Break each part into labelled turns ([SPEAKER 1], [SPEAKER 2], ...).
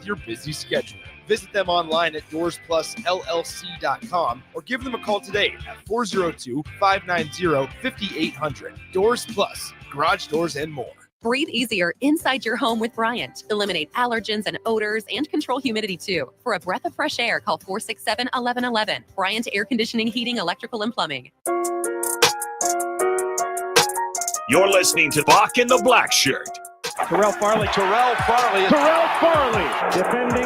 [SPEAKER 1] your busy schedule. Visit them online at DoorsPlusLLC.com or give them a call today at 402-590-5800. Doors Plus, garage doors and more.
[SPEAKER 2] Breathe easier inside your home with Bryant. Eliminate allergens and odors and control humidity too. For a breath of fresh air, call 467-1111. Bryant Air Conditioning, Heating, Electrical, and Plumbing.
[SPEAKER 3] You're listening to Bock and the Blackshirt.
[SPEAKER 4] Terrell Farley, defending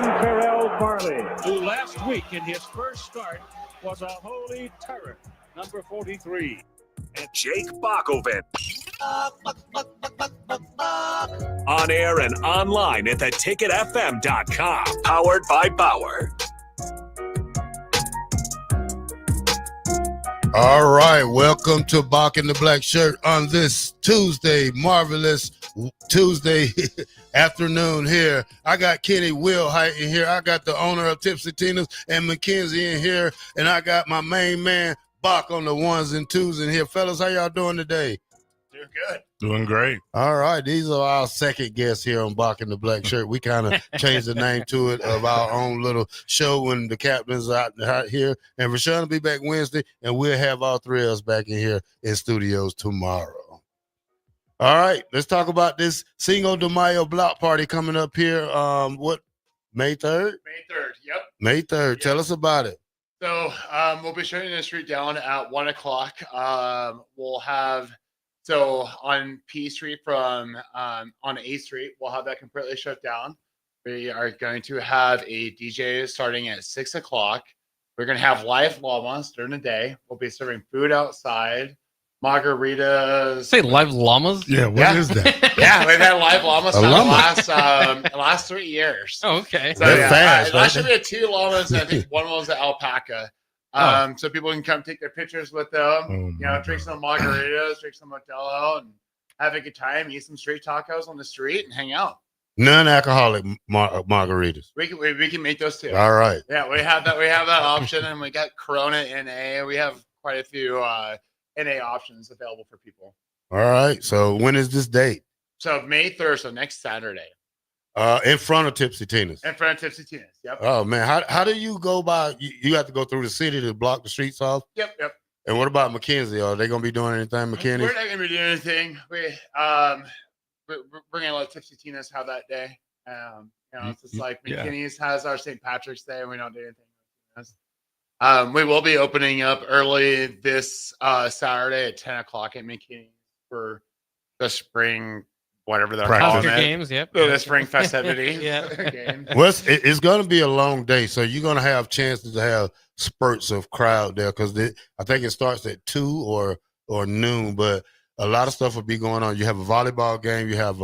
[SPEAKER 4] Terrell Farley, who last week in his first start was a holy terror, number 43.
[SPEAKER 3] And Jake Bockoven. On air and online at theticketfm.com. Powered by Bauer.
[SPEAKER 5] All right, welcome to Bock and the Blackshirt on this Tuesday, marvelous Tuesday afternoon here. I got Kenny Wilhite in here. I got the owner of Tipsy Tina's and Mackenzie in here. And I got my main man, Bock, on the ones and twos in here. Fellas, how y'all doing today?
[SPEAKER 6] Doing good.
[SPEAKER 7] Doing great.
[SPEAKER 5] All right, these are our second guests here on Bock and the Blackshirt. We kind of changed the name to it of our own little show when the captain's out here. And Rashawn will be back Wednesday, and we'll have all three of us back in here in studios tomorrow. All right, let's talk about this Cinco de Mayo block party coming up here. May 3rd?
[SPEAKER 6] May 3rd, yep.
[SPEAKER 5] May 3rd.
[SPEAKER 6] Yep.
[SPEAKER 5] Tell us about it.
[SPEAKER 6] So we'll be shutting the street down at 1 o'clock. We'll have, so on P Street on A Street, we'll have that completely shut down. We are going to have a DJ starting at 6 o'clock. We're going to have live llamas during the day. We'll be serving food outside. Margaritas.
[SPEAKER 8] Say live llamas?
[SPEAKER 7] Yeah, what is that?
[SPEAKER 6] Yeah, we've had live llamas for the last 3 years.
[SPEAKER 8] Oh, okay.
[SPEAKER 6] So
[SPEAKER 5] They're fast,
[SPEAKER 6] last year we had 2 llamas, and I think one was an alpaca. So people can come take their pictures with them, drink some margaritas, drink some Modelo, and have a good time, eat some street tacos on the street, and hang out.
[SPEAKER 5] Non-alcoholic margaritas.
[SPEAKER 6] We can make those too.
[SPEAKER 5] All right.
[SPEAKER 6] Yeah, we have that option, and we got Corona NA. We have quite a few NA options available for people.
[SPEAKER 5] All right. So when is this date?
[SPEAKER 6] So May 3rd, so next Saturday.
[SPEAKER 5] In front of Tipsy Tina's.
[SPEAKER 6] In front of Tipsy Tina's, yep.
[SPEAKER 5] Oh, man. How do you go by? You have to go through the city to block the streets off?
[SPEAKER 6] Yep.
[SPEAKER 5] And what about Mackenzie? Are they going to be doing anything, Mackenzie?
[SPEAKER 6] We're not going to be doing anything. We're going to let Tipsy Tina's have that day. It's just like McKinney's has our St. Patrick's Day, and we don't do anything. We will be opening up early this Saturday at 10 o'clock at McKinney's for the spring, whatever they're calling it.
[SPEAKER 8] Games, yep.
[SPEAKER 6] The spring festivity.
[SPEAKER 8] Games.
[SPEAKER 5] Well, it's going to be a long day, so you're going to have chances to have spurts of crowd there because I think it starts at 2 or noon, but a lot of stuff will be going on. You have a volleyball game. You have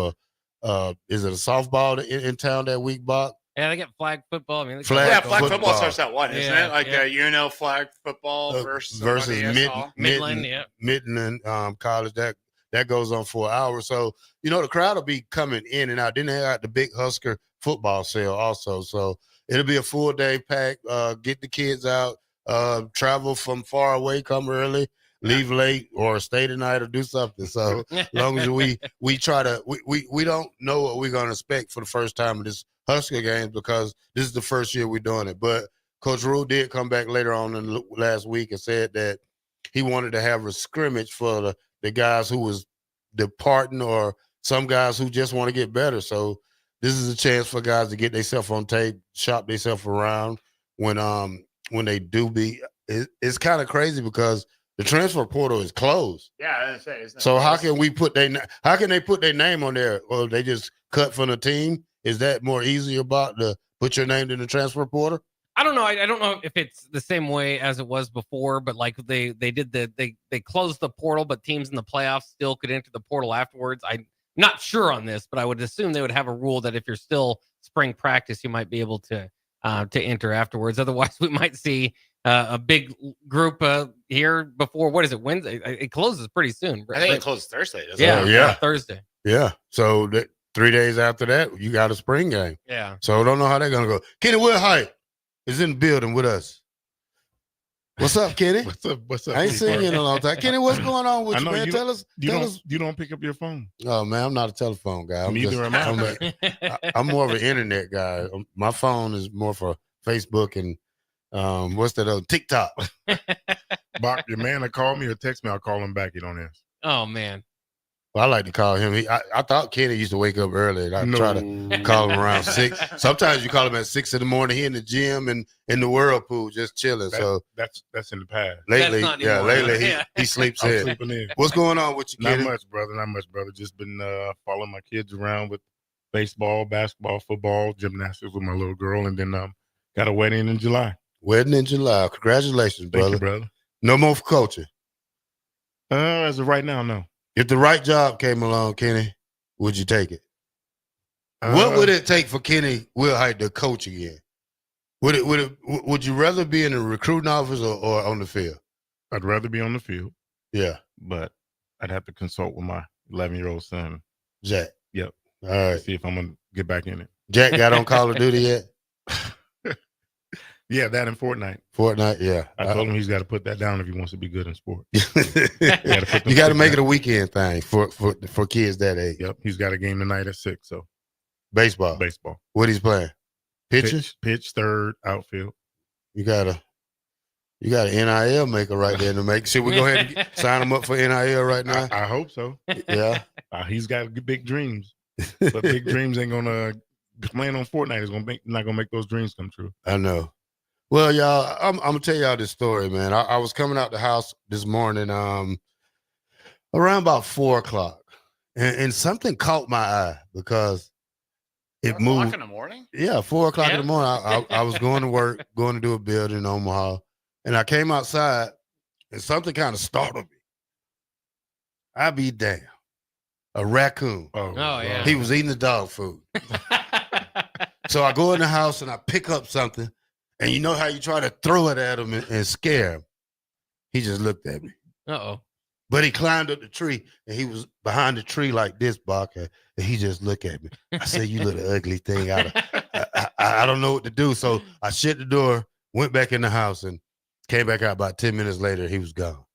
[SPEAKER 5] is it a softball in town that week, Bob?
[SPEAKER 8] Yeah, they get flag football. I mean,
[SPEAKER 6] flag football starts at 1, isn't it? Like flag football versus
[SPEAKER 5] Midland College. That goes on for an hour. So, the crowd will be coming in and out. Then they got the big Husker football sale also. So it'll be a full day pack. Get the kids out, travel from far away, come early, leave late, or stay tonight or do something. So as long as we try to, we don't know what we're going to expect for the first time of this Husker games because this is the first year we're doing it. But Coach Rule did come back later on in last week and said that he wanted to have a scrimmage for the guys who was departing or some guys who just want to get better. So this is a chance for guys to get themselves on tape, shop themselves around when they do be. It's kind of crazy because the transfer portal is closed.
[SPEAKER 6] Yeah,
[SPEAKER 5] so how can they put their name on there? Or they just cut from the team? Is that more easier about to put your name in the transfer portal?
[SPEAKER 8] I don't know. I don't know if it's the same way as it was before, but like they closed the portal, but teams in the playoffs still could enter the portal afterwards. I'm not sure on this, but I would assume they would have a rule that if you're still spring practice, you might be able to enter afterwards. Otherwise, we might see a big group here before. What is it? Wednesday? It closes pretty soon.
[SPEAKER 6] I think it closes Thursday.
[SPEAKER 8] Thursday.
[SPEAKER 5] Yeah. So 3 days after that, you got a spring game.
[SPEAKER 8] Yeah.
[SPEAKER 5] So I don't know how they're gonna go. Kenny Wilhite is in the building with us. What's up, Kenny?
[SPEAKER 7] What's up?
[SPEAKER 5] I ain't seen you in a long time. Kenny, what's going on with
[SPEAKER 7] I
[SPEAKER 5] you,
[SPEAKER 7] know
[SPEAKER 5] man?
[SPEAKER 7] you
[SPEAKER 5] Tell us.
[SPEAKER 7] You don't pick up your phone.
[SPEAKER 5] Oh man, I'm not a telephone guy.
[SPEAKER 7] Neither am I.
[SPEAKER 5] I'm more of an internet guy. My phone is more for Facebook and what's that other TikTok.
[SPEAKER 7] Bock, your man will call me or text me. I'll call him back. You don't answer.
[SPEAKER 8] Oh man.
[SPEAKER 5] Well, I like to call him. I thought Kenny used to wake up early. And I try to call him around 6. Sometimes you call him at 6 in the morning. He in the gym and in the whirlpool just chilling. So
[SPEAKER 7] that's in the past.
[SPEAKER 5] Lately,
[SPEAKER 8] That's not anymore.
[SPEAKER 5] he sleeps
[SPEAKER 7] I'm
[SPEAKER 5] in.
[SPEAKER 7] sleeping in.
[SPEAKER 5] What's going on with you, Kenny?
[SPEAKER 7] Not much, brother. Just been following my kids around with baseball, basketball, football, gymnastics with my little girl, and then got a wedding in July.
[SPEAKER 5] Wedding in July. Congratulations, brother.
[SPEAKER 7] Thank you, brother.
[SPEAKER 5] No more for coaching.
[SPEAKER 7] As of right now, no.
[SPEAKER 5] If the right job came along, Kenny, would you take it? What would it take for Kenny Wilhite to coach again? Would you rather be in the recruiting office or on the field?
[SPEAKER 7] I'd rather be on the field.
[SPEAKER 5] Yeah.
[SPEAKER 7] But I'd have to consult with my 11-year-old son.
[SPEAKER 5] Jack.
[SPEAKER 7] Yep.
[SPEAKER 5] All right.
[SPEAKER 7] See if I'm gonna get back in it.
[SPEAKER 5] Jack got on Call of Duty yet?
[SPEAKER 7] Yeah, that in Fortnite.
[SPEAKER 5] Fortnite, yeah.
[SPEAKER 7] I told him he's got to put that down if he wants to be good in sport.
[SPEAKER 5] You got to make it a weekend thing for kids that age.
[SPEAKER 7] Yep. He's got a game tonight at 6. So
[SPEAKER 5] baseball. What he's playing? Pitchers?
[SPEAKER 7] Pitch, third, outfield.
[SPEAKER 5] You got an NIL maker right there to make. Should we go ahead and sign him up for NIL right now?
[SPEAKER 7] I hope so.
[SPEAKER 5] Yeah.
[SPEAKER 7] He's got big dreams, but big dreams ain't gonna. Playing on Fortnite is not gonna make those dreams come true.
[SPEAKER 5] I know. Well, y'all, I'm gonna tell y'all this story, man. I was coming out the house this morning, around about 4:00, and something caught my eye because it
[SPEAKER 6] 4
[SPEAKER 5] moved.
[SPEAKER 6] o'clock in the morning?
[SPEAKER 5] Yeah, 4:00 in the morning. I was going to work, going to do a building in Omaha, and I came outside, and something kind of startled me. I be damn, a raccoon.
[SPEAKER 7] Oh
[SPEAKER 8] yeah.
[SPEAKER 5] He was eating the dog food. So I go in the house and I pick up something, and you know how you try to throw it at him and scare him. He just looked at me.
[SPEAKER 8] Uh-oh.
[SPEAKER 5] But he climbed up the tree, and he was behind the tree like this, Bock, and he just looked at me. I said, "You little ugly thing. I don't know what to do." So I shut the door, went back in the house, and came back out about 10 minutes later. He was gone.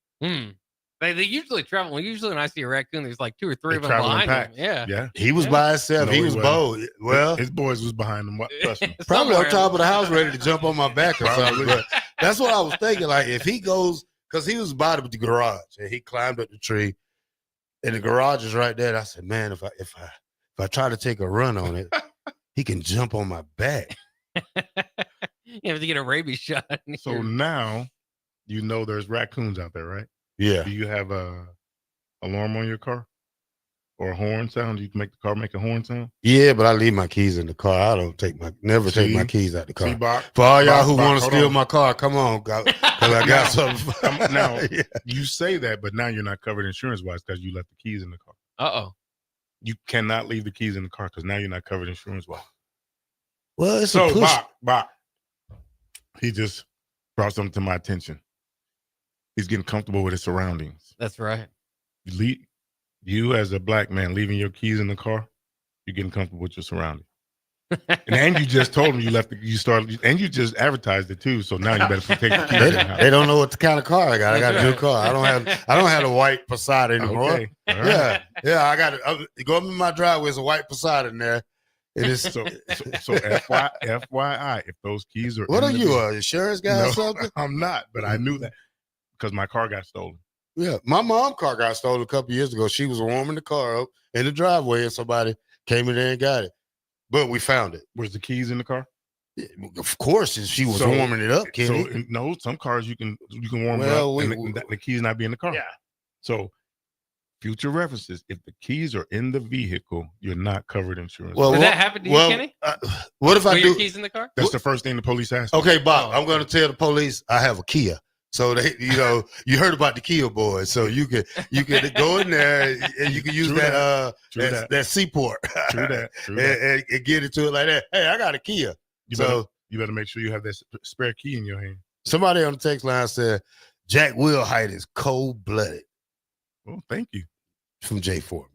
[SPEAKER 8] They usually travel. Usually when I see a raccoon, there's like 2 or 3 of them
[SPEAKER 7] travel in
[SPEAKER 8] behind him.
[SPEAKER 7] packs.
[SPEAKER 8] Yeah.
[SPEAKER 5] He was by himself.
[SPEAKER 7] No,
[SPEAKER 5] he
[SPEAKER 7] he
[SPEAKER 5] was
[SPEAKER 7] wasn't.
[SPEAKER 5] bold. Well,
[SPEAKER 7] his boys was behind him. Trust me.
[SPEAKER 5] probably on
[SPEAKER 8] Somewhere.
[SPEAKER 5] top of the house, ready to jump on my back or something.
[SPEAKER 7] Probably.
[SPEAKER 5] But that's what I was thinking. Like if he goes, because he was by the garage and he climbed up the tree, and the garage is right there. And I said, man, if I try to take a run on it, he can jump on my back.
[SPEAKER 8] You have to get a rabies shot.
[SPEAKER 7] So now, you know there's raccoons out there, right?
[SPEAKER 5] Yeah.
[SPEAKER 7] Do you have a alarm on your car or a horn sound? You can make the car make a horn sound.
[SPEAKER 5] Yeah, but I leave my keys in the car. I don't never take
[SPEAKER 7] See?
[SPEAKER 5] my keys out the car.
[SPEAKER 7] See, Bock?
[SPEAKER 5] For all y'all
[SPEAKER 7] Bock,
[SPEAKER 5] who
[SPEAKER 7] Bock,
[SPEAKER 5] want to
[SPEAKER 7] hold
[SPEAKER 5] steal
[SPEAKER 7] on.
[SPEAKER 5] my car, come on, because I got something.
[SPEAKER 7] Now,
[SPEAKER 5] Yeah.
[SPEAKER 7] you say that, but now you're not covered insurance-wise because you left the keys in the car.
[SPEAKER 8] Uh-oh.
[SPEAKER 7] You cannot leave the keys in the car because now you're not covered insurance-wise.
[SPEAKER 5] Well, it's
[SPEAKER 7] So,
[SPEAKER 5] a push.
[SPEAKER 7] Bock, he just brought something to my attention. He's getting comfortable with his surroundings.
[SPEAKER 8] That's right.
[SPEAKER 7] You as a black man leaving your keys in the car, you're getting comfortable with your surroundings. and you just told him and you just advertised it too. So now you better take the keys in the house.
[SPEAKER 5] They don't know what the kind of car I got. I got a new car. I don't have a white Passat anymore.
[SPEAKER 7] Okay. All right.
[SPEAKER 5] Yeah. I got it. Go up in my driveway. There's a white Passat in there. It is.
[SPEAKER 7] So FYI, if those keys are
[SPEAKER 5] What
[SPEAKER 7] in
[SPEAKER 5] are
[SPEAKER 7] the
[SPEAKER 5] you,
[SPEAKER 7] vehicle-
[SPEAKER 5] a insurance guy or something?
[SPEAKER 7] I'm not, but I knew that because my car got stolen.
[SPEAKER 5] Yeah, my mom's car got stolen a couple years ago. She was warming the car up in the driveway, and somebody came in there and got it. But we found it.
[SPEAKER 7] Was the keys in the car?
[SPEAKER 5] Of course, she was warming it up, Kenny.
[SPEAKER 7] So no, some cars you can warm
[SPEAKER 5] Well,
[SPEAKER 7] it up and the keys not be in the car.
[SPEAKER 6] Yeah.
[SPEAKER 7] So future references, if the keys are in the vehicle, you're not covered insurance.
[SPEAKER 5] Well,
[SPEAKER 8] Did that happen to you, Kenny?
[SPEAKER 5] What if I
[SPEAKER 8] Were your
[SPEAKER 5] do?
[SPEAKER 8] keys in the car?
[SPEAKER 7] That's the first thing the police ask.
[SPEAKER 5] Okay, Bob, I'm going to tell the police I have a Kia. So they, you heard about the Kia boys. So you can go in there and you can use
[SPEAKER 7] True
[SPEAKER 5] that Seaport.
[SPEAKER 7] True that.
[SPEAKER 5] and get into it like that. Hey, I got a Kia.
[SPEAKER 7] You better make sure you have that spare key in your hand.
[SPEAKER 5] Somebody on the text line said Jack Wilhite is cold-blooded.
[SPEAKER 7] Well, thank you.
[SPEAKER 5] From Jay Foreman.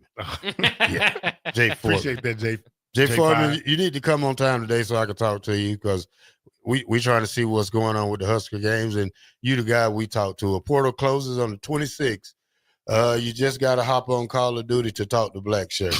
[SPEAKER 8] Yeah.
[SPEAKER 5] Jay Foreman.
[SPEAKER 7] Appreciate that, Jay.
[SPEAKER 5] Jay
[SPEAKER 7] J5.
[SPEAKER 5] Foreman, you need to come on time today so I can talk to you because we trying to see what's going on with the Husker games, and you the guy we talk to. A portal closes on the 26th. You just got to hop on Call of Duty to talk to Blackshirt.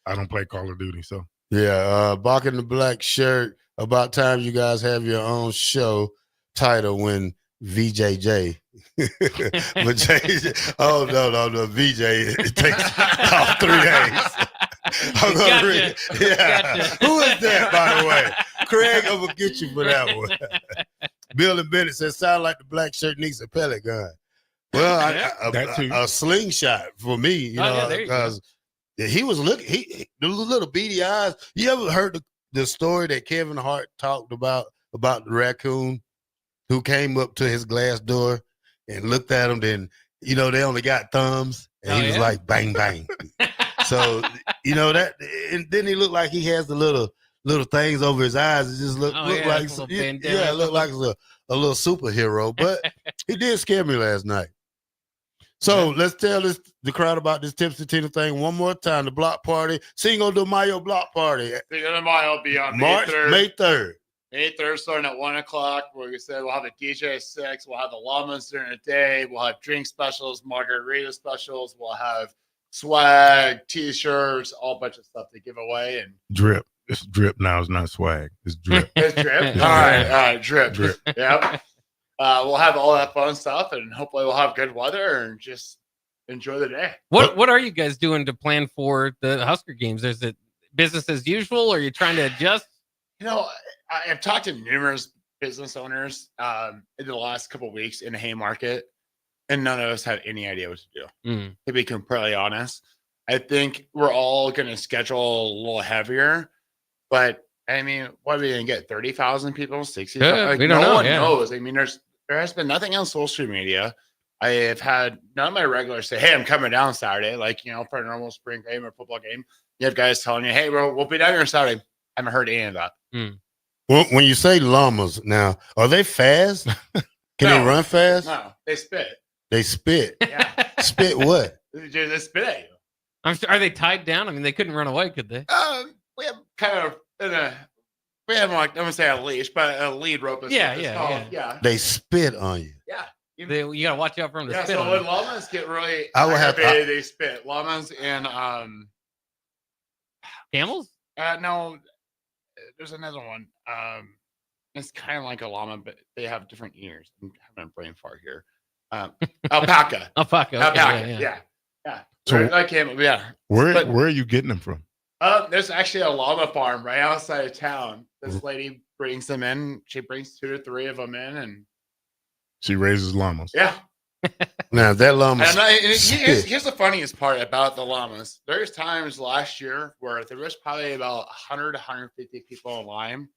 [SPEAKER 7] I don't play Call of Duty, so.
[SPEAKER 5] Yeah, Bock and the Blackshirt. About time you guys have your own show title when VJJ. But JJ, no, VJ, it takes off 3 days. I'm gonna
[SPEAKER 8] Gotcha.
[SPEAKER 5] read. Yeah.
[SPEAKER 8] Gotcha.
[SPEAKER 5] Who is that, by the way? Craig, I'm gonna get you for that one. Bill and Bennett says, sound like the Blackshirt needs a pellet gun. Well,
[SPEAKER 7] That too.
[SPEAKER 5] a slingshot for me, you know,
[SPEAKER 8] there you
[SPEAKER 5] because he was looking, the little beady eyes. You ever heard the story that Kevin Hart talked about the raccoon who came up to his glass door and looked at him? Then, you know, they only got thumbs, and he was like, bang, bang. So, you know, that, and then he looked like he has the little things over his eyes. It just looked like it looked like a little superhero. But he did scare me last night. So let's tell the crowd about this Tipsy Tina thing one more time. The block party, Cinco de Mayo block party.
[SPEAKER 6] Cinco de Mayo will be on
[SPEAKER 5] May 3rd.
[SPEAKER 6] May 3rd, starting at 1 o'clock. Where we said we'll have a DJ at 6. We'll have the llamas during the day. We'll have drink specials, margarita specials. We'll have swag, T-shirts, all bunch of stuff to give away. And
[SPEAKER 7] Drip. It's drip now. It's not swag. It's drip.
[SPEAKER 6] it's drip. All right, drip. Yep. We'll have all that fun stuff, and hopefully we'll have good weather and just enjoy the day.
[SPEAKER 8] What are you guys doing to plan for the Husker games? Is it business as usual, or are you trying to adjust?
[SPEAKER 6] You know, I've talked to numerous business owners in the last couple of weeks in the Haymarket, and none of us had any idea what to do. To be completely honest, I think we're all going to schedule a little heavier, but I mean, what are we going to get? 30,000 people, 60,000? Like,
[SPEAKER 8] we don't
[SPEAKER 6] no
[SPEAKER 8] know,
[SPEAKER 6] one
[SPEAKER 8] yeah.
[SPEAKER 6] knows. I mean, there has been nothing on social media. I have had none of my regulars say, "Hey, I'm coming down Saturday." Like, you know, for a normal spring game or football game, you have guys telling you, "Hey, we'll be down here Saturday." I haven't heard any of that.
[SPEAKER 5] Well, when you say llamas, now are they fast? Can they run fast?
[SPEAKER 6] No, they spit.
[SPEAKER 5] They spit.
[SPEAKER 6] Yeah,
[SPEAKER 5] Spit what?
[SPEAKER 6] they spit at you.
[SPEAKER 8] I'm sure, are they tied down? I mean, they couldn't run away, could they?
[SPEAKER 6] We have kind of we have like, I'm gonna say a leash, but a lead rope. Yeah.
[SPEAKER 5] They spit on you.
[SPEAKER 6] Yeah.
[SPEAKER 8] You gotta watch out for them to spit
[SPEAKER 6] so
[SPEAKER 8] on
[SPEAKER 6] when
[SPEAKER 8] you.
[SPEAKER 6] llamas get really
[SPEAKER 5] aggravated,
[SPEAKER 6] they spit. Llamas and
[SPEAKER 8] Camels?
[SPEAKER 6] no, there's another one. It's kind of like a llama, but they have different ears. I'm having a brain fart here. Alpaca.
[SPEAKER 8] Alpaca. Okay,
[SPEAKER 6] Yeah.
[SPEAKER 7] So
[SPEAKER 6] I can't. Yeah.
[SPEAKER 7] Where are you getting them from?
[SPEAKER 6] There's actually a llama farm right outside of town. This lady brings them in. She brings 2 to 3 of them in, and
[SPEAKER 7] She raises llamas.
[SPEAKER 6] yeah.
[SPEAKER 5] Now that llama.
[SPEAKER 6] Here's the funniest part about the llamas. There's times last year where there was probably about 100 to 150 people in line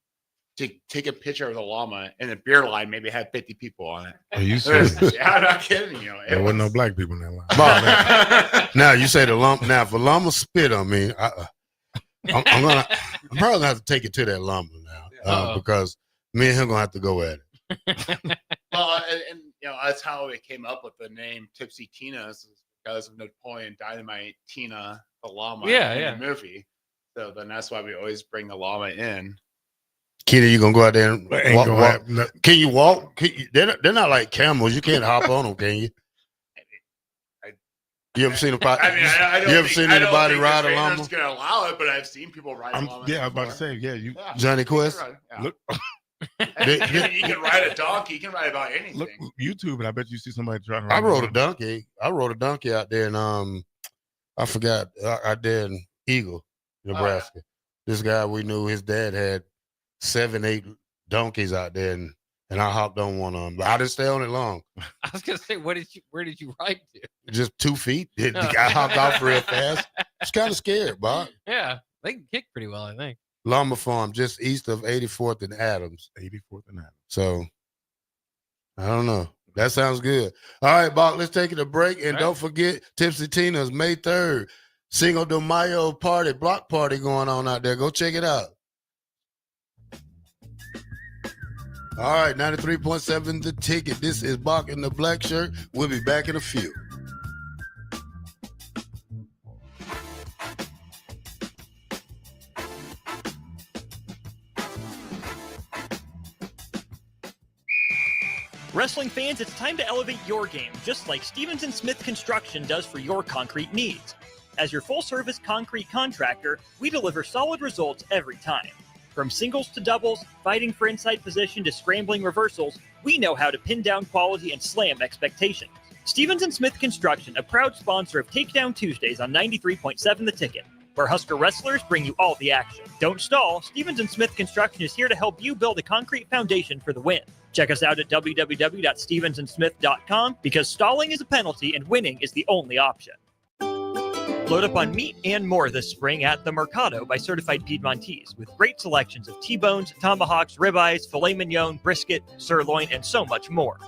[SPEAKER 6] to take a picture of the llama, and the beer line maybe had 50 people on it.
[SPEAKER 7] Are you serious?
[SPEAKER 6] I'm not kidding you.
[SPEAKER 7] There wasn't no black people in that line.
[SPEAKER 5] Now you say the llama. Now if a llama spit on me, I'm probably gonna have to take it to that llama now because me and him gonna have to go at it.
[SPEAKER 6] Well, and you know that's how we came up with the name Tipsy Tina's, is because of Napoleon Dynamite Tina the llama in the movie. So then that's why we always bring the llama in.
[SPEAKER 5] Kitty, you gonna go out there and walk?
[SPEAKER 7] No.
[SPEAKER 5] Can you walk? They're not like camels. You can't hop on them, can you? You ever seen a
[SPEAKER 6] I don't
[SPEAKER 5] you ever seen anybody ride a llama?
[SPEAKER 6] I'm just gonna allow it, but I've seen people ride a llama.
[SPEAKER 7] Yeah, I was about to say,
[SPEAKER 5] Johnny Quest.
[SPEAKER 7] Look,
[SPEAKER 6] you can ride a donkey. You can ride about anything.
[SPEAKER 7] look YouTube, and I bet you see somebody trying to ride.
[SPEAKER 5] I rode a donkey. I rode a donkey out there in I forgot. I did in Eagle, Nebraska. This guy we knew, his dad had 7, 8 donkeys out there, and I hopped on one of them. But I didn't stay on it long.
[SPEAKER 8] I was gonna say, where did you ride to?
[SPEAKER 5] Just 2 feet. I hopped off real fast. I was kind of scared, Bob.
[SPEAKER 8] Yeah, they can kick pretty well, I think.
[SPEAKER 5] Llama Farm, just east of 84th and Adams.
[SPEAKER 7] 84th and Adams.
[SPEAKER 5] So, I don't know. That sounds good. All right, Bob, let's take it a break. And don't forget, Tipsy Tina's May 3rd. Cinco de Mayo party, block party going on out there. Go check it out. All right, 93.7 The Ticket. This is Bock in the Blackshirt. We'll be back in a few.
[SPEAKER 9] Wrestling fans, it's time to elevate your game, just like Stevens & Smith Construction does for your concrete needs. As your full-service concrete contractor, we deliver solid results every time. From singles to doubles, fighting for inside position to scrambling reversals, we know how to pin down quality and slam expectations. Stevens & Smith Construction, a proud sponsor of Takedown Tuesdays on 93.7 The Ticket, where Husker wrestlers bring you all the action. Don't stall, Stevens & Smith Construction is here to help you build a concrete foundation for the win. Check us out at www.stevensandsmith.com because stalling is a penalty and winning is the only option. Load up on meat and more this spring at The Mercado by Certified Piedmontese with great selections of T-bones, tomahawks, ribeyes, filet mignon, brisket, sirloin, and so much more.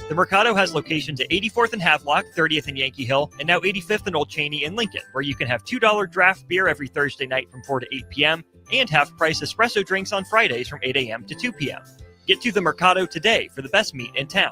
[SPEAKER 9] The Mercado has locations at 84th and Havelock, 30th and Yankee Hill, and now 85th and Old Cheney in Lincoln, where you can have $2 draft beer every Thursday night from 4 to 8 p.m. and half-price espresso drinks on Fridays from 8 a.m. to 2 p.m. Get to the Mercado today for the best meat in town.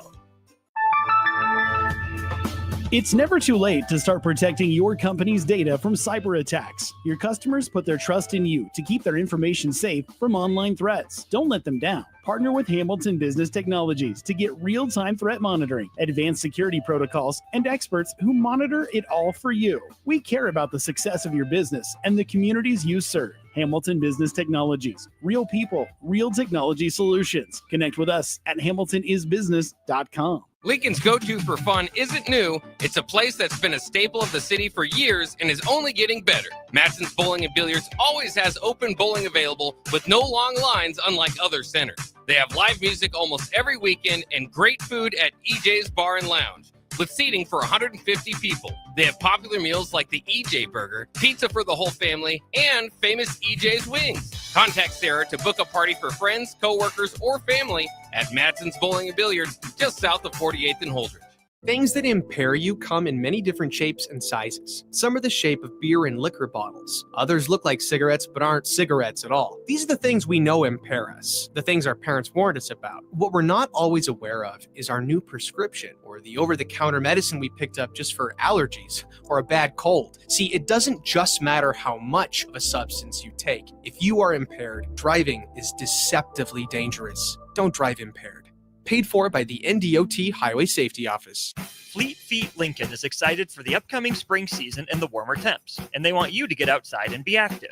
[SPEAKER 10] It's never too late to start protecting your company's data from cyber attacks. Your customers put their trust in you to keep their information safe from online threats. Don't let them down. Partner with Hamilton Business Technologies to get real-time threat monitoring, advanced security protocols, and experts who monitor it all for you. We care about the success of your business and the communities you serve. Hamilton Business Technologies. Real people, real technology solutions. Connect with us at hamiltonisbusiness.com.
[SPEAKER 8] Lincoln's go-to for fun isn't new. It's a place that's been a staple of the city for years and is only getting better. Matson's Bowling and Billiards always has open bowling available with no long lines unlike other centers. They have live music almost every weekend and great food at EJ's Bar and Lounge with seating for 150 people. They have popular meals like the EJ Burger, pizza for the whole family, and famous EJ's Wings. Contact Sarah to book a party for friends, coworkers, or family at Matson's Bowling and Billiards just south of 48th and Holdridge.
[SPEAKER 11] Things that impair you come in many different shapes and sizes. Some are the shape of beer and liquor bottles. Others look like cigarettes but aren't cigarettes at all. These are the things we know impair us, the things our parents warned us about. What we're not always aware of is our new prescription or the over-the-counter medicine we picked up just for allergies or a bad cold. See, it doesn't just matter how much of a substance you take. If you are impaired, driving is deceptively dangerous. Don't drive impaired. Paid for by the NDOT Highway Safety Office.
[SPEAKER 9] Fleet Feet Lincoln is excited for the upcoming spring season and the warmer temps, and they want you to get outside and be active.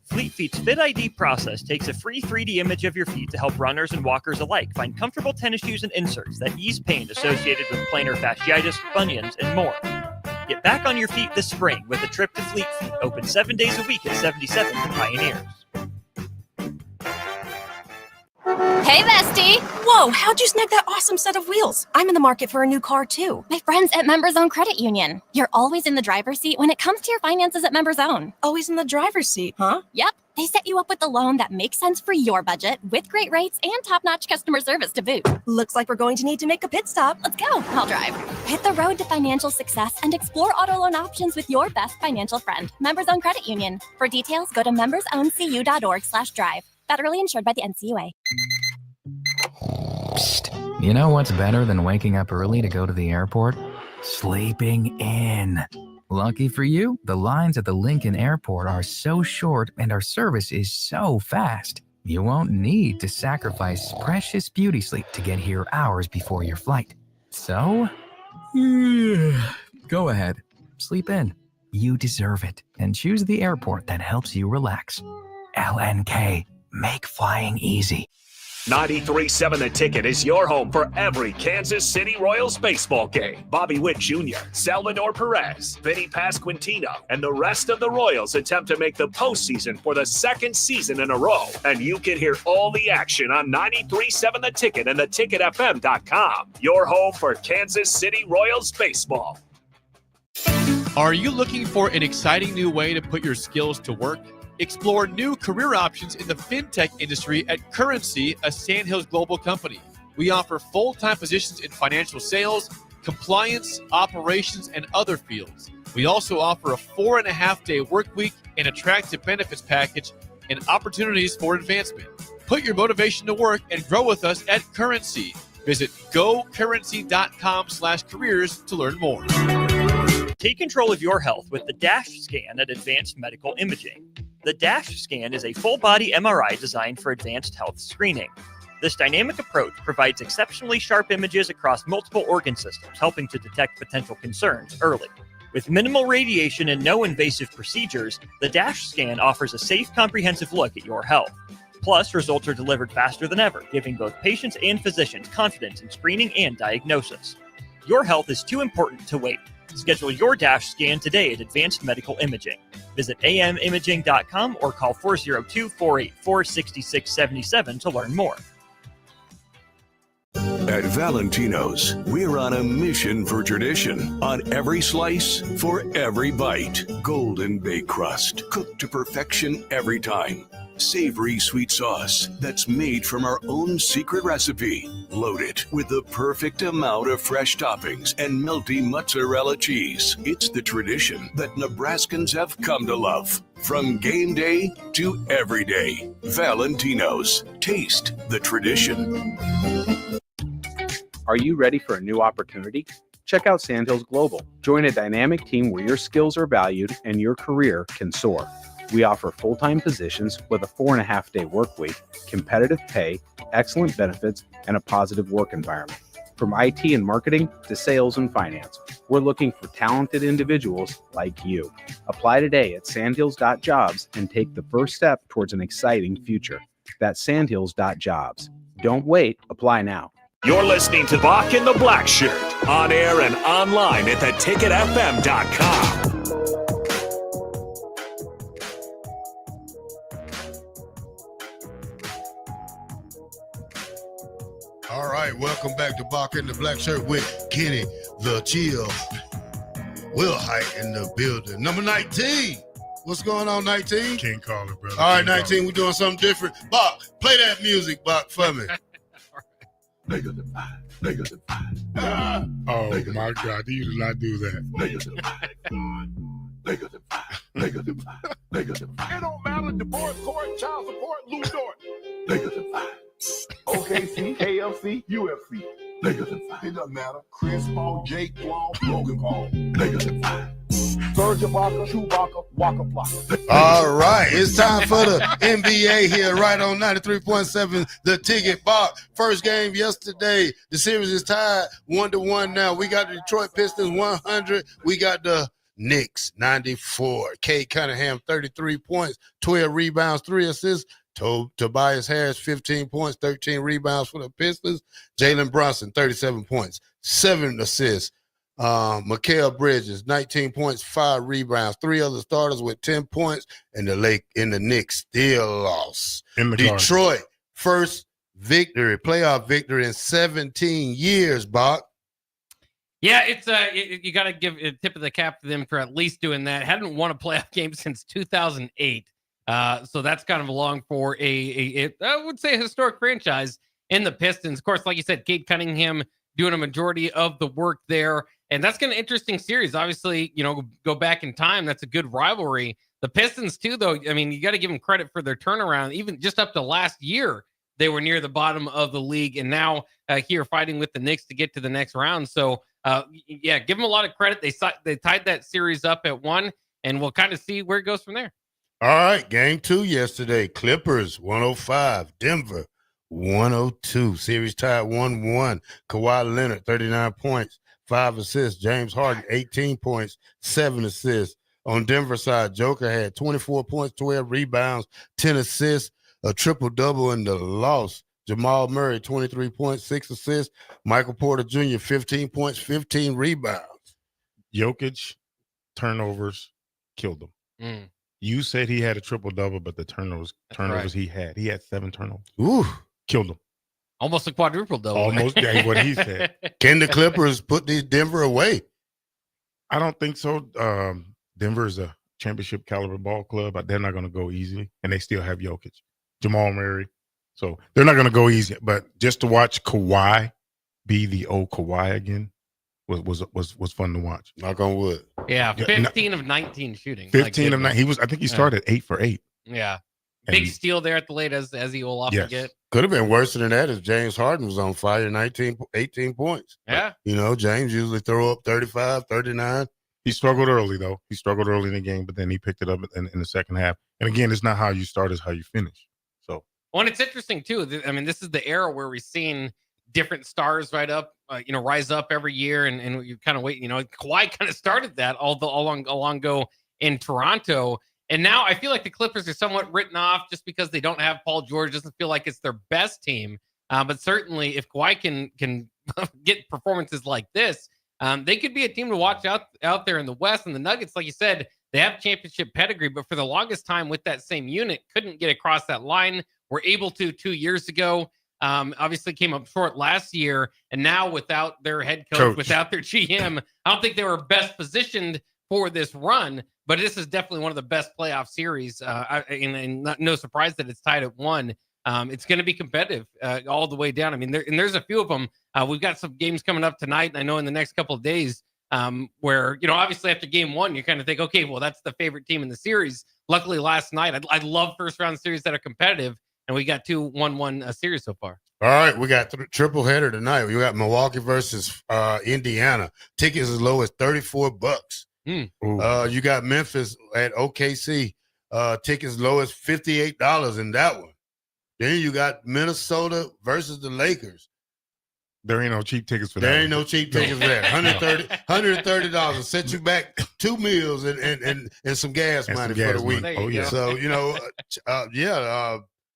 [SPEAKER 9] Fleet Feet's Fit ID process takes a free 3D image of your feet to help runners and walkers alike find comfortable tennis shoes and inserts that ease pain associated with plantar fasciitis, bunions, and more. Get back on your feet this spring with a trip to Fleet Feet, open 7 days a week at 77th and Pioneers.
[SPEAKER 12] Hey, bestie! Whoa, how'd you snag that awesome set of wheels? I'm in the market for a new car, too. My friends at Members Own Credit Union. You're always in the driver's seat when it comes to your finances at Members Own. Always in the driver's seat, huh? Yep. They set you up with a loan that makes sense for your budget with great rates and top-notch customer service to boot. Looks like we're going to need to make a pit stop. Let's go. I'll drive. Hit the road to financial success and explore auto loan options with your best financial friend, Members Own Credit Union. For details, go to membersowncu.org/drive. Federally insured by the NCUA.
[SPEAKER 13] Psst. You know what's better than waking up early to go to the airport? Sleeping in. Lucky for you, the lines at the Lincoln Airport are so short and our service is so fast. You won't need to sacrifice precious beauty sleep to get here hours before your flight. So, go ahead. Sleep in. You deserve it. And choose the airport that helps you relax. LNK. Make flying easy.
[SPEAKER 3] 93.7 The Ticket is your home for every Kansas City Royals baseball game. Bobby Witt Jr., Salvador Perez, Vinny Pasquantino, and the rest of the Royals attempt to make the postseason for the second season in a row. And you can hear all the action on 93.7 The Ticket and theticketfm.com. Your home for Kansas City Royals baseball.
[SPEAKER 14] Are you looking for an exciting new way to put your skills to work? Explore new career options in the fintech industry at Currency, a Sandhills global company. We offer full-time positions in financial sales, compliance, operations, and other fields. We also offer a 4.5-day work week, an attractive benefits package, and opportunities for advancement. Put your motivation to work and grow with us at Currency. Visit gocurrency.com/careers to learn more.
[SPEAKER 9] Take control of your health with the DASH scan at Advanced Medical Imaging. The DASH scan is a full-body MRI designed for advanced health screening. This dynamic approach provides exceptionally sharp images across multiple organ systems, helping to detect potential concerns early. With minimal radiation and no invasive procedures, the DASH scan offers a safe, comprehensive look at your health. Plus, results are delivered faster than ever, giving both patients and physicians confidence in screening and diagnosis. Your health is too important to wait. Schedule your DASH scan today at Advanced Medical Imaging. Visit amimaging.com or call 402-484-6677 to learn more.
[SPEAKER 15] At Valentino's, we're on a mission for tradition. On every slice, for every bite. Golden baked crust, cooked to perfection every time. Savory sweet sauce that's made from our own secret recipe. Loaded with the perfect amount of fresh toppings and melty mozzarella cheese. It's the tradition that Nebraskans have come to love. From game day to every day. Valentino's. Taste the tradition.
[SPEAKER 16] Are you ready for a new opportunity? Check out Sandhills Global. Join a dynamic team where your skills are valued and your career can soar. We offer full-time positions with a 4.5-day work week, competitive pay, excellent benefits, and a positive work environment. From IT and marketing to sales and finance, we're looking for talented individuals like you. Apply today at sandhills.jobs and take the first step towards an exciting future. That's sandhills.jobs. Don't wait. Apply now.
[SPEAKER 3] You're listening to Bock and the Blackshirt, on air and online at theticketfm.com.
[SPEAKER 5] All right, welcome back to Bock and the Blackshirt with Kenny the Chill. Wilhite in the building. Number 19. What's going on, 19?
[SPEAKER 7] Can't call it, brother.
[SPEAKER 5] All right, 19, we're doing something different. Bock, play that music, Bock, for me.
[SPEAKER 7] Oh my God! You did not do that.
[SPEAKER 17] It don't matter. Divorce court, child support, Lou Dort. OKC, KFC, UFC. It doesn't matter. Chris Paul, Jake Paul, Logan Paul. Serge Ibaka, Chewbacca, Waka Flocka.
[SPEAKER 5] All right, it's time for the NBA here, right on 93.7, The Ticket. Bock, first game yesterday. The series is tied 1-1 now. We got the Detroit Pistons 100. We got the Knicks 94. Kate Cunningham 33 points, 12 rebounds, 3 assists. Tobias Harris 15 points, 13 rebounds for the Pistons. Jalen Brunson 37 points, 7 assists. Mikal Bridges 19 points, 5 rebounds. 3 other starters with 10 points, and the Knicks still lost. Detroit first playoff victory in 17 years. Bock.
[SPEAKER 8] Yeah, it's you got to give a tip of the cap to them for at least doing that. Hadn't won a playoff game since 2008. So that's kind of long for I would say a historic franchise in the Pistons. Of course, like you said, Cade Cunningham doing a majority of the work there. And that's going to be an interesting series. Obviously, go back in time. That's a good rivalry. The Pistons, too, though, I mean, you got to give them credit for their turnaround. Even just up to last year, they were near the bottom of the league. And now here fighting with the Knicks to get to the next round. So, yeah, give them a lot of credit. They tied that series up at 1, and we'll kind of see where it goes from there.
[SPEAKER 5] All right, game 2 yesterday. Clippers 105, Denver 102. Series tied 1-1. Kawhi Leonard 39 points, 5 assists. James Harden 18 points, 7 assists. On Denver side, Joker had 24 points, 12 rebounds, 10 assists, a triple-double in the loss. Jamal Murray 23 points, 6 assists. Michael Porter Jr. 15 points, 15 rebounds.
[SPEAKER 7] Jokic turnovers killed him. You said he had a triple-double, but the turnovers right. He had 7 turnovers.
[SPEAKER 5] Ooh.
[SPEAKER 7] Killed him.
[SPEAKER 8] Almost a quadruple-double.
[SPEAKER 7] Almost, that's what he said.
[SPEAKER 5] Can the Clippers put these Denver away?
[SPEAKER 7] I don't think so. Denver is a championship caliber ball club, but they're not going to go easy, and they still have Jokic, Jamal Murray. So they're not going to go easy. But just to watch Kawhi be the old Kawhi again was fun to watch.
[SPEAKER 5] Knock on wood.
[SPEAKER 8] Yeah, 15 of 19 shooting.
[SPEAKER 7] 15 of 19. I think he started 8 for 8.
[SPEAKER 8] Yeah. Big steal there at the late as he will often get.
[SPEAKER 5] Could have been worse than that if James Harden was on fire, 18 points.
[SPEAKER 8] Yeah.
[SPEAKER 5] But, James usually throw up 35, 39.
[SPEAKER 7] He struggled early, though. He struggled early in the game, but then he picked it up in the second half. And again, it's not how you start, it's how you finish. So
[SPEAKER 8] Well, and it's interesting too. I mean, this is the era where we've seen different stars rise up every year, and you kind of wait. Kawhi kind of started that all long ago in Toronto, and now I feel like the Clippers are somewhat written off just because they don't have Paul George. Doesn't feel like it's their best team, but certainly if Kawhi can get performances like this, they could be a team to watch out there in the West. And the Nuggets, like you said, they have championship pedigree, but for the longest time with that same unit, couldn't get across that line. Were able to 2 years ago. Obviously came up short last year, and now without their head coach, without their GM, I don't think they were best positioned for this run. But this is definitely one of the best playoff series, and no surprise that it's tied at 1. It's going to be competitive all the way down. I mean, there's a few of them. We've got some games coming up tonight, and I know in the next couple of days where, obviously after game 1, you kind of think, okay, well, that's the favorite team in the series. Luckily, last night, I love first-round series that are competitive, and we got 2 1-1 series so far.
[SPEAKER 5] All right, we got triple header tonight. We got Milwaukee versus Indiana. Tickets as low as $34. You got Memphis at OKC. Tickets low as $58 in that one. Then you got Minnesota versus the Lakers.
[SPEAKER 7] There ain't no cheap tickets for that.
[SPEAKER 5] There ain't no cheap tickets for that. $130 set you back 2 meals and some gas money for the week.
[SPEAKER 7] Oh yeah.
[SPEAKER 5] So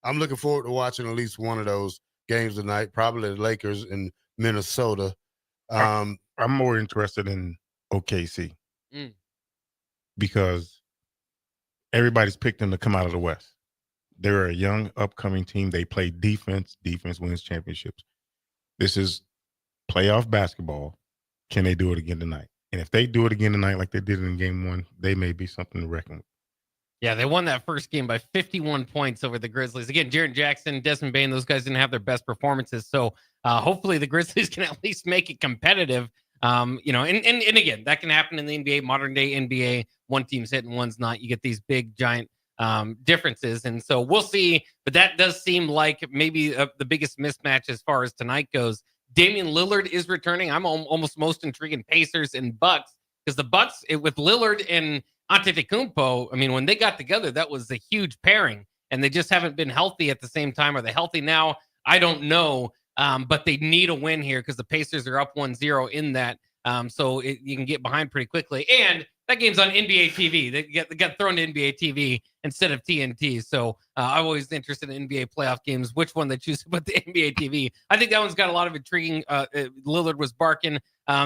[SPEAKER 5] I'm looking forward to watching at least one of those games tonight. Probably the Lakers in Minnesota.
[SPEAKER 7] I'm more interested in OKC because everybody's picked them to come out of the West. They're a young, upcoming team. They play defense. Defense wins championships. This is playoff basketball. Can they do it again tonight? And if they do it again tonight like they did in game 1, they may be something to reckon with.
[SPEAKER 8] Yeah, they won that first game by 51 points over the Grizzlies. Again, Jaren Jackson, Desmond Bane, those guys didn't have their best performances. So hopefully the Grizzlies can at least make it competitive. And again, that can happen in the NBA, modern day NBA. One team's hitting, one's not. You get these big, giant differences. And so we'll see. But that does seem like maybe the biggest mismatch as far as tonight goes. Damian Lillard is returning. I'm almost most intrigued in Pacers and Bucks, because the Bucks with Lillard and Antetokounmpo, I mean, when they got together, that was a huge pairing, and they just haven't been healthy at the same time. Are they healthy now? I don't know, but they need a win here because the Pacers are up 1-0 in that, so you can get behind pretty quickly. And that game's on NBA TV. They got thrown to NBA TV instead of TNT, so I'm always interested in NBA playoff games, which one they choose to put the NBA TV. I think that one's got a lot of intriguing. Lillard was barking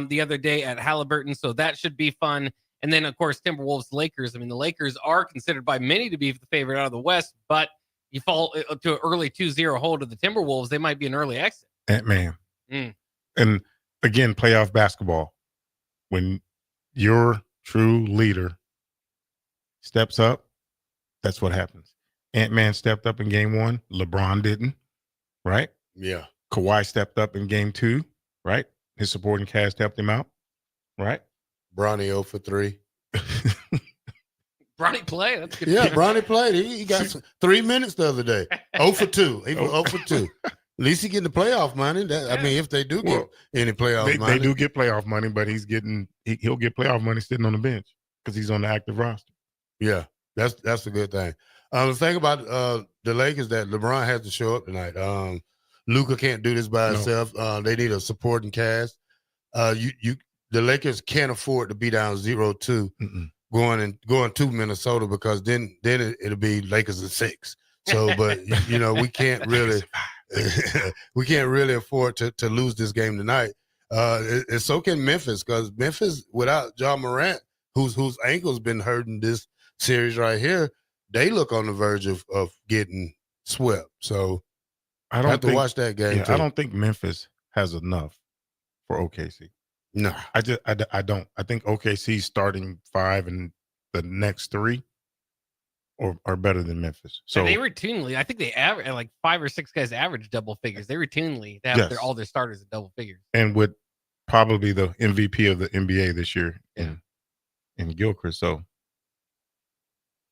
[SPEAKER 8] the other day at Halliburton, so that should be fun. And then, of course, Timberwolves, Lakers. I mean, the Lakers are considered by many to be the favorite out of the West, but you fall to an early 2-0 hold of the Timberwolves, they might be an early exit.
[SPEAKER 7] Ant-Man. And again, playoff basketball. When your true leader steps up, that's what happens. Ant-Man stepped up in game 1. LeBron didn't, right?
[SPEAKER 5] Yeah.
[SPEAKER 7] Kawhi stepped up in game 2, right? His supporting cast helped him out, right?
[SPEAKER 5] Bronny 0 for 3.
[SPEAKER 8] Bronny play? That's good.
[SPEAKER 5] Yeah, Bronny played. He got 3 minutes the other day. 0 for 2. He was 0 for 2. At least he getting the playoff money. I mean, if they do get any playoff money.
[SPEAKER 7] They do get playoff money, but he'll get playoff money sitting on the bench because he's on the active roster.
[SPEAKER 5] Yeah, that's a good thing. The thing about the Lakers that LeBron has to show up tonight. Luka can't do this by himself. They need a supporting cast. The Lakers can't afford to be down 0-2 going to Minnesota, because then it'll be Lakers at 6. So, but we can't really afford to lose this game tonight. And so can Memphis, because Memphis without John Morant, whose ankle's been hurting this series right here, they look on the verge of getting swept. So I have to watch that game.
[SPEAKER 7] I don't think Memphis has enough for OKC.
[SPEAKER 5] No,
[SPEAKER 7] I don't. I think OKC's starting 5 and the next 3 are better than Memphis. So
[SPEAKER 8] and they routinely, I think they average like 5 or 6 guys average double figures. They routinely have all their starters at double figures.
[SPEAKER 7] And with probably the MVP of the NBA this year in Gilchrist. So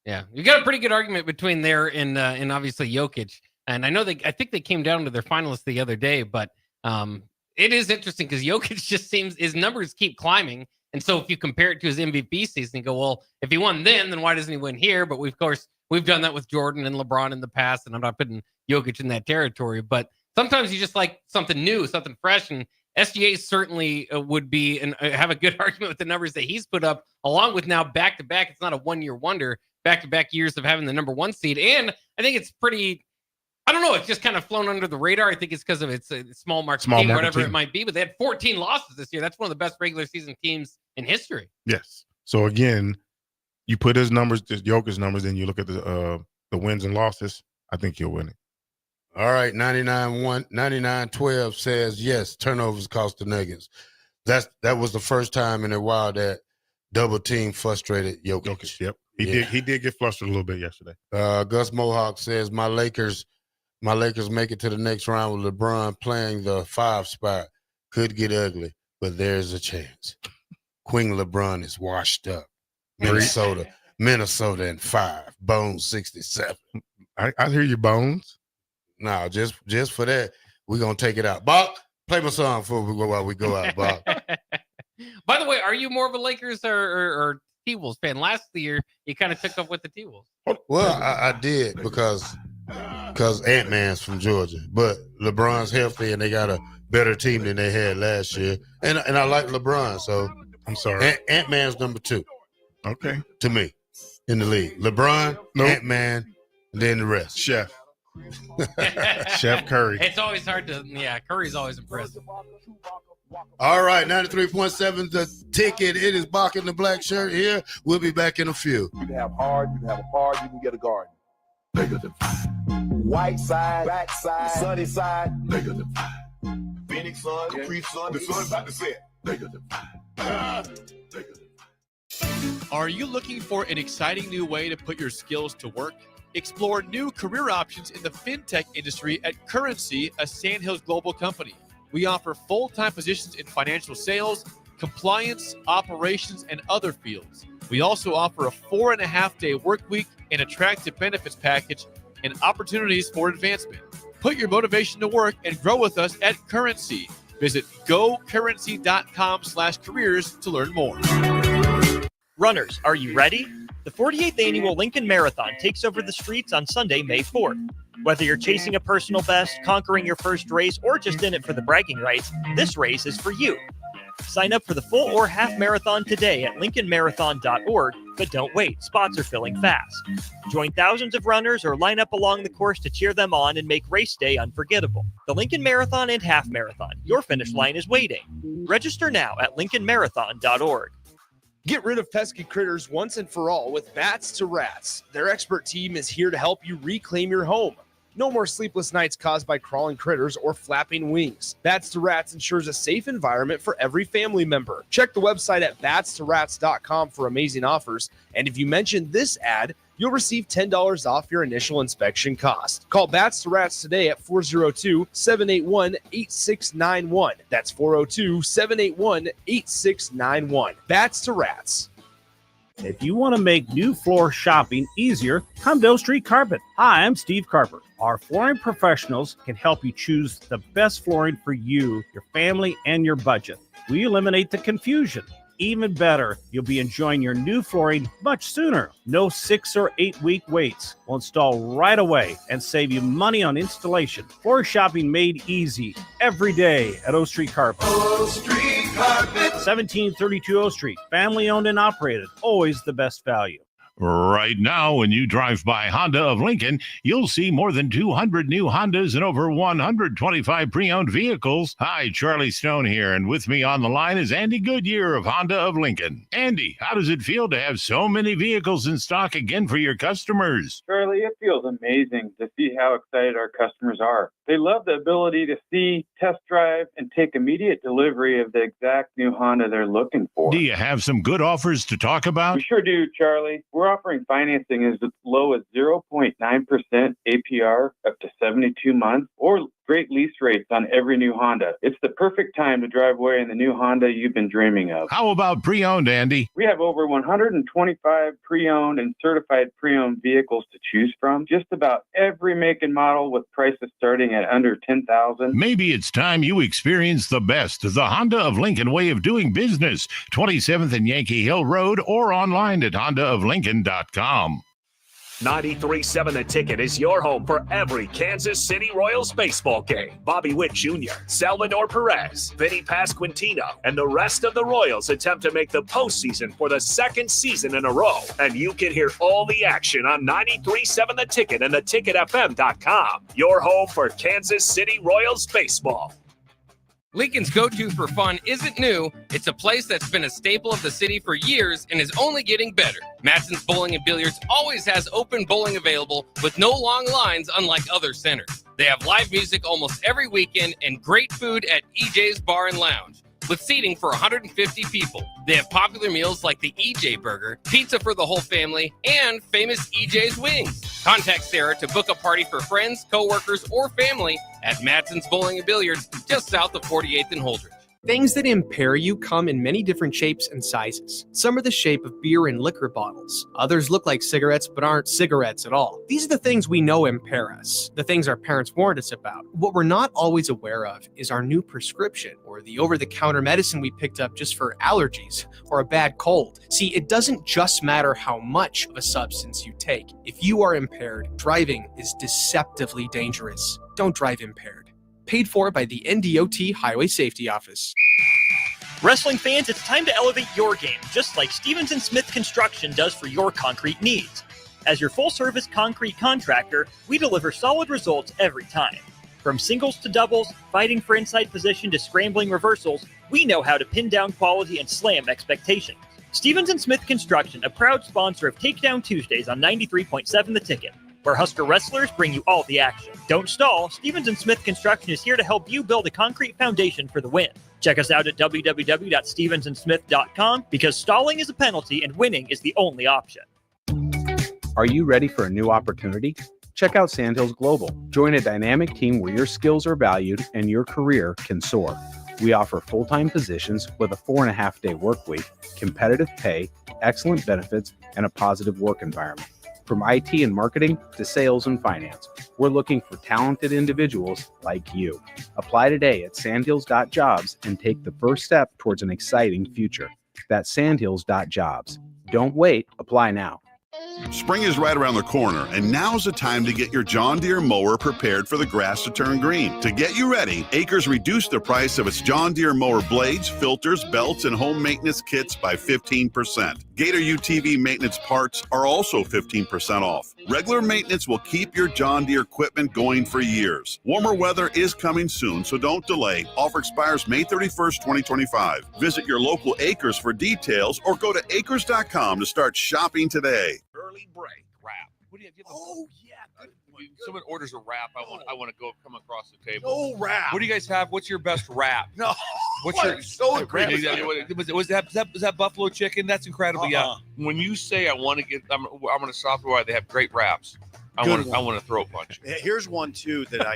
[SPEAKER 8] yeah, you got a pretty good argument between there and obviously Jokic. And I think they came down to their finalists the other day, but it is interesting because Jokic just seems his numbers keep climbing. And so if you compare it to his MVP season, you go, well, if he won then why doesn't he win here? But of course, We've done that with Jordan and LeBron in the past, and I'm not putting Jokic in that territory. But sometimes you just like something new, something fresh, and SGA certainly would be and have a good argument with the numbers that he's put up, along with now back-to-back. It's not a one-year wonder, back-to-back years of having the number 1 seed. And I think it's pretty, I don't know, it's just kind of flown under the radar. I think it's because of its small market team, whatever it might be. But they had 14 losses this year. That's one of the best regular season teams in history.
[SPEAKER 7] Yes. So again, you put his numbers, just Jokic's numbers, and you look at the wins and losses. I think he'll win it.
[SPEAKER 5] All right, 99-12 says yes. Turnovers cost the Nuggets. That was the first time in a while that double team frustrated Jokic.
[SPEAKER 7] Yep, he did get flustered a little bit yesterday.
[SPEAKER 5] Gus Mohawk says my Lakers make it to the next round with LeBron playing the 5 spot. Could get ugly, but there's a chance. Queen LeBron is washed up. Minnesota in 5. Bones 67.
[SPEAKER 7] I hear you, Bones.
[SPEAKER 5] No, just for that, we're gonna take it out. Bock, play my song before we go out, Bock.
[SPEAKER 8] By the way, are you more of a Lakers or T-Wolves fan? Last year, you kind of took up with the T-Wolves.
[SPEAKER 5] Well, I did because Ant-Man's from Georgia, but LeBron's healthy and they got a better team than they had last year, and I like LeBron, so
[SPEAKER 7] I'm sorry.
[SPEAKER 5] Ant-Man's number 2.
[SPEAKER 7] Okay,
[SPEAKER 5] to me in the league. LeBron, Ant-Man, and then the rest.
[SPEAKER 7] Chef Curry.
[SPEAKER 8] It's always hard to, Curry's always impressive.
[SPEAKER 5] All right, 93.7 the ticket. It is Bock in the black shirt here. We'll be back in a few.
[SPEAKER 17] You can have hard, you can have a par, you can get a garden. Bigger than 5. White side, back side, sunny side. Bigger than 5. Phoenix sun, Capri sun, the sun about to set. Bigger than 5. Bigger than 5.
[SPEAKER 14] Are you looking for an exciting new way to put your skills to work? Explore new career options in the fintech industry at Currency, a Sandhills global company. We offer full-time positions in financial sales, compliance, operations, and other fields. We also offer a 4.5-day work week, an attractive benefits package, and opportunities for advancement. Put your motivation to work and grow with us at Currency. Visit gocurrency.com/careers to learn more.
[SPEAKER 9] Runners, are you ready? The 48th Annual Lincoln Marathon takes over the streets on Sunday, May 4th. Whether you're chasing a personal best, conquering your first race, or just in it for the bragging rights, this race is for you. Sign up for the full or half marathon today at lincolnmarathon.org, but don't wait, spots are filling fast. Join thousands of runners or line up along the course to cheer them on and make race day unforgettable. The Lincoln Marathon and Half Marathon, your finish line is waiting. Register now at lincolnmarathon.org.
[SPEAKER 18] Get rid of pesky critters once and for all with Bats to Rats. Their expert team is here to help you reclaim your home. No more sleepless nights caused by crawling critters or flapping wings. Bats to Rats ensures a safe environment for every family member. Check the website at batstoRats.com for amazing offers. And if you mention this ad, you'll receive $10 off your initial inspection cost. Call Bats to Rats today at 402-781-8691. That's 402-781-8691. Bats to Rats.
[SPEAKER 19] If you want to make new floor shopping easier, come to O Street Carpet. Hi, I'm Steve Carper. Our flooring professionals can help you choose the best flooring for you, your family, and your budget. We eliminate the confusion. Even better, you'll be enjoying your new flooring much sooner. No 6 or 8 week waits. We'll install right away and save you money on installation. Floor shopping made easy every day at O Street Carpet.
[SPEAKER 17] O Street Carpet.
[SPEAKER 19] 1732 O Street. Family owned and operated. Always the best value.
[SPEAKER 20] Right now, when you drive by Honda of Lincoln, you'll see more than 200 new Hondas and over 125 pre-owned vehicles. Hi, Charlie Stone here, and with me on the line is Andy Goodyear of Honda of Lincoln. Andy, how does it feel to have so many vehicles in stock again for your customers?
[SPEAKER 21] Charlie, it feels amazing to see how excited our customers are. They love the ability to see, test drive, and take immediate delivery of the exact new Honda they're looking for.
[SPEAKER 20] Do you have some good offers to talk about?
[SPEAKER 21] We sure do, Charlie. We're offering financing as low as 0.9% APR up to 72 months, or great lease rates on every new Honda. It's the perfect time to drive away in the new Honda you've been dreaming of.
[SPEAKER 20] How about pre-owned, Andy?
[SPEAKER 21] We have over 125 pre-owned and certified pre-owned vehicles to choose from. Just about every make and model with prices starting at under $10,000.
[SPEAKER 20] Maybe it's time you experience the best, the Honda of Lincoln way of doing business. 27th and Yankee Hill Road, or online at hondaoflincoln.com.
[SPEAKER 3] 93.7 The Ticket is your home for every Kansas City Royals baseball game. Bobby Witt Jr., Salvador Perez, Vinny Pasquantino, and the rest of the Royals attempt to make the postseason for the second season in a row. And you can hear all the action on 93.7 The Ticket and theticketfm.com. Your home for Kansas City Royals baseball.
[SPEAKER 8] Lincoln's go-to for fun isn't new. It's a place that's been a staple of the city for years and is only getting better. Matson's Bowling and Billiards always has open bowling available with no long lines, unlike other centers. They have live music almost every weekend and great food at EJ's Bar and Lounge, with seating for 150 people. They have popular meals like the EJ Burger, pizza for the whole family, and famous EJ's Wings. Contact Sarah to book a party for friends, coworkers, or family at Matson's Bowling and Billiards, just south of 48th and Holdridge.
[SPEAKER 11] Things that impair you come in many different shapes and sizes. Some are the shape of beer and liquor bottles. Others look like cigarettes but aren't cigarettes at all. These are the things we know impair us, the things our parents warned us about. What we're not always aware of is our new prescription, or the over-the-counter medicine we picked up just for allergies or a bad cold. See, it doesn't just matter how much of a substance you take. If you are impaired, driving is deceptively dangerous. Don't drive impaired. Paid for by the NDOT Highway Safety Office.
[SPEAKER 9] Wrestling fans, it's time to elevate your game, just like Stevens & Smith Construction does for your concrete needs. As your full-service concrete contractor, we deliver solid results every time. From singles to doubles, fighting for inside position to scrambling reversals, we know how to pin down quality and slam expectations. Stevens & Smith Construction, a proud sponsor of Takedown Tuesdays on 93.7 The Ticket, where Husker wrestlers bring you all the action. Don't stall. Stevens & Smith Construction is here to help you build a concrete foundation for the win. Check us out at www.stevensandsmith.com, because stalling is a penalty and winning is the only option.
[SPEAKER 16] Are you ready for a new opportunity? Check out Sandhills Global. Join a dynamic team where your skills are valued and your career can soar. We offer full-time positions with a 4.5-day work week, competitive pay, excellent benefits, and a positive work environment. From IT and marketing to sales and finance, we're looking for talented individuals like you. Apply today at sandhills.jobs and take the first step towards an exciting future. That's sandhills.jobs. Don't wait, apply now.
[SPEAKER 1] Spring is right around the corner, and now's the time to get your John Deere mower prepared for the grass to turn green. To get you ready, Acres reduced the price of its John Deere mower blades, filters, belts, and home maintenance kits by 15%. Gator UTV maintenance parts are also 15% off. Regular maintenance will keep your John Deere equipment going for years. Warmer weather is coming soon, so don't delay. Offer expires May 31st, 2025. Visit your local Acres for details or go to acres.com to start shopping today.
[SPEAKER 3] Early break wrap.
[SPEAKER 22] What do you have?
[SPEAKER 3] Oh, yeah.
[SPEAKER 22] When someone orders a wrap, I want to go come across the table.
[SPEAKER 3] No wrap.
[SPEAKER 22] What do you guys have? What's your best wrap?
[SPEAKER 3] No.
[SPEAKER 22] What's your
[SPEAKER 3] so
[SPEAKER 22] was that buffalo chicken? That's incredible. Yeah. When you say I want to get, I'm going to software. They have great wraps. I want to throw a punch.
[SPEAKER 23] Here's one too that I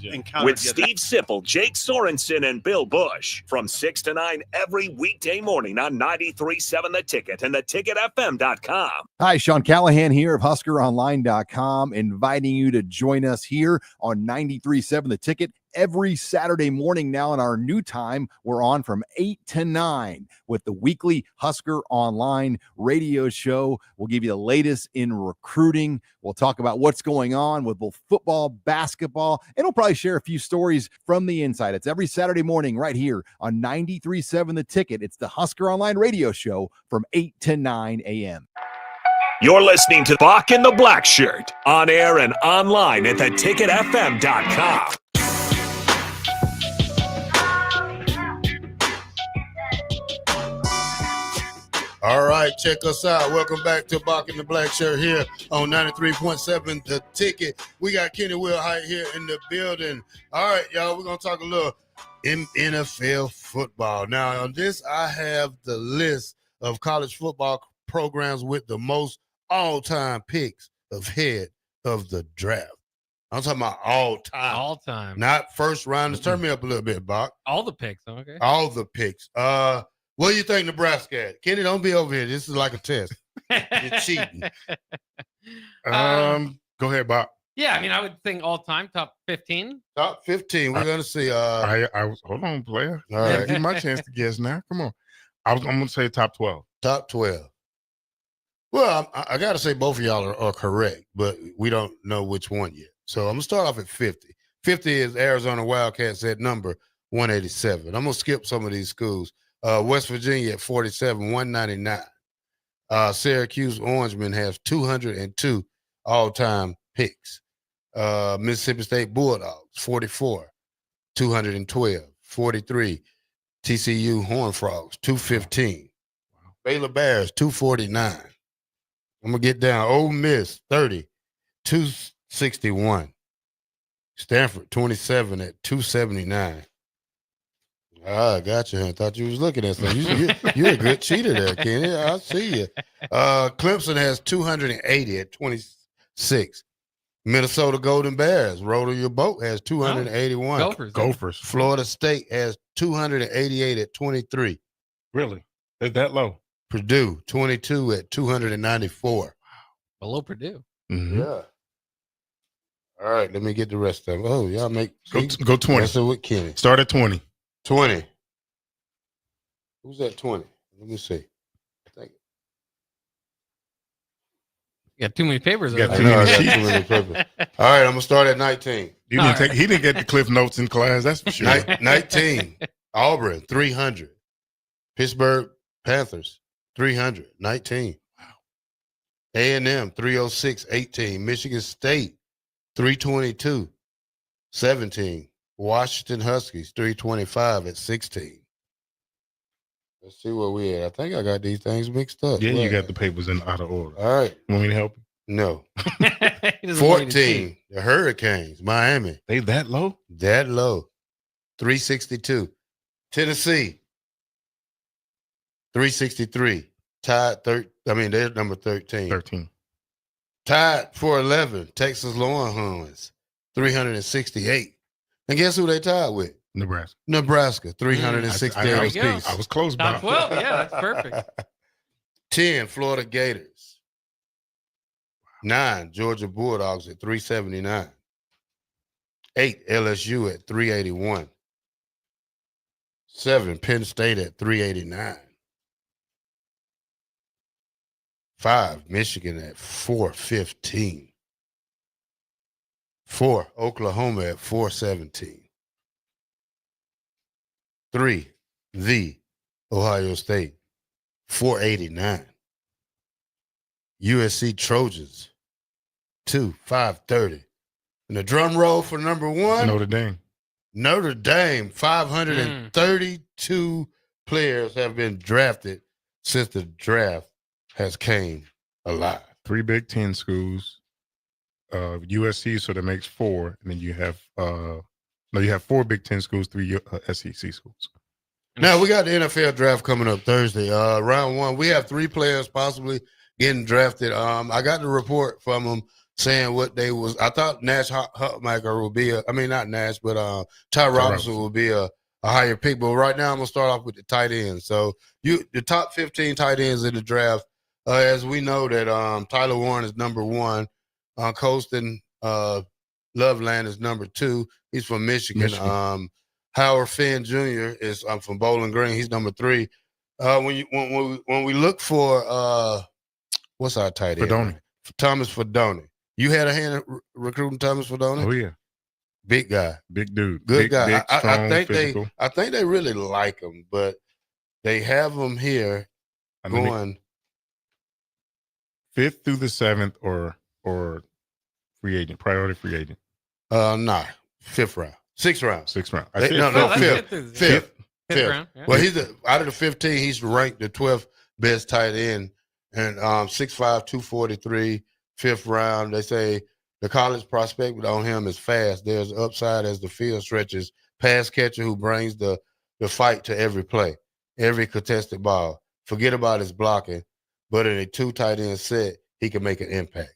[SPEAKER 23] encountered
[SPEAKER 3] with Steve Sipple, Jake Sorensen, and Bill Bush from 6 to 9 every weekday morning on 93.7 The Ticket and theticketfm.com.
[SPEAKER 24] Hi, Sean Callahan here of HuskerOnline.com, inviting you to join us here on 93.7 The Ticket. Every Saturday morning now in our new time, we're on from 8 to 9 with the weekly Husker Online radio show. We'll give you the latest in recruiting. We'll talk about what's going on with both football, basketball, and we'll probably share a few stories from the inside. It's every Saturday morning right here on 93.7 The Ticket. It's the Husker Online radio show from 8 to 9 a.m.
[SPEAKER 3] You're listening to Bock and the Blackshirt on air and online at theticketfm.com.
[SPEAKER 5] All right, check us out. Welcome back to Bock and the Blackshirt here on 93.7 The Ticket. We got Kenny Wilhite here in the building. All right, y'all, we're going to talk a little NFL football. Now, on this, I have the list of college football programs with the most all-time picks ahead of the draft. I'm talking about all-time.
[SPEAKER 8] All-time.
[SPEAKER 5] Not first round. Turn me up a little bit, Bock.
[SPEAKER 8] All the picks, okay.
[SPEAKER 5] All the picks. What do you think Nebraska at? Kenny, don't be over here. This is like a test. You're cheating.
[SPEAKER 7] Go ahead, Bob.
[SPEAKER 8] Yeah, I mean, I would think all-time top 15.
[SPEAKER 5] Top 15. We're going to see.
[SPEAKER 7] Hold on, player.
[SPEAKER 5] All right.
[SPEAKER 7] Give me my chance to guess now. Come on. I'm going to say top 12.
[SPEAKER 5] Top 12. Well, I got to say both of y'all are correct, but we don't know which one yet. So I'm going to start off at 50. 50 is Arizona Wildcats at number 187. I'm going to skip some of these schools. West Virginia at 47, 199. Syracuse Orangemen has 202 all-time picks. Mississippi State Bulldogs, 44, 212. 43, TCU Horned Frogs, 215. Baylor Bears, 249. I'm going to get down. Ole Miss, 30, 261. Stanford, 27 at 279. I got you. I thought you was looking at something. You're a good cheater there, Kenny. I see you. Clemson has 280 at 26. Minnesota Golden Bears, Roll Your Boat, has 281.
[SPEAKER 7] Gophers.
[SPEAKER 5] Florida State has 288 at 23.
[SPEAKER 7] Really? Is that low?
[SPEAKER 5] Purdue, 22 at 294.
[SPEAKER 8] Below Purdue.
[SPEAKER 7] Mm-hmm.
[SPEAKER 5] Yeah. All right, let me get the rest of them. Oh, y'all make
[SPEAKER 7] Go 20.
[SPEAKER 5] That's with Kenny.
[SPEAKER 7] Start at 20.
[SPEAKER 5] 20. Who's at 20? Let me see.
[SPEAKER 8] You got too many papers.
[SPEAKER 7] You got
[SPEAKER 5] I
[SPEAKER 7] too
[SPEAKER 5] know I
[SPEAKER 7] many
[SPEAKER 5] got too many papers. All right, I'm gonna start at 19.
[SPEAKER 7] He didn't get the cliff notes in class. That's for sure.
[SPEAKER 5] 19. Auburn, 300. Pittsburgh Panthers, 300. 19. Wow. A&M, 306. 18. Michigan State, 322. 17. Washington Huskies, 325 at 16. Let's see where we at. I think I got these things mixed up.
[SPEAKER 7] Yeah, you got the papers in out of order.
[SPEAKER 5] All right.
[SPEAKER 7] Want me to help you?
[SPEAKER 5] No.
[SPEAKER 8] He doesn't want you to
[SPEAKER 5] 14.
[SPEAKER 8] cheat.
[SPEAKER 5] The Hurricanes, Miami.
[SPEAKER 7] They that low?
[SPEAKER 5] That low. 362. Tennessee, 363. Tied they're number 13.
[SPEAKER 7] 13.
[SPEAKER 5] Tied for 11. Texas Longhorns, 368. And guess who they tied with?
[SPEAKER 7] Nebraska.
[SPEAKER 5] 368.
[SPEAKER 7] I was close,
[SPEAKER 8] Top
[SPEAKER 7] Bob.
[SPEAKER 8] 12. Yeah, that's perfect.
[SPEAKER 5] 10, Florida Gators. 9, Georgia Bulldogs at 379. 8, LSU at 381. 7, Penn State at 389. 5, Michigan at 415. 4, Oklahoma at 417. 3, the Ohio State, 489. USC Trojans, 2, 530. And the drum roll for number 1,
[SPEAKER 7] Notre Dame.
[SPEAKER 5] Notre Dame, 532 players have been drafted since the draft has came alive.
[SPEAKER 7] 3 Big Ten schools. USC, so that makes 4. And then you have you have 4 Big Ten schools, 3 SEC schools.
[SPEAKER 5] Now we got the NFL draft coming up Thursday. Round 1, we have 3 players possibly getting drafted. I got the report from them saying what they was. I thought Nash Hutmacher would be not Nash, but Ty Robinson would be a higher pick. But right now I'm gonna start off with the tight ends. So the top 15 tight ends in the draft. As we know that Tyler Warren is number 1. Colston Loveland is number 2. He's from Michigan. Howard Finn Jr. is from Bowling Green. He's number 3. When we look for what's our tight end?
[SPEAKER 7] Fedoni.
[SPEAKER 5] Thomas Fedoni. You had a hand in recruiting Thomas Fedoni?
[SPEAKER 7] Oh yeah,
[SPEAKER 5] big guy,
[SPEAKER 7] big dude,
[SPEAKER 5] good guy.
[SPEAKER 7] Big, strong,
[SPEAKER 5] I think they really like him, but they have him here going
[SPEAKER 7] 5th through the 7th or free agent, priority free agent.
[SPEAKER 5] Nah, 5th round, 6th round,
[SPEAKER 7] 6th round.
[SPEAKER 5] Fifth
[SPEAKER 8] round. Yeah.
[SPEAKER 5] Well, he's out of the 15, he's ranked the 12th best tight end, and 6'5", 243, 5th round. They say the college prospect on him is fast. There's upside as the field stretches. Pass catcher who brings the fight to every play, every contested ball. Forget about his blocking, but in a 2 tight end set, he can make an impact.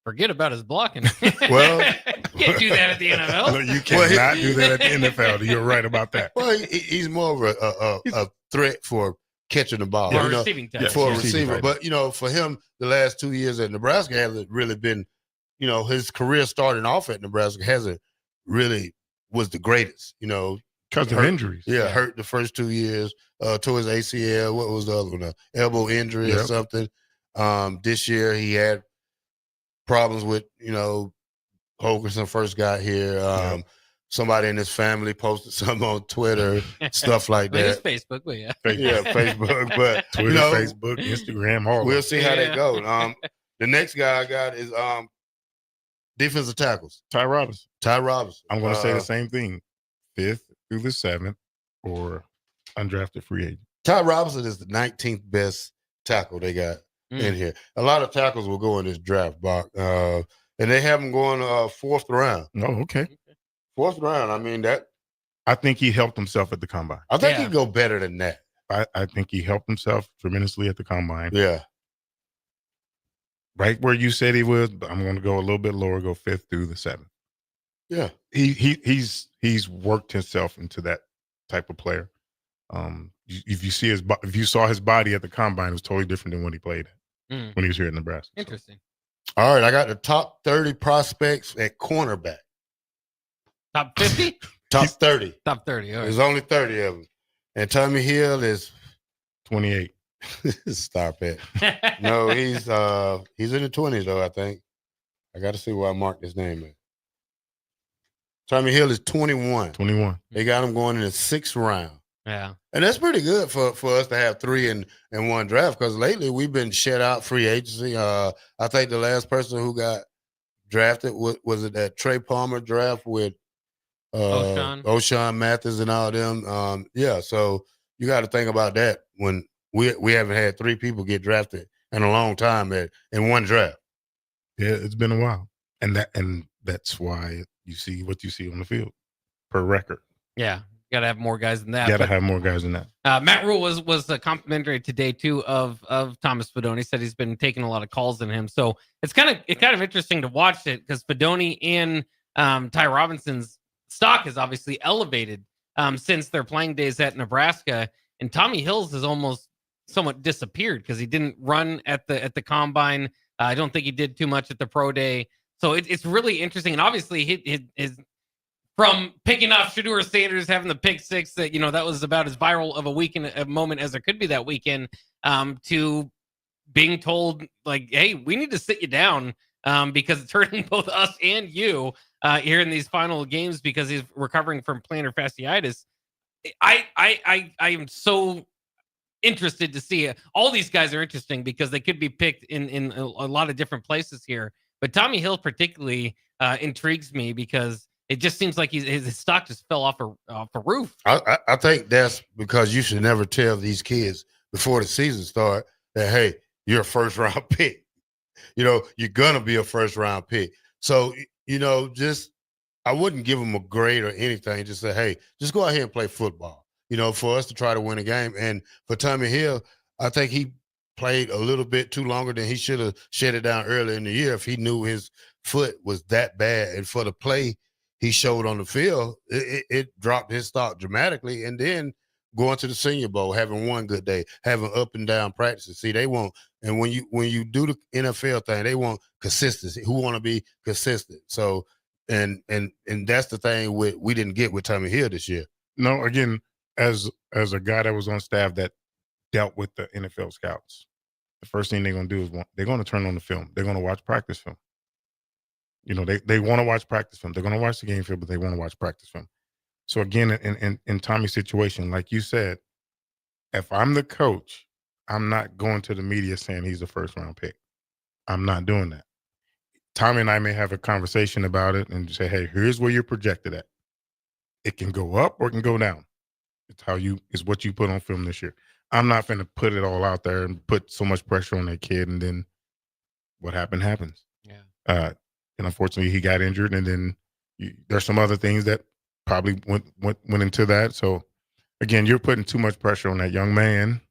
[SPEAKER 8] Forget about his blocking.
[SPEAKER 5] Well,
[SPEAKER 8] you can't do that at the NFL.
[SPEAKER 7] No, you cannot do that at the NFL. You're right about that.
[SPEAKER 5] Well, he's more of a threat for catching the ball.
[SPEAKER 8] For a receiving type.
[SPEAKER 5] For a receiver. But, for him, the last 2 years at Nebraska hasn't really been, his career starting off at Nebraska hasn't really was the greatest,
[SPEAKER 7] Because of injuries.
[SPEAKER 5] Yeah, hurt the first 2 years, towards ACL. What was the other one? Elbow injury or something. This year he had problems with, Holgerson first got here. Somebody in his family posted something on Twitter, stuff like
[SPEAKER 8] It is
[SPEAKER 5] that.
[SPEAKER 8] Facebook, but yeah.
[SPEAKER 5] Yeah, Facebook, but
[SPEAKER 7] Twitter, Facebook, Instagram, all
[SPEAKER 5] we'll
[SPEAKER 7] of
[SPEAKER 5] see
[SPEAKER 7] it.
[SPEAKER 5] how that goes. The next guy I got is defensive tackles.
[SPEAKER 7] Ty Robinson.
[SPEAKER 5] I'm
[SPEAKER 7] going to say the same thing. 5th through the 7th or undrafted free agent.
[SPEAKER 5] Ty Robinson is the 19th best tackle they got in here. A lot of tackles will go in this draft, Bock. And they have him going 4th round.
[SPEAKER 7] Oh, okay.
[SPEAKER 5] 4th round. I mean,
[SPEAKER 7] I think he helped himself at the combine.
[SPEAKER 5] I think he'd go better than that.
[SPEAKER 7] I think he helped himself tremendously at the combine.
[SPEAKER 5] Yeah.
[SPEAKER 7] Right where you said he was, but I'm going to go a little bit lower, go 5th through the 7th.
[SPEAKER 5] Yeah.
[SPEAKER 7] He's worked himself into that type of player. If you saw his body at the combine, it was totally different than when he played when he was here in Nebraska.
[SPEAKER 8] Interesting.
[SPEAKER 5] All right, I got the top 30 prospects at cornerback.
[SPEAKER 8] Top 50?
[SPEAKER 5] Top 30.
[SPEAKER 8] Top 30. All right.
[SPEAKER 5] There's only 30 of them. And Tommy Hill is
[SPEAKER 7] 28.
[SPEAKER 5] Stop it. No, he's in the 20s though, I think. I got to see where I marked his name at. Tommy Hill is 21.
[SPEAKER 7] 21.
[SPEAKER 5] They got him going in the 6th round.
[SPEAKER 8] Yeah.
[SPEAKER 5] And that's pretty good for us to have 3 in one draft, because lately we've been shut out free agency. I think the last person who got drafted was it that Trey Palmer draft with O'Shawn Mathis and all them. Yeah, so you got to think about that when we haven't had 3 people get drafted in a long time in one draft.
[SPEAKER 7] Yeah, it's been a while, and that's why you see what you see on the field per record.
[SPEAKER 8] Yeah. Got to have more guys than that.
[SPEAKER 7] Got to have more guys than that.
[SPEAKER 8] Matt Rule was complimentary today too of Thomas Fedoni. He said he's been taking a lot of calls in him. So it's kind of interesting to watch it, because Fedoni and Ty Robinson's stock is obviously elevated since their playing days at Nebraska, and Tommy Hill's has almost somewhat disappeared because he didn't run at the combine. I don't think he did too much at the pro day. So it's really interesting, and obviously his from picking off Shedeur Sanders, having the pick 6 that, that was about as viral of a moment as there could be that weekend, to being told, like, hey, we need to sit you down because it's hurting both us and you here in these final games because he's recovering from plantar fasciitis. I am so interested to see it. All these guys are interesting because they could be picked in a lot of different places here. But Tommy Hill particularly intrigues me because it just seems like his stock just fell off a roof.
[SPEAKER 5] I think that's because you should never tell these kids before the season start that, hey, you're a first-round pick. You're going to be a first-round pick. So, I wouldn't give them a grade or anything. Just say, hey, just go out here and play football, for us to try to win a game. And for Tommy Hill, I think he played a little bit too longer than he should have shut it down early in the year if he knew his foot was that bad. And for the play he showed on the field, it dropped his stock dramatically. And then going to the Senior Bowl, having one good day, having up and down practices. See, they want, and when you do the NFL thing, they want consistency. Who want to be consistent? So, and that's the thing we didn't get with Tommy Hill this year.
[SPEAKER 7] No, again, as a guy that was on staff that dealt with the NFL scouts, the first thing they're going to do is they're going to turn on the film. They're going to watch practice film. They want to watch practice film. They're going to watch the game film, but they want to watch practice film. So again, in Tommy's situation, like you said, if I'm the coach, I'm not going to the media saying he's a first-round pick. I'm not doing that. Tommy and I may have a conversation about it and say, hey, here's where you're projected at. It can go up or it can go down. It's what you put on film this year. I'm not going to put it all out there and put so much pressure on that kid, and then what happens. Yeah. And unfortunately, he got injured, and then there's some other things that probably went into that. So, again, you're putting too much pressure on that young man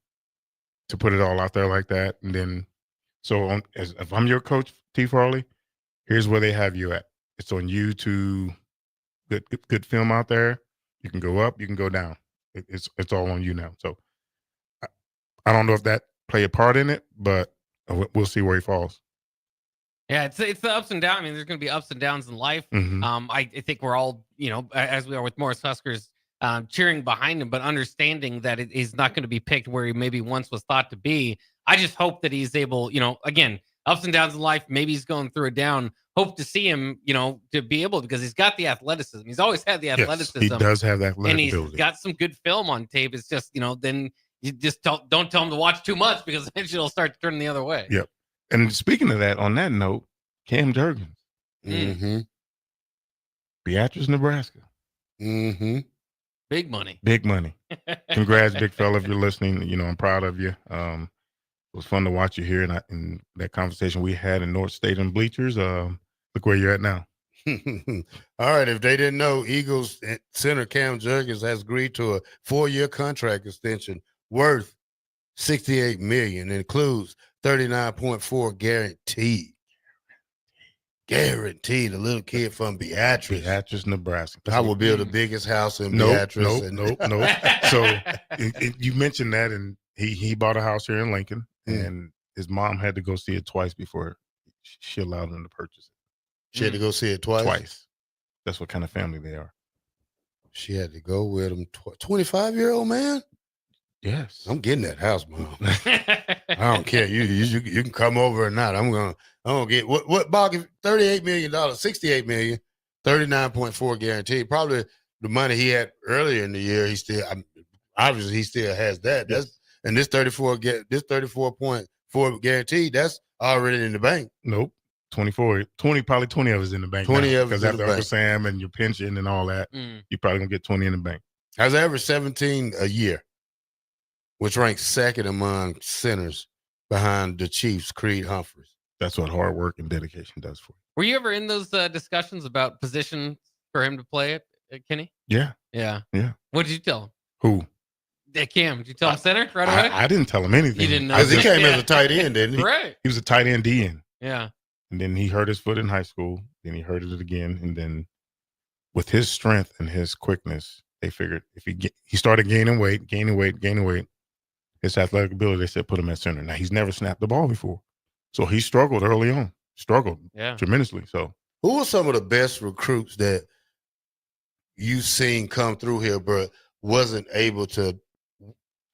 [SPEAKER 7] to put it all out there like that. And then, if I'm your coach, T. Farley, here's where they have you at. It's on you to good film out there. You can go up, you can go down. It's all on you now. So, I don't know if that play a part in it, but we'll see where he falls.
[SPEAKER 8] Yeah, it's the ups and downs. I mean, there's going to be ups and downs in life.
[SPEAKER 7] Mm-hmm.
[SPEAKER 8] I think we're all, as we are with Morris Huskers, cheering behind him, but understanding that it is not going to be picked where he maybe once was thought to be. I just hope that he's able, again, ups and downs in life. Maybe he's going through a down. Hope to see him, to be able, because he's got the athleticism. He's always had the athleticism.
[SPEAKER 7] He does have that athletic
[SPEAKER 8] and he's
[SPEAKER 7] ability.
[SPEAKER 8] got some good film on tape. It's just, then you just don't tell him to watch too much, because eventually it'll start to turn the other way.
[SPEAKER 7] Yep. And speaking of that, on that note, Cam Jurgens.
[SPEAKER 5] Mm-hmm.
[SPEAKER 7] Beatrice, Nebraska.
[SPEAKER 5] Mm-hmm.
[SPEAKER 8] Big money.
[SPEAKER 7] Big money. Congrats, big fella, if you're listening. I'm proud of you. It was fun to watch you here in that conversation we had in North Stadium bleachers. Look where you're at now.
[SPEAKER 5] All right. If they didn't know, Eagles center Cam Jurgens has agreed to a 4-year contract extension worth $68 million. It includes $39.4 guaranteed. Guaranteed. A little kid from
[SPEAKER 7] Beatrice, Nebraska.
[SPEAKER 5] I will build the biggest house in
[SPEAKER 7] Nope.
[SPEAKER 5] Beatrice.
[SPEAKER 7] Nope. So you mentioned that, and he bought a house here in Lincoln, and his mom had to go see it twice before she allowed him to purchase it.
[SPEAKER 5] She had to go see it twice?
[SPEAKER 7] Twice. That's what kind of family they are.
[SPEAKER 5] She had to go with him. 25-year-old man?
[SPEAKER 7] Yes.
[SPEAKER 5] I'm getting that house, Mom. I don't care. You can come over or not. I'm gonna get what Bock, $38 million, $68 million, 39.4 guaranteed. Probably the money he had earlier in the year. He still obviously he still has that. That's and this 34.4 guaranteed. That's already in the bank.
[SPEAKER 7] Nope. 24, 20, probably 20 of us in the bank.
[SPEAKER 5] 20 of us
[SPEAKER 7] because
[SPEAKER 5] in
[SPEAKER 7] after
[SPEAKER 5] the
[SPEAKER 7] Uncle
[SPEAKER 5] bank.
[SPEAKER 7] Sam and your pension and all that, you're probably gonna get 20 in the bank.
[SPEAKER 5] Has averaged 17 a year, which ranks second among centers behind the Chiefs' Creed Humphreys.
[SPEAKER 7] That's what hard work and dedication does for you.
[SPEAKER 8] Were you ever in those discussions about positions for him to play at Kenny?
[SPEAKER 7] Yeah.
[SPEAKER 8] Yeah.
[SPEAKER 7] What
[SPEAKER 8] did you tell him?
[SPEAKER 7] Who?
[SPEAKER 8] Cam, did you tell him center right away?
[SPEAKER 7] I didn't tell him anything.
[SPEAKER 8] You didn't know.
[SPEAKER 5] Because he came as a tight end, didn't he?
[SPEAKER 8] Right.
[SPEAKER 7] He was a tight end DN.
[SPEAKER 8] Yeah.
[SPEAKER 7] And then he hurt his foot in high school. Then he hurt it again. And then with his strength and his quickness, they figured if he started gaining weight, his athletic ability, they said put him at center. Now, he's never snapped the ball before. So he struggled early on. Tremendously. So
[SPEAKER 5] who are some of the best recruits that you've seen come through here, but wasn't able to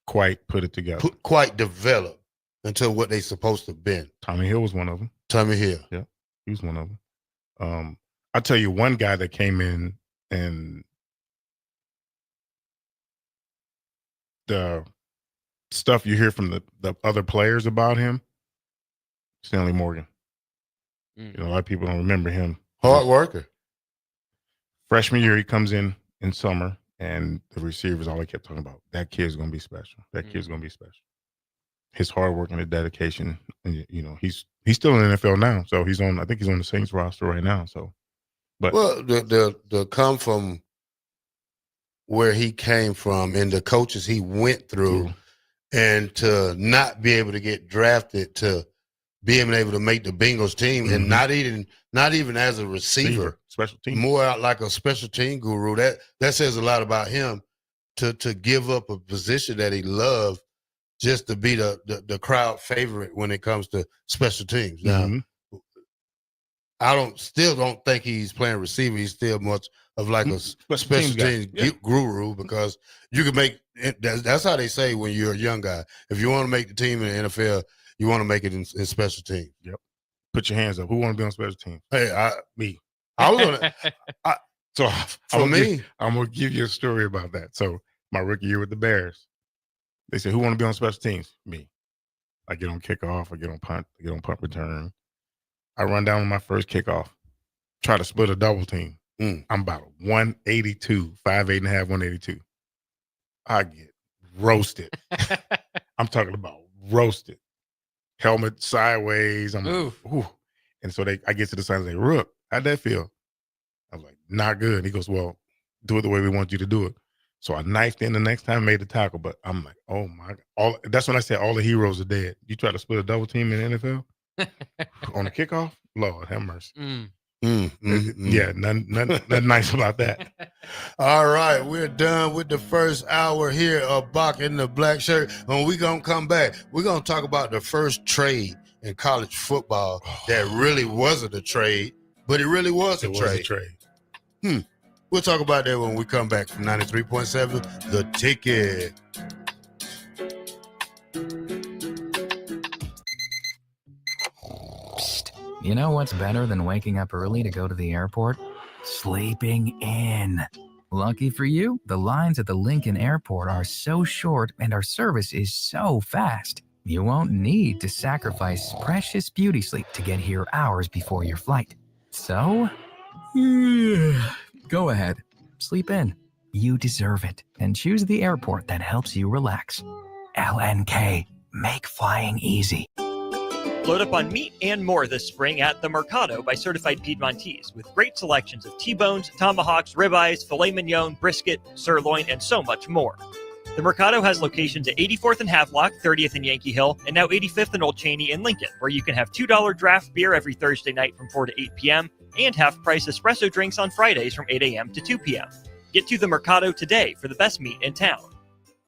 [SPEAKER 7] quite put it together,
[SPEAKER 5] quite develop into what they supposed to have been?
[SPEAKER 7] Tommy Hill was one of them.
[SPEAKER 5] Tommy Hill.
[SPEAKER 7] Yeah, he was one of them. I'll tell you one guy that came in and the stuff you hear from the other players about him, Stanley Morgan. A lot of people don't remember him.
[SPEAKER 5] Hard worker.
[SPEAKER 7] Freshman year, he comes in summer, and the receivers, all they kept talking about, that kid's going to be special. That kid's going to be special. His hard work and the dedication, and he's still in the NFL now. So I think he's on the Saints roster right now. So, but
[SPEAKER 5] the come from where he came from and the coaches he went through, and to not be able to get drafted, to being able to make the Bengals team, and not even as a receiver,
[SPEAKER 7] special team,
[SPEAKER 5] more out like a special team guru. That says a lot about him to give up a position that he loved just to be the crowd favorite when it comes to special teams. Now, I still don't think he's playing receiver. He's still much of like a special teams guru, because you can make that's how they say when you're a young guy. If you want to make the team in the NFL, you want to make it in special teams.
[SPEAKER 7] Yep. Put your hands up. Who want to be on special teams?
[SPEAKER 5] Hey,
[SPEAKER 7] me.
[SPEAKER 5] I was gonna.
[SPEAKER 7] I'm gonna give you a story about that. So my rookie year with the Bears, they said, "Who want to be on special teams?" Me. I get on kickoff. I get on punt. I get on punt return. I run down on my first kickoff. Try to split a double team. I'm about 182, 5'8.5", 182. I get roasted. I'm talking about roasted. Helmet sideways. I'm like, ooh. And so I get to the side and say, "Rook, how'd that feel?" I was like, "Not good." He goes, "Well, do it the way we want you to do it." So I knifed in the next time, made the tackle. But I'm like, oh my God. That's when I said all the heroes are dead. You try to split a double team in the NFL on a kickoff? Lord have mercy. Yeah, nothing nice about that.
[SPEAKER 5] All right, we're done with the first hour here of Bock in the Black Shirt. When we're going to come back, we're going to talk about the first trade in college football that really wasn't a trade, but it really was a trade. We'll talk about that when we come back from 93.7, The Ticket.
[SPEAKER 13] You know what's better than waking up early to go to the airport? Sleeping in. Lucky for you, the lines at the Lincoln Airport are so short and our service is so fast. You won't need to sacrifice precious beauty sleep to get here hours before your flight. So, go ahead, sleep in. You deserve it, and choose the airport that helps you relax. LNK, make flying easy.
[SPEAKER 9] Load up on meat and more this spring at The Mercado by Certified Piedmontese with great selections of T-bones, tomahawks, ribeyes, filet mignon, brisket, sirloin, and so much more. The Mercado has locations at 84th and Havelock, 30th and Yankee Hill, and now 85th and Old Cheney in Lincoln, where you can have $2 draft beer every Thursday night from 4 to 8 p.m. and half-price espresso drinks on Fridays from 8 a.m. to 2 p.m. Get to The Mercado today for the best meat in town.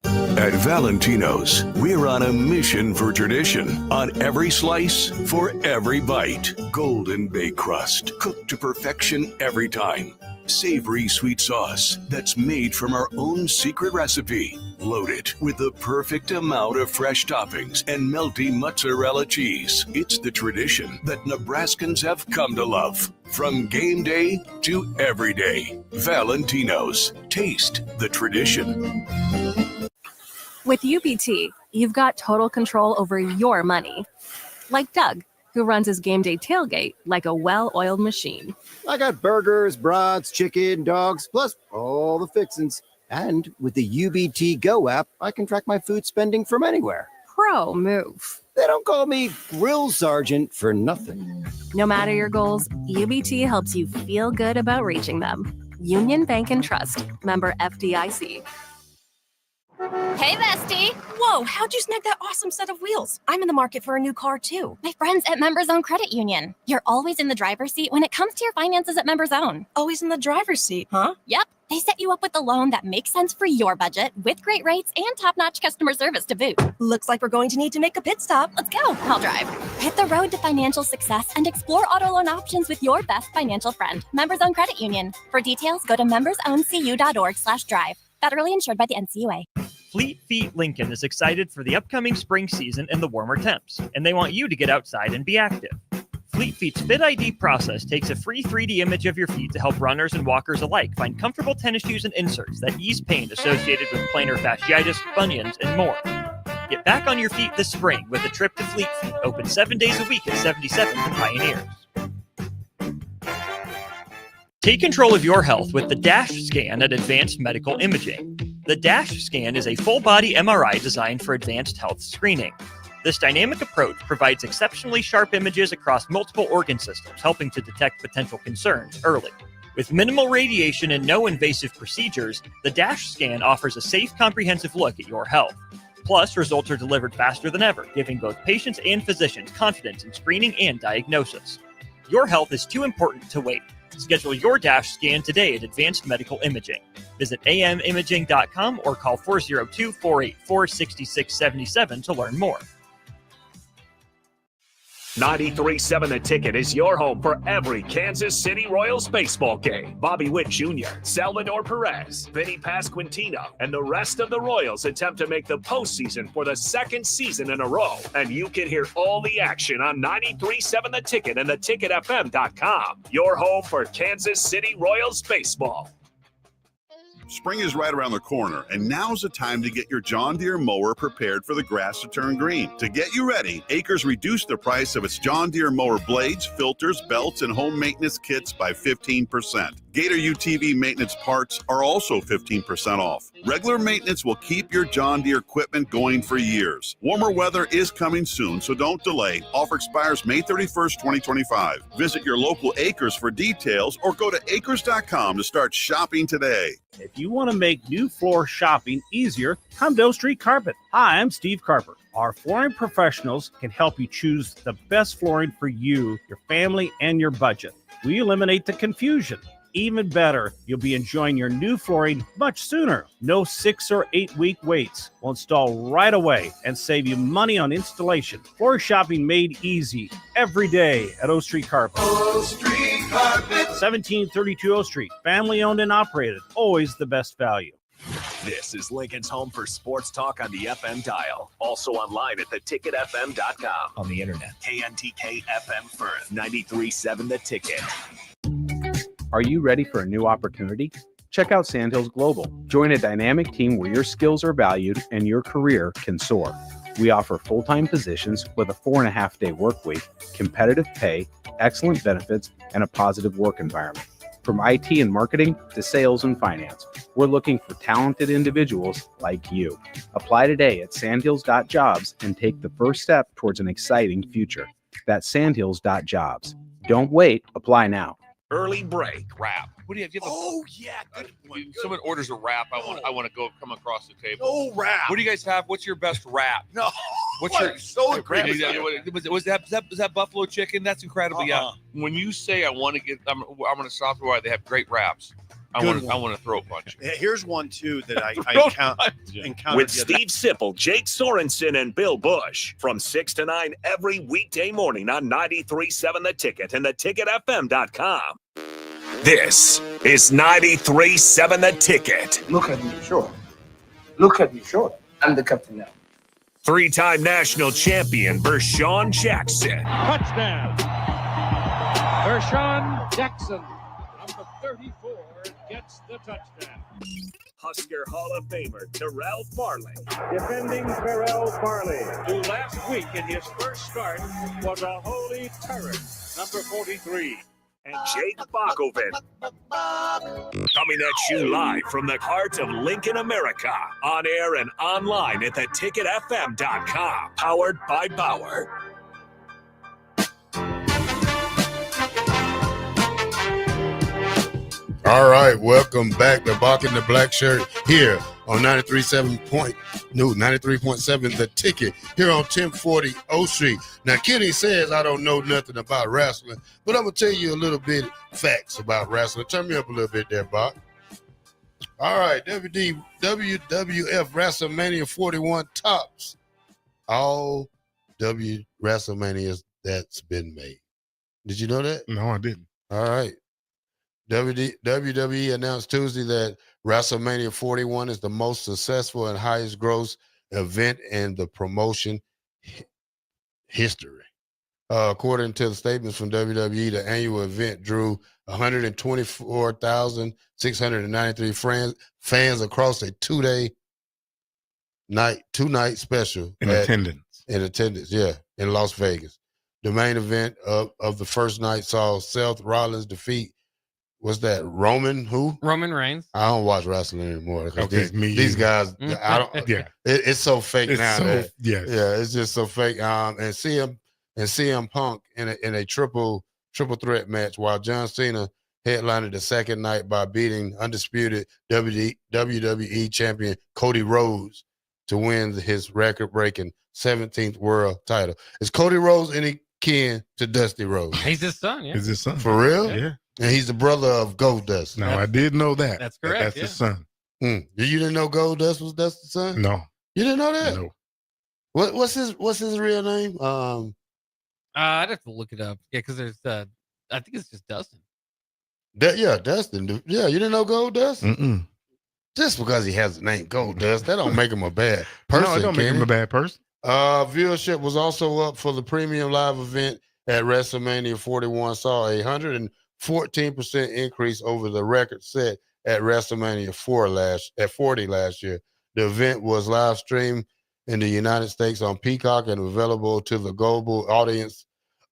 [SPEAKER 15] At Valentino's, we're on a mission for tradition. On every slice, for every bite. Golden baked crust, cooked to perfection every time. Savory sweet sauce that's made from our own secret recipe. Loaded with the perfect amount of fresh toppings and melty mozzarella cheese. It's the tradition that Nebraskans have come to love. From game day to every day. Valentino's. Taste the tradition.
[SPEAKER 2] With UBT, you've got total control over your money. Like Doug, who runs his game day tailgate like a well-oiled machine.
[SPEAKER 4] I got burgers, brats, chicken, dogs, plus all the fixins. And with the UBT Go app, I can track my food spending from anywhere.
[SPEAKER 2] Pro move.
[SPEAKER 4] They don't call me Grill Sergeant for nothing.
[SPEAKER 2] No matter your goals, UBT helps you feel good about reaching them. Union Bank and Trust. Member FDIC.
[SPEAKER 12] Hey, bestie.
[SPEAKER 2] Whoa, how'd you snag that awesome set of wheels? I'm in the market for a new car, too.
[SPEAKER 12] My friends at Members Own Credit Union. You're always in the driver's seat when it comes to your finances at Members Own.
[SPEAKER 2] Always in the driver's seat, huh?
[SPEAKER 12] Yep. They set you up with a loan that makes sense for your budget with great rates and top-notch customer service to boot.
[SPEAKER 2] Looks like we're going to need to make a pit stop.
[SPEAKER 12] Let's go. I'll drive. Hit the road to financial success and explore auto loan options with your best financial friend, Members Own Credit Union. For details, go to membersowncu.org/drive. Federally insured by the NCUA.
[SPEAKER 9] Fleet Feet Lincoln is excited for the upcoming spring season and the warmer temps, and they want you to get outside and be active. Fleet Feet's Fit ID process takes a free 3D image of your feet to help runners and walkers alike find comfortable tennis shoes and inserts that ease pain associated with plantar fasciitis, bunions, and more. Get back on your feet this spring with a trip to Fleet Feet, open 7 days a week at 77th and Pioneers. Take control of your health with the DASH scan at Advanced Medical Imaging. The DASH scan is a full-body MRI designed for advanced health screening. This dynamic approach provides exceptionally sharp images across multiple organ systems, helping to detect potential concerns early. With minimal radiation and no invasive procedures, the DASH scan offers a safe, comprehensive look at your health. Plus, results are delivered faster than ever, giving both patients and physicians confidence in screening and diagnosis. Your health is too important to wait. Schedule your DASH scan today at Advanced Medical Imaging. Visit amimaging.com or call 402-484-6677 to learn more.
[SPEAKER 3] 93.7 The Ticket is your home for every Kansas City Royals baseball game. Bobby Witt Jr., Salvador Perez, Vinny Pasquantino, and the rest of the Royals attempt to make the postseason for the second season in a row. And you can hear all the action on 93.7 The Ticket and theticketfm.com. Your home for Kansas City Royals baseball.
[SPEAKER 1] Spring is right around the corner, and now's the time to get your John Deere mower prepared for the grass to turn green. To get you ready, Acres reduced the price of its John Deere mower blades, filters, belts, and home maintenance kits by 15%. Gator UTV maintenance parts are also 15% off. Regular maintenance will keep your John Deere equipment going for years. Warmer weather is coming soon, so don't delay. Offer expires May 31st, 2025. Visit your local Acres for details or go to acres.com to start shopping today.
[SPEAKER 19] If you want to make new floor shopping easier, come to O Street Carpet. Hi, I'm Steve Carper. Our flooring professionals can help you choose the best flooring for you, your family, and your budget. We eliminate the confusion. Even better, you'll be enjoying your new flooring much sooner. No 6 or 8 week waits. We'll install right away and save you money on installation. Floor shopping made easy every day at O Street Carpet.
[SPEAKER 17] O Street Carpet.
[SPEAKER 19] 1732 O Street. Family owned and operated. Always the best value.
[SPEAKER 3] This is Lincoln's home for sports talk on the FM dial. Also online at theticketfm.com. On the internet, KNTK FM Firth, 93.7 The Ticket.
[SPEAKER 16] Are you ready for a new opportunity? Check out Sandhills Global. Join a dynamic team where your skills are valued and your career can soar. We offer full-time positions with a 4.5-day work week, competitive pay, excellent benefits, and a positive work environment. From IT and marketing to sales and finance, we're looking for talented individuals like you. Apply today at sandhills.jobs and take the first step towards an exciting future. That's sandhills.jobs. Don't wait. Apply now.
[SPEAKER 3] Early break.
[SPEAKER 22] Wrap. What do you have?
[SPEAKER 23] Oh yeah, good one.
[SPEAKER 22] Someone orders a wrap. I want to go come across the table.
[SPEAKER 23] No wrap.
[SPEAKER 22] What do you guys have? What's your best wrap?
[SPEAKER 23] No.
[SPEAKER 22] What's your
[SPEAKER 23] so
[SPEAKER 22] was that buffalo chicken? That's incredible. Yeah. When you say I want to get, I'm going to software. They have great wraps. I want to throw a bunch.
[SPEAKER 23] Here's one too that I encountered
[SPEAKER 3] with Steve Sipple, Jake Sorensen, and Bill Bush from 6 to 9 every weekday morning on 93.7 The Ticket and theticketfm.com. This is 93.7 The Ticket.
[SPEAKER 6] Look at me, sure. Look at me, sure. I'm the captain now.
[SPEAKER 3] 3-time national champion Vershawn Jackson.
[SPEAKER 10] Touchdown. Vershawn Jackson, number 34, gets the touchdown.
[SPEAKER 3] Husker Hall of Famer Terrell Farley.
[SPEAKER 10] Defending Terrell Farley, who last week in his first start was a holy terror, number 43.
[SPEAKER 3] And Jake Bockoven. Coming at you live from the heart of Lincoln, America. On air and online at theticketfm.com. Powered by Bauer.
[SPEAKER 5] All right, welcome back to Bock and the Blackshirt here on 93.7 The Ticket here on 1040 O Street. Now, Kenny says I don't know nothing about wrestling, but I'm going to tell you a little bit facts about wrestling. Turn me up a little bit there, Bock. All right, WWF WrestleMania 41 tops all WrestleManias that's been made. Did you know that?
[SPEAKER 7] No, I didn't.
[SPEAKER 5] All right. WWE announced Tuesday that WrestleMania 41 is the most successful and highest gross event in the promotion history. According to the statements from WWE, the annual event drew 124,693 fans across a two-night special.
[SPEAKER 7] In attendance,
[SPEAKER 5] yeah, in Las Vegas. The main event of the first night saw Seth Rollins defeat, what's that, Roman
[SPEAKER 8] Reigns.
[SPEAKER 5] I don't watch wrestling anymore.
[SPEAKER 7] Okay,
[SPEAKER 5] these guys, I don't.
[SPEAKER 7] Yeah,
[SPEAKER 5] it's so fake now.
[SPEAKER 7] It's
[SPEAKER 5] just so fake. And CM Punk in a triple threat match, while John Cena headlined the second night by beating undisputed WWE champion Cody Rhodes to win his record-breaking 17th world title. Is Cody Rhodes any kin to Dusty Rhodes?
[SPEAKER 8] He's his son. Yeah.
[SPEAKER 7] He's his son.
[SPEAKER 5] For real?
[SPEAKER 7] Yeah.
[SPEAKER 5] And he's the brother of Goldust.
[SPEAKER 7] No, I did know that.
[SPEAKER 8] That's correct.
[SPEAKER 7] That's his son.
[SPEAKER 5] You didn't know Goldust was Dusty's son?
[SPEAKER 7] No.
[SPEAKER 5] You didn't know that?
[SPEAKER 7] No.
[SPEAKER 5] What's his real name?
[SPEAKER 8] I'd have to look it up. Yeah, because there's I think it's just Dustin.
[SPEAKER 5] Dustin. Yeah, you didn't know Goldust?
[SPEAKER 7] Mm-mm.
[SPEAKER 5] Just because he has the name Goldust, that don't make him a bad person.
[SPEAKER 7] No, it don't make him a bad person.
[SPEAKER 5] Viewership was also up for the premium live event at WrestleMania 41, saw a 114% increase over the record set at WrestleMania 40 last year. The event was live streamed in the United States on Peacock and available to the global audience.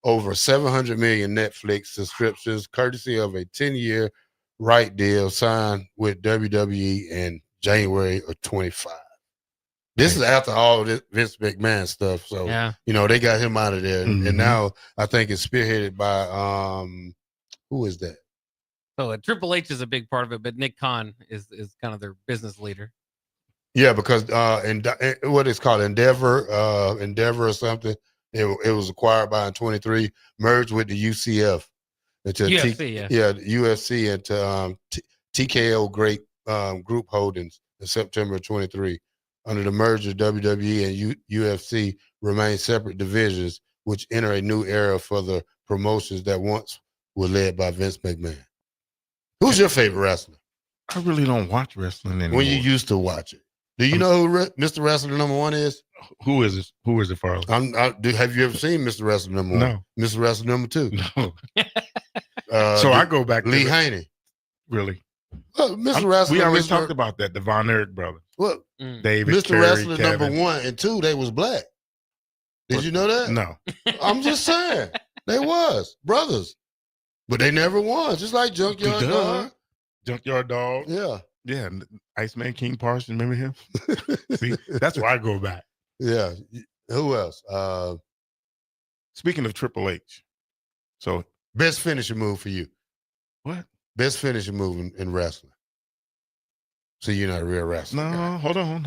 [SPEAKER 5] Over 700 million Netflix subscriptions, courtesy of a 10-year right deal signed with WWE in January of 25. This is after all this Vince McMahon stuff. So, they got him out of there.
[SPEAKER 7] Mm-hmm.
[SPEAKER 5] And now I think it's spearheaded by, who is that?
[SPEAKER 8] So Triple H is a big part of it, but Nick Khan is kind of their business leader.
[SPEAKER 5] Yeah, because what it's called, Endeavor or something. It was acquired by in 23, merged with the UCF. Into
[SPEAKER 8] UFC,
[SPEAKER 5] UFC into TKO Great Group Holdings in September of 23. Under the merger, WWE and UFC remain separate divisions, which enter a new era for the promotions that once were led by Vince McMahon. Who's your favorite wrestler?
[SPEAKER 7] I really don't watch wrestling anymore.
[SPEAKER 5] When you used to watch it. Do you know who Mr. Wrestler number 1 is?
[SPEAKER 7] Who is it? Who is it, Farley?
[SPEAKER 5] Have you ever seen Mr. Wrestler number 1?
[SPEAKER 7] No.
[SPEAKER 5] Mr. Wrestler number 2?
[SPEAKER 7] No. So I go back to
[SPEAKER 5] Lee Haney.
[SPEAKER 7] Really?
[SPEAKER 5] Well, Mr. Wrestler.
[SPEAKER 7] We always talked about that. The Von Erich brothers.
[SPEAKER 5] Well,
[SPEAKER 7] David,
[SPEAKER 5] Mr.
[SPEAKER 7] Kerry,
[SPEAKER 5] Wrestler
[SPEAKER 7] Kevin.
[SPEAKER 5] number 1 and 2, they was black. Did you know that?
[SPEAKER 7] No.
[SPEAKER 5] I'm just saying. They was brothers. But they never won. Just like Junkyard Dog.
[SPEAKER 7] Junkyard Dog.
[SPEAKER 5] Yeah.
[SPEAKER 7] Yeah. and Iceman King Parsons, remember him? See, that's why I go back.
[SPEAKER 5] Yeah. Who else?
[SPEAKER 7] Speaking of Triple H. So
[SPEAKER 5] best finishing move for you.
[SPEAKER 7] What?
[SPEAKER 5] Best finishing move in wrestling. So you're not a real wrestler.
[SPEAKER 7] No, hold on.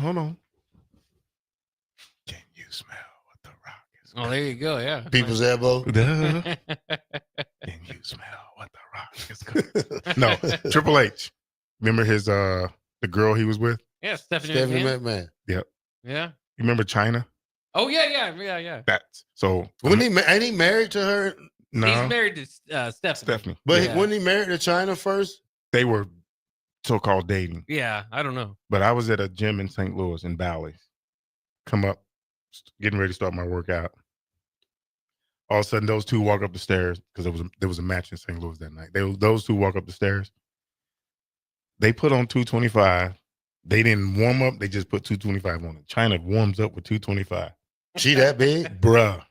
[SPEAKER 7] Can you smell what the rock is?
[SPEAKER 8] Oh, there you go. Yeah.
[SPEAKER 5] People's elbow.
[SPEAKER 7] Duh. Can you smell what the rock is cooking? No, Triple H. Remember his the girl he was with?
[SPEAKER 8] Yeah, Stephanie
[SPEAKER 5] McMahon.
[SPEAKER 7] Yep.
[SPEAKER 8] Yeah.
[SPEAKER 7] You remember China?
[SPEAKER 8] Oh yeah.
[SPEAKER 7] That's so.
[SPEAKER 5] Ain't he married to her?
[SPEAKER 7] No,
[SPEAKER 8] He's married to Stephanie.
[SPEAKER 5] But wasn't he married to China first?
[SPEAKER 7] They were so-called dating.
[SPEAKER 8] Yeah, I don't know.
[SPEAKER 7] But I was at a gym in St. Louis in Bally's. Come up, getting ready to start my workout. All of a sudden, those two walk up the stairs because there was a match in St. Louis that night. Those two walk up the stairs. They put on 225. They didn't warm up. They just put 225 on it. China warms up with 225.
[SPEAKER 5] She that big?
[SPEAKER 7] Bruh.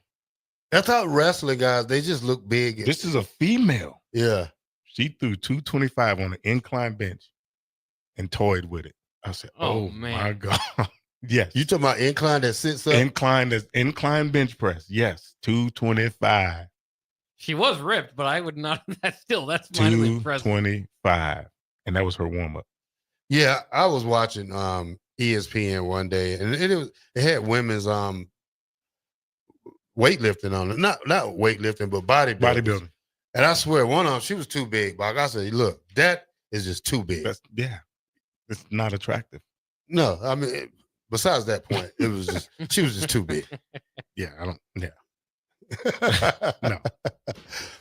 [SPEAKER 5] That's how wrestling guys, they just look big.
[SPEAKER 7] This is a female.
[SPEAKER 5] Yeah.
[SPEAKER 7] She threw 225 on an incline bench and toyed with it. I said, oh
[SPEAKER 8] man.
[SPEAKER 7] My God. Yes.
[SPEAKER 5] You talking about incline that sits up?
[SPEAKER 7] Incline bench press. Yes. 225.
[SPEAKER 8] She was ripped, but I would not. That's mightily impressive.
[SPEAKER 7] 225. And that was her warm up.
[SPEAKER 5] Yeah, I was watching ESPN one day, and it had women's weightlifting on it. Not weightlifting, but bodybuilding. And I swear, one of them, she was too big. But I said, look, that is just too big.
[SPEAKER 7] It's not attractive.
[SPEAKER 5] No, I mean, besides that point, it was just she was just too big.
[SPEAKER 7] Yeah.
[SPEAKER 5] No.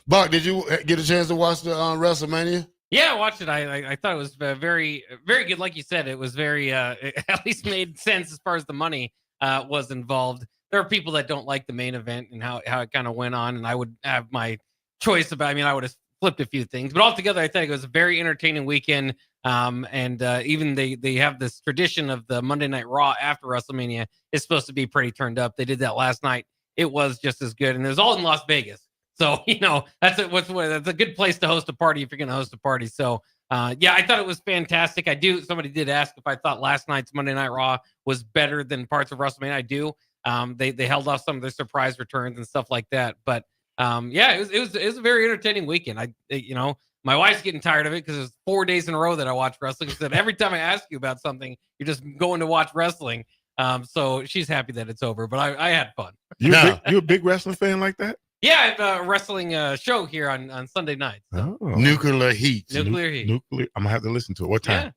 [SPEAKER 5] Bock, did you get a chance to watch the WrestleMania?
[SPEAKER 8] Yeah, I watched it. I thought it was very, very good. Like you said, it was very, it at least made sense as far as the money was involved. There are people that don't like the main event and how it kind of went on, and I would have my choice about. I mean, I would have flipped a few things, but altogether, I think it was a very entertaining weekend. And even they have this tradition of the Monday Night Raw after WrestleMania is supposed to be pretty turned up. They did that last night. It was just as good, and it was all in Las Vegas. So, that's a good place to host a party if you're going to host a party. So, yeah, I thought it was fantastic. Somebody did ask if I thought last night's Monday Night Raw was better than parts of WrestleMania. I do. They held off some of their surprise returns and stuff like that. But, yeah, it was a very entertaining weekend. My wife's getting tired of it because it's 4 days in a row that I watch wrestling. She said, every time I ask you about something, you're just going to watch wrestling. So she's happy that it's over, but I had fun.
[SPEAKER 7] You a big wrestling fan like that?
[SPEAKER 8] Yeah, I have a wrestling show here on Sunday nights. So.
[SPEAKER 7] Oh.
[SPEAKER 5] Nuclear Heat.
[SPEAKER 8] Nuclear Heat.
[SPEAKER 7] I'm gonna have to listen to it. What time?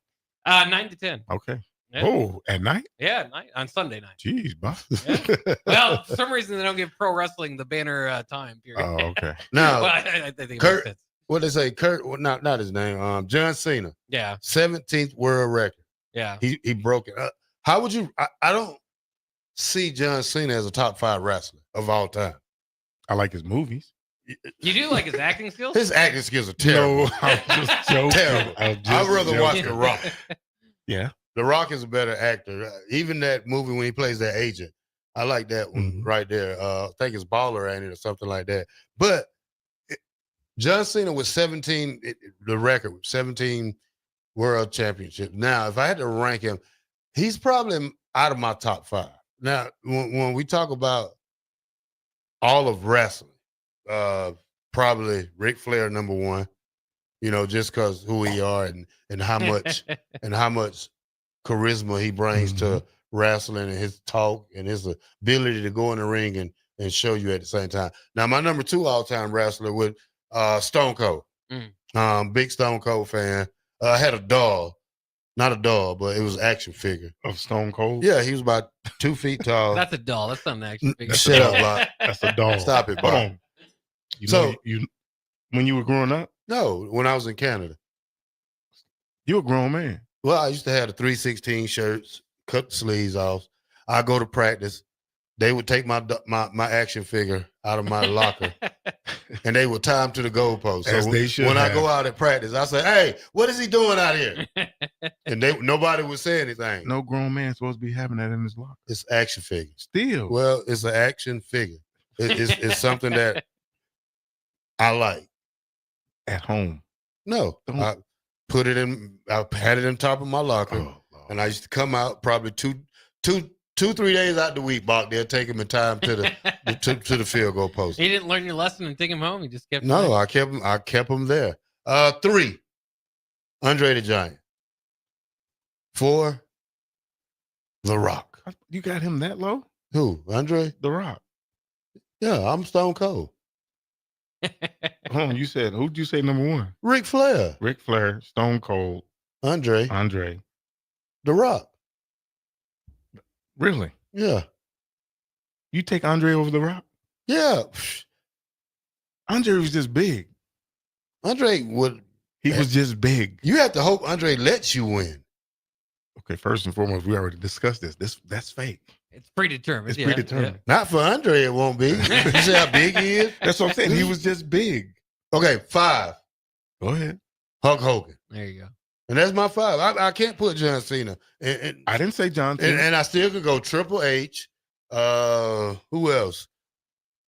[SPEAKER 8] Yeah. 9 to 10.
[SPEAKER 7] Okay.
[SPEAKER 8] Yeah.
[SPEAKER 7] Oh, at night?
[SPEAKER 8] Yeah, at night on Sunday night.
[SPEAKER 7] Jeez, boss.
[SPEAKER 8] Yeah. Well, for some reason they don't give pro wrestling the banner time period.
[SPEAKER 7] Oh, okay.
[SPEAKER 5] Now,
[SPEAKER 8] well, I think
[SPEAKER 5] Kurt, what they say? Kurt, well, not his name. John Cena.
[SPEAKER 8] Yeah.
[SPEAKER 5] 17th world record.
[SPEAKER 8] Yeah.
[SPEAKER 5] He broke it. How would you? I don't see John Cena as a top 5 wrestler of all time.
[SPEAKER 7] I like his movies.
[SPEAKER 8] You do like his acting skills?
[SPEAKER 5] His acting skills are terrible.
[SPEAKER 7] No, I'm just joking.
[SPEAKER 5] Terrible. I'd rather watch The Rock.
[SPEAKER 7] Yeah.
[SPEAKER 5] The Rock is a better actor. Even that movie when he plays that agent, I like that one right there. I think it's Baller in it or something like that. But John Cena with 17, the record with 17 world championships. Now, if I had to rank him, he's probably out of my top 5. Now, when we talk about all of wrestling, probably Ric Flair number 1, just because who we are and how much charisma he brings to wrestling and his talk and his ability to go in the ring and show you at the same time. Now, my number 2 all-time wrestler with Stone Cold. Big Stone Cold fan. I had a doll. Not a doll, but it was an action figure.
[SPEAKER 7] Of Stone Cold?
[SPEAKER 5] Yeah, he was about 2 feet tall.
[SPEAKER 8] That's a doll. That's not an action figure.
[SPEAKER 5] Shut up, Bob.
[SPEAKER 7] That's a doll.
[SPEAKER 5] Stop it, Bob.
[SPEAKER 7] Hold on. When you were growing up?
[SPEAKER 5] No, when I was in Canada.
[SPEAKER 7] You a grown man.
[SPEAKER 5] Well, I used to have the 316 shirts, cut the sleeves off. I go to practice. They would take my action figure out of my locker, and they would tie him to the goalpost.
[SPEAKER 7] As
[SPEAKER 5] So
[SPEAKER 7] they should
[SPEAKER 5] when I
[SPEAKER 7] have.
[SPEAKER 5] go out at practice, I say, "Hey, what is he doing out here?" And nobody would say anything.
[SPEAKER 7] No grown man supposed to be having that in his locker.
[SPEAKER 5] It's action figure.
[SPEAKER 7] Still.
[SPEAKER 5] Well, it's an action figure. It's something that I like.
[SPEAKER 7] At home.
[SPEAKER 5] No, I put it in. I had it on top of my locker, and I used to come out probably 2-3 days out the week. Bock, they'll take him in time to the to the field goal post.
[SPEAKER 8] You didn't learn your lesson and take him home. You just kept.
[SPEAKER 5] No,
[SPEAKER 8] playing.
[SPEAKER 5] I kept him there. 3, Andre the Giant. 4, The Rock.
[SPEAKER 7] You got him that low?
[SPEAKER 5] Who? Andre?
[SPEAKER 7] The Rock.
[SPEAKER 5] Yeah, I'm Stone Cold.
[SPEAKER 7] Hold on, you said who'd you say number 1?
[SPEAKER 5] Ric Flair.
[SPEAKER 7] Ric Flair, Stone Cold,
[SPEAKER 5] Andre. The Rock.
[SPEAKER 7] Really?
[SPEAKER 5] Yeah.
[SPEAKER 7] You take Andre over The Rock?
[SPEAKER 5] Yeah.
[SPEAKER 7] Andre was just big.
[SPEAKER 5] Andre would.
[SPEAKER 7] He was just big.
[SPEAKER 5] You have to hope Andre lets you win.
[SPEAKER 7] Okay, first and foremost, we already discussed this. That's fake.
[SPEAKER 8] It's predetermined.
[SPEAKER 7] It's predetermined.
[SPEAKER 5] Not for Andre, it won't be. You see how big he is?
[SPEAKER 7] That's what I'm saying. He was just big.
[SPEAKER 5] Okay, 5.
[SPEAKER 7] Go ahead.
[SPEAKER 5] Hulk Hogan.
[SPEAKER 8] There you go.
[SPEAKER 5] And that's my 5. I can't put John Cena. And
[SPEAKER 7] I didn't say John Cena.
[SPEAKER 5] And I still could go Triple H. Who else?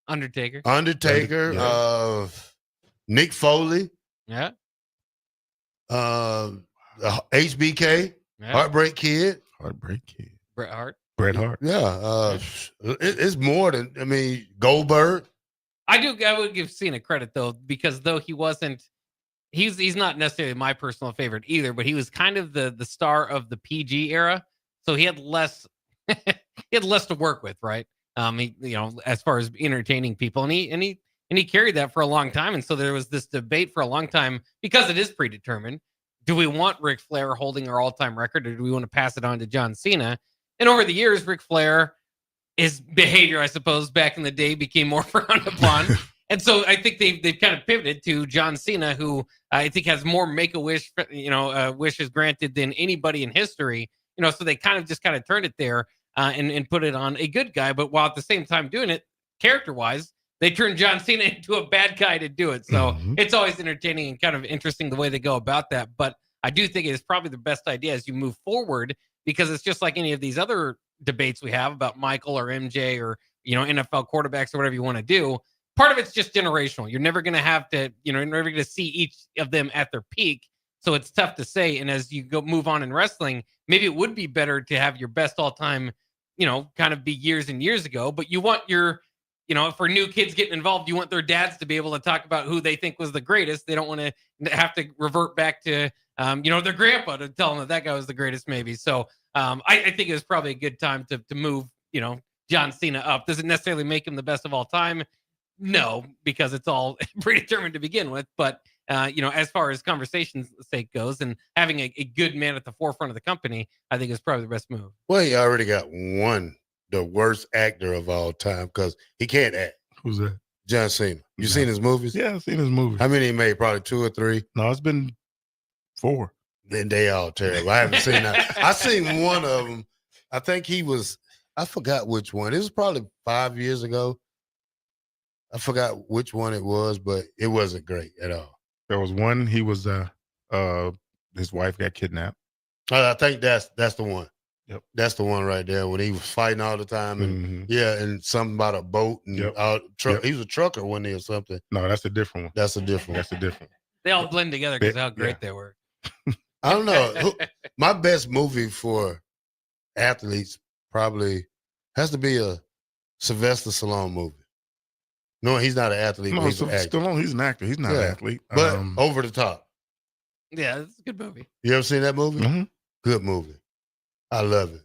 [SPEAKER 8] Undertaker.
[SPEAKER 5] Yeah. Nick Foley.
[SPEAKER 8] Yeah.
[SPEAKER 5] HBK.
[SPEAKER 8] Yeah.
[SPEAKER 5] Heartbreak Kid.
[SPEAKER 8] Bret Hart.
[SPEAKER 7] Bret Hart.
[SPEAKER 5] Yeah. It's more than, Goldberg.
[SPEAKER 8] I would give Cena credit though, because though he wasn't, he's not necessarily my personal favorite either, but he was kind of the star of the PG era, so he had less to work with, right? As far as entertaining people, and he carried that for a long time, and so there was this debate for a long time because it is predetermined. Do we want Ric Flair holding our all-time record, or do we want to pass it on to John Cena? And over the years, Ric Flair, his behavior, I suppose, back in the day became more frowned upon. And so I think they've kind of pivoted to John Cena, who I think has more Make-A-Wish, wishes granted than anybody in history. So they kind of turned it there and put it on a good guy. But while at the same time doing it, character-wise, they turned John Cena into a bad guy to do it. So it's always entertaining and kind of interesting the way they go about that. But I do think it is probably the best idea as you move forward, because it's just like any of these other debates we have about Michael or MJ or, NFL quarterbacks or whatever you want to do. Part of it's just generational. You're never going to have to, you're never going to see each of them at their peak. So it's tough to say. And as you move on in wrestling, maybe it would be better to have your best all time, kind of be years and years ago, but you want your, for new kids getting involved, you want their dads to be able to talk about who they think was the greatest. They don't want to have to revert back to, their grandpa to tell them that guy was the greatest, maybe. So I think it was probably a good time to move, John Cena up. Does it necessarily make him the best of all time? No, because it's all predetermined to begin with. But, as far as conversation's sake goes, and having a good man at the forefront of the company, I think is probably the best move.
[SPEAKER 5] Well, he already got the worst actor of all time, because he can't act.
[SPEAKER 7] Who's that?
[SPEAKER 5] John Cena. You seen his movies?
[SPEAKER 7] Yeah, I've seen his movies.
[SPEAKER 5] How many he made? Probably 2 or 3?
[SPEAKER 7] No, it's been 4.
[SPEAKER 5] Then they all terrible. I haven't seen that. I seen one of them. I think I forgot which one. It was probably 5 years ago. I forgot which one it was, but it wasn't great at all.
[SPEAKER 7] There was one, he was his wife got kidnapped.
[SPEAKER 5] I think that's the one.
[SPEAKER 7] Yep.
[SPEAKER 5] That's the one right there, when he was fighting all the time, and and something about a boat and truck. He was a trucker, wasn't he, or something?
[SPEAKER 7] No, that's a different one.
[SPEAKER 5] That's a different
[SPEAKER 7] one.
[SPEAKER 8] They all blend together because of how great they were.
[SPEAKER 5] I don't know. My best movie for athletes probably has to be a Sylvester Stallone movie. No, he's not an athlete.
[SPEAKER 7] No,
[SPEAKER 5] he's an actor.
[SPEAKER 7] Stallone, he's an actor. He's not an athlete.
[SPEAKER 5] But Over the Top.
[SPEAKER 8] Yeah, it's a good movie.
[SPEAKER 5] You ever seen that movie?
[SPEAKER 7] Mm-hmm.
[SPEAKER 5] Good movie. I love it.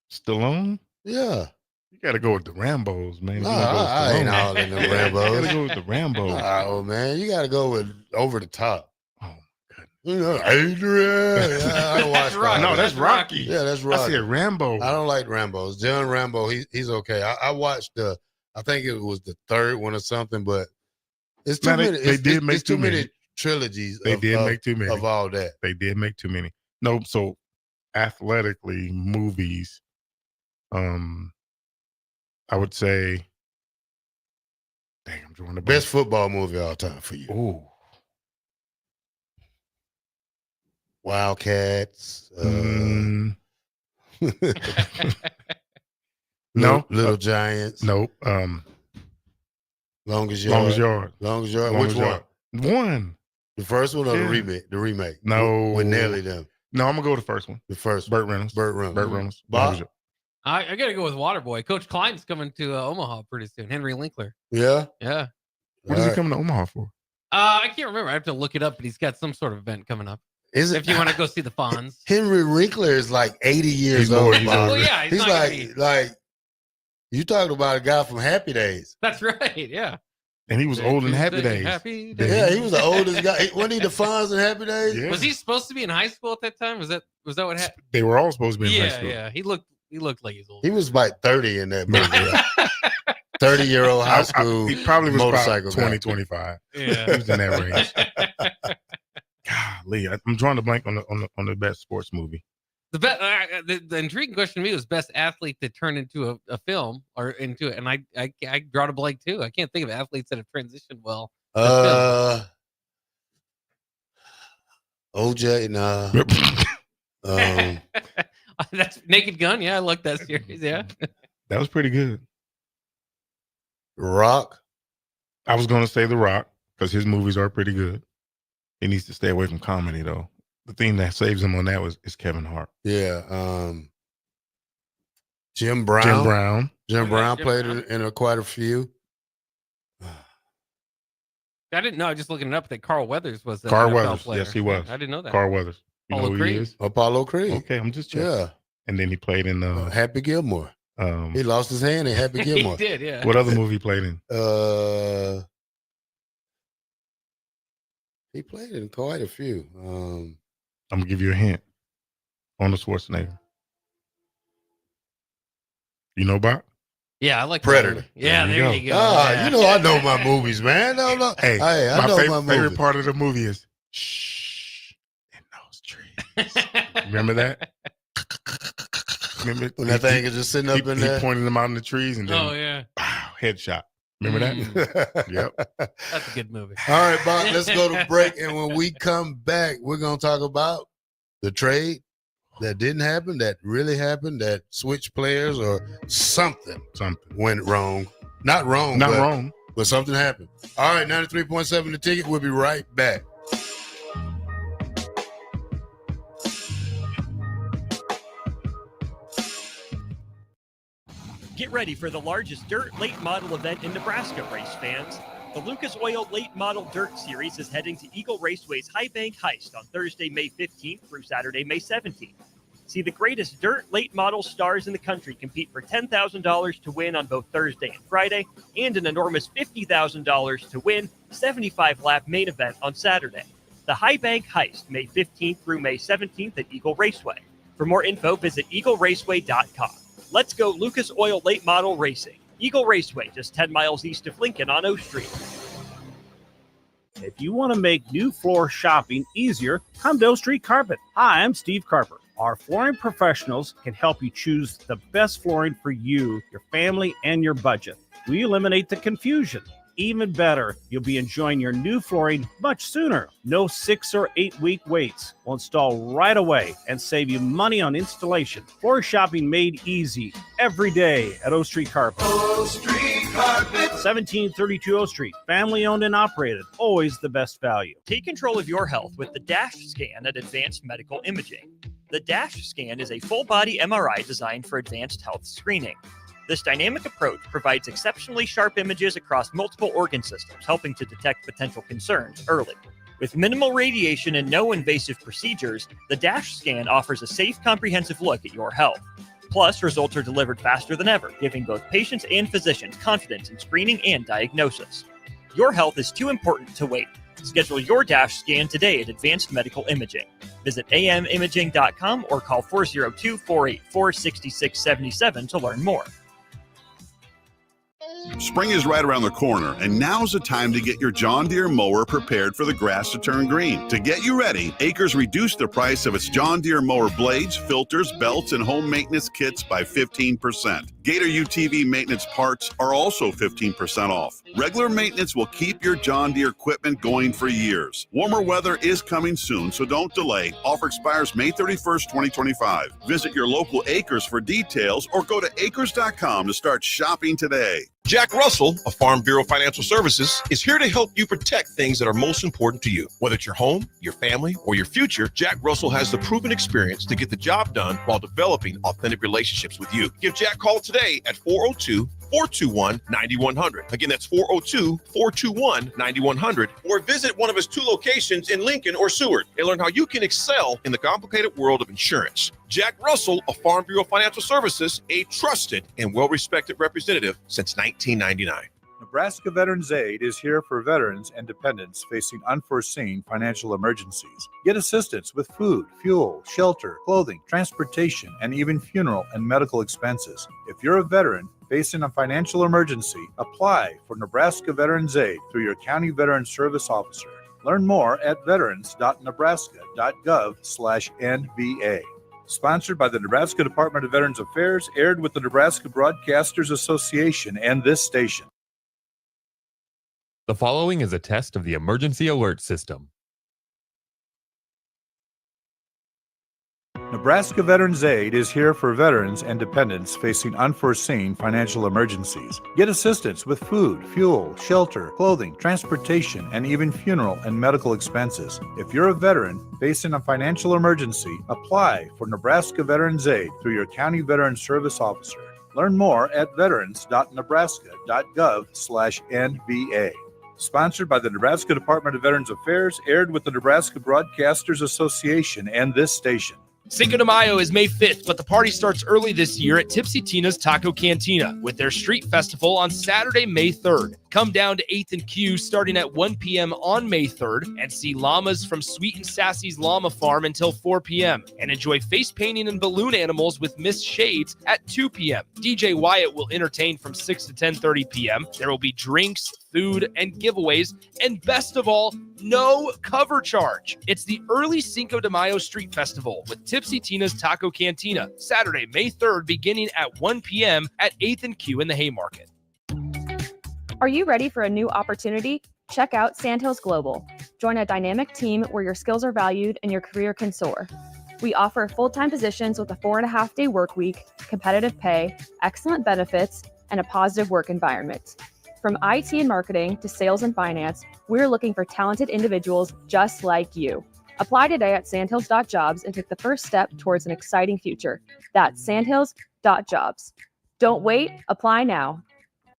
[SPEAKER 7] Stallone?
[SPEAKER 5] Yeah.
[SPEAKER 7] You got to go with the Rambos, man.
[SPEAKER 5] No, I ain't all in the Rambos.
[SPEAKER 7] You got to go with the Rambos.
[SPEAKER 5] Oh, man. You got to go with Over the Top. Adrian. I don't watch Rocky.
[SPEAKER 7] No, that's Rocky.
[SPEAKER 5] Yeah, that's Rocky.
[SPEAKER 7] I said Rambo.
[SPEAKER 5] I don't like Rambos. John Rambo, he's okay. I watched I think it was the 3rd one or something, but it's too many.
[SPEAKER 7] They did make
[SPEAKER 5] too many trilogies.
[SPEAKER 7] They did make too many
[SPEAKER 5] of all that.
[SPEAKER 7] They did make too many. Nope. So athletically, movies. I would say. Dang, I'm drawing the
[SPEAKER 5] Best football movie of all time for you.
[SPEAKER 7] Ooh.
[SPEAKER 5] Wildcats.
[SPEAKER 7] No.
[SPEAKER 5] Little Giants.
[SPEAKER 7] Nope.
[SPEAKER 5] Longest Yard.
[SPEAKER 7] Longest
[SPEAKER 5] Which
[SPEAKER 7] Yard. One.
[SPEAKER 5] The first one or
[SPEAKER 7] Yeah.
[SPEAKER 5] the remake?
[SPEAKER 7] No.
[SPEAKER 5] With Nelly them.
[SPEAKER 7] No, I'm gonna go with the first one.
[SPEAKER 5] The first
[SPEAKER 7] Burt Reynolds.
[SPEAKER 5] Burt Reynolds.
[SPEAKER 7] Longest
[SPEAKER 5] Bob?
[SPEAKER 7] Yard.
[SPEAKER 8] I got to go with Waterboy. Coach Klein's coming to Omaha pretty soon. Henry Winkler.
[SPEAKER 5] Yeah.
[SPEAKER 8] Yeah.
[SPEAKER 7] What is he coming to Omaha for?
[SPEAKER 8] I can't remember. I have to look it up, but he's got some sort of event coming up.
[SPEAKER 5] Is it?
[SPEAKER 8] If you want to go see the Fonz.
[SPEAKER 5] Henry Winkler is like 80 years
[SPEAKER 7] He's
[SPEAKER 5] old.
[SPEAKER 7] more- he's
[SPEAKER 5] Bob.
[SPEAKER 8] Well, yeah, he's not gonna
[SPEAKER 5] like you talking about a guy from Happy Days.
[SPEAKER 8] That's right. Yeah.
[SPEAKER 7] And he was old in Happy Days.
[SPEAKER 8] Happy Days.
[SPEAKER 5] Yeah, he was the oldest guy. Wasn't he the Fonz in Happy Days?
[SPEAKER 7] Yeah.
[SPEAKER 8] Was he supposed to be in high school at that time? Was that what happened?
[SPEAKER 7] They were all supposed to be in high
[SPEAKER 8] Yeah,
[SPEAKER 7] school.
[SPEAKER 8] yeah. He looked like he's old.
[SPEAKER 5] He was like 30 in that movie. 30-year-old high school.
[SPEAKER 7] He probably was
[SPEAKER 5] motorcycle
[SPEAKER 7] about 20,
[SPEAKER 5] guy.
[SPEAKER 7] 25.
[SPEAKER 8] Yeah.
[SPEAKER 7] He was in that range. Golly, I'm drawing a blank on the best sports movie.
[SPEAKER 8] The intriguing question to me was best athlete that turned into a film or into it, and I draw a blank too. I can't think of athletes that have transitioned well.
[SPEAKER 5] OJ, nah.
[SPEAKER 8] That's Naked Gun. Yeah, I like that series. Yeah,
[SPEAKER 7] That was pretty good.
[SPEAKER 5] Rock.
[SPEAKER 7] I was going to say The Rock because his movies are pretty good. He needs to stay away from comedy though. The thing that saves him on that is Kevin Hart.
[SPEAKER 5] Yeah. Jim Brown. Jim Brown played in quite a few.
[SPEAKER 8] I didn't know. I was just looking it up that Carl Weathers was the
[SPEAKER 7] Carl
[SPEAKER 8] NFL
[SPEAKER 7] Weathers.
[SPEAKER 8] player.
[SPEAKER 7] Yes, he was.
[SPEAKER 8] I didn't know that.
[SPEAKER 7] Carl Weathers. You know
[SPEAKER 8] Apollo
[SPEAKER 7] who he
[SPEAKER 8] Creed.
[SPEAKER 7] is?
[SPEAKER 5] Apollo Creed.
[SPEAKER 7] Okay, I'm just checking.
[SPEAKER 5] Yeah.
[SPEAKER 7] And then he played in
[SPEAKER 5] Happy Gilmore. He lost his hand in Happy Gilmore.
[SPEAKER 8] He did, yeah.
[SPEAKER 7] What other movie he played in?
[SPEAKER 5] He played in quite a few.
[SPEAKER 7] I'm gonna give you a hint. Arnold Schwarzenegger. You know Bock?
[SPEAKER 8] Yeah, I like
[SPEAKER 5] Predator.
[SPEAKER 8] That. Yeah, there you go.
[SPEAKER 5] Ah, you know I know my movies, man. No.
[SPEAKER 7] Hey,
[SPEAKER 5] I
[SPEAKER 7] my
[SPEAKER 5] know my
[SPEAKER 7] favorite
[SPEAKER 5] movies.
[SPEAKER 7] part of the movie is shh in those trees. Remember that? Remember
[SPEAKER 5] When that thing is just sitting up in there?
[SPEAKER 7] He pointed them out in the trees and then
[SPEAKER 8] Oh yeah,
[SPEAKER 7] pow, headshot. Remember that? Yep.
[SPEAKER 8] that's a good movie.
[SPEAKER 5] All right, Bob, let's go to break. And when we come back, we're going to talk about the trade that didn't happen, that really happened, that switched players or something went wrong. Not wrong.
[SPEAKER 7] Not wrong.
[SPEAKER 5] But something happened. All right, 93.7 The Ticket. We'll be right back.
[SPEAKER 9] Get ready for the largest dirt late model event in Nebraska, race fans. The Lucas Oil Late Model Dirt Series is heading to Eagle Raceway's High Bank Heist on Thursday, May 15th through Saturday, May 17th. See the greatest dirt late model stars in the country compete for $10,000 to win on both Thursday and Friday, and an enormous $50,000 to win 75-lap main event on Saturday. The High Bank Heist, May 15th through May 17th at Eagle Raceway. For more info, visit eagleraceway.com. Let's go Lucas Oil Late Model Racing. Eagle Raceway, just 10 miles east of Lincoln on O Street.
[SPEAKER 19] If you want to make new floor shopping easier, come to O Street Carpet. Hi, I'm Steve Carper. Our flooring professionals can help you choose the best flooring for you, your family, and your budget. We eliminate the confusion. Even better, you'll be enjoying your new flooring much sooner. No 6 or 8 week waits. We'll install right away and save you money on installation. Floor shopping made easy every day at O Street Carpet.
[SPEAKER 17] O Street Carpet.
[SPEAKER 19] 1732 O Street. Family owned and operated. Always the best value.
[SPEAKER 9] Take control of your health with the DASH scan at Advanced Medical Imaging. The DASH scan is a full-body MRI designed for advanced health screening. This dynamic approach provides exceptionally sharp images across multiple organ systems, helping to detect potential concerns early. With minimal radiation and no invasive procedures, the DASH scan offers a safe, comprehensive look at your health. Plus, results are delivered faster than ever, giving both patients and physicians confidence in screening and diagnosis. Your health is too important to wait. Schedule your DASH scan today at Advanced Medical Imaging. Visit amimaging.com or call 402-484-6677 to learn more.
[SPEAKER 1] Spring is right around the corner, and now's the time to get your John Deere mower prepared for the grass to turn green. To get you ready, Acres reduced the price of its John Deere mower blades, filters, belts, and home maintenance kits by 15%. Gator UTV maintenance parts are also 15% off. Regular maintenance will keep your John Deere equipment going for years. Warmer weather is coming soon, so don't delay. Offer expires May 31st, 2025. Visit your local Acres for details or go to acres.com to start shopping today.
[SPEAKER 14] Jack Russell of Farm Bureau Financial Services is here to help you protect things that are most important to you. Whether it's your home, your family, or your future, Jack Russell has the proven experience to get the job done while developing authentic relationships with you. Give Jack a call today at 402-421-9100. Again, that's 402-421-9100. Or visit one of his 2 locations in Lincoln or Seward and learn how you can excel in the complicated world of insurance. Jack Russell of Farm Bureau Financial Services, a trusted and well-respected representative since 1999.
[SPEAKER 18] Nebraska Veterans Aid is here for veterans and dependents facing unforeseen financial emergencies. Get assistance with food, fuel, shelter, clothing, transportation, and even funeral and medical expenses. If you're a veteran facing a financial emergency, apply for Nebraska Veterans Aid through your county veteran service officer. Learn more at veterans.nebraska.gov/NVA. Sponsored by the Nebraska Department of Veterans Affairs, aired with the Nebraska Broadcasters Association and this station.
[SPEAKER 20] The following is a test of the emergency alert system.
[SPEAKER 18] Nebraska Veterans Aid is here for veterans and dependents facing unforeseen financial emergencies. Get assistance with food, fuel, shelter, clothing, transportation, and even funeral and medical expenses. If you're a veteran facing a financial emergency, apply for Nebraska Veterans Aid through your county veteran service officer. Learn more at veterans.nebraska.gov/NVA. Sponsored by the Nebraska Department of Veterans Affairs, aired with the Nebraska Broadcasters Association and this station.
[SPEAKER 21] Cinco de Mayo is May 5th, but the party starts early this year at Tipsy Tina's Taco Cantina with their street festival on Saturday, May 3rd. Come down to 8th and Q starting at 1 p.m. on May 3rd and see llamas from Sweet and Sassy's Llama Farm until 4 p.m. and enjoy face painting and balloon animals with Miss Shades at 2 p.m. DJ Wyatt will entertain from 6 to 10:30 p.m. There will be drinks, food, and giveaways, and best of all, no cover charge. It's the early Cinco de Mayo Street Festival with Tipsy Tina's Taco Cantina, Saturday, May 3rd, beginning at 1 p.m. at 8th and Q in the Haymarket.
[SPEAKER 25] Are you ready for a new opportunity? Check out Sandhills Global. Join a dynamic team where your skills are valued and your career can soar. We offer full-time positions with a 4.5-day work week, competitive pay, excellent benefits, and a positive work environment. From IT and marketing to sales and finance, we're looking for talented individuals just like you. Apply today at sandhills.jobs and take the first step towards an exciting future. That's sandhills.jobs. Don't wait, apply now.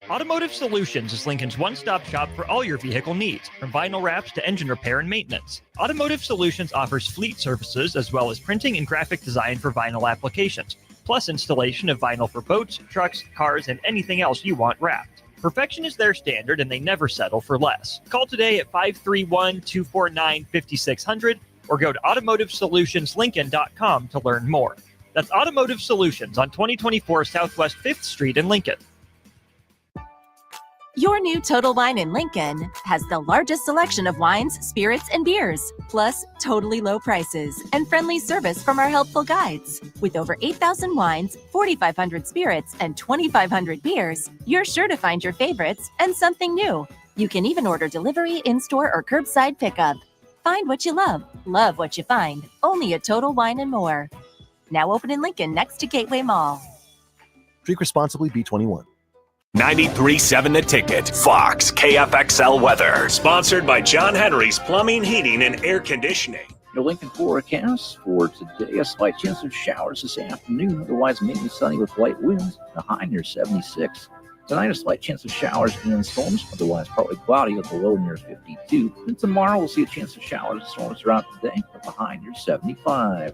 [SPEAKER 9] Automotive Solutions is Lincoln's one-stop shop for all your vehicle needs, from vinyl wraps to engine repair and maintenance. Automotive Solutions offers fleet services as well as printing and graphic design for vinyl applications, plus installation of vinyl for boats, trucks, cars, and anything else you want wrapped. Perfection is their standard, and they never settle for less. Call today at 531-249-5600 or go to automotivesolutionslincoln.com to learn more. That's Automotive Solutions on 2024 Southwest 5th Street in Lincoln.
[SPEAKER 26] Your new Total Wine in Lincoln has the largest selection of wines, spirits, and beers, plus totally low prices and friendly service from our helpful guides. With over 8,000 wines, 4,500 spirits, and 2,500 beers, you're sure to find your favorites and something new. You can even order delivery, in-store, or curbside pickup. Find what you love what you find, only at Total Wine and More. Now open in Lincoln next to Gateway Mall.
[SPEAKER 27] Drink responsibly, B21.
[SPEAKER 3] 93.7 The Ticket, Fox KFXL weather. Sponsored by John Henry's Plumbing, Heating, and Air Conditioning.
[SPEAKER 28] Your Lincoln forecast for today, a slight chance of showers this afternoon, otherwise mainly sunny with light winds, a high near 76. Tonight, a slight chance of showers and storms, otherwise partly cloudy with a low near 52. And tomorrow, we'll see a chance of showers and storms throughout the day with a high near 75.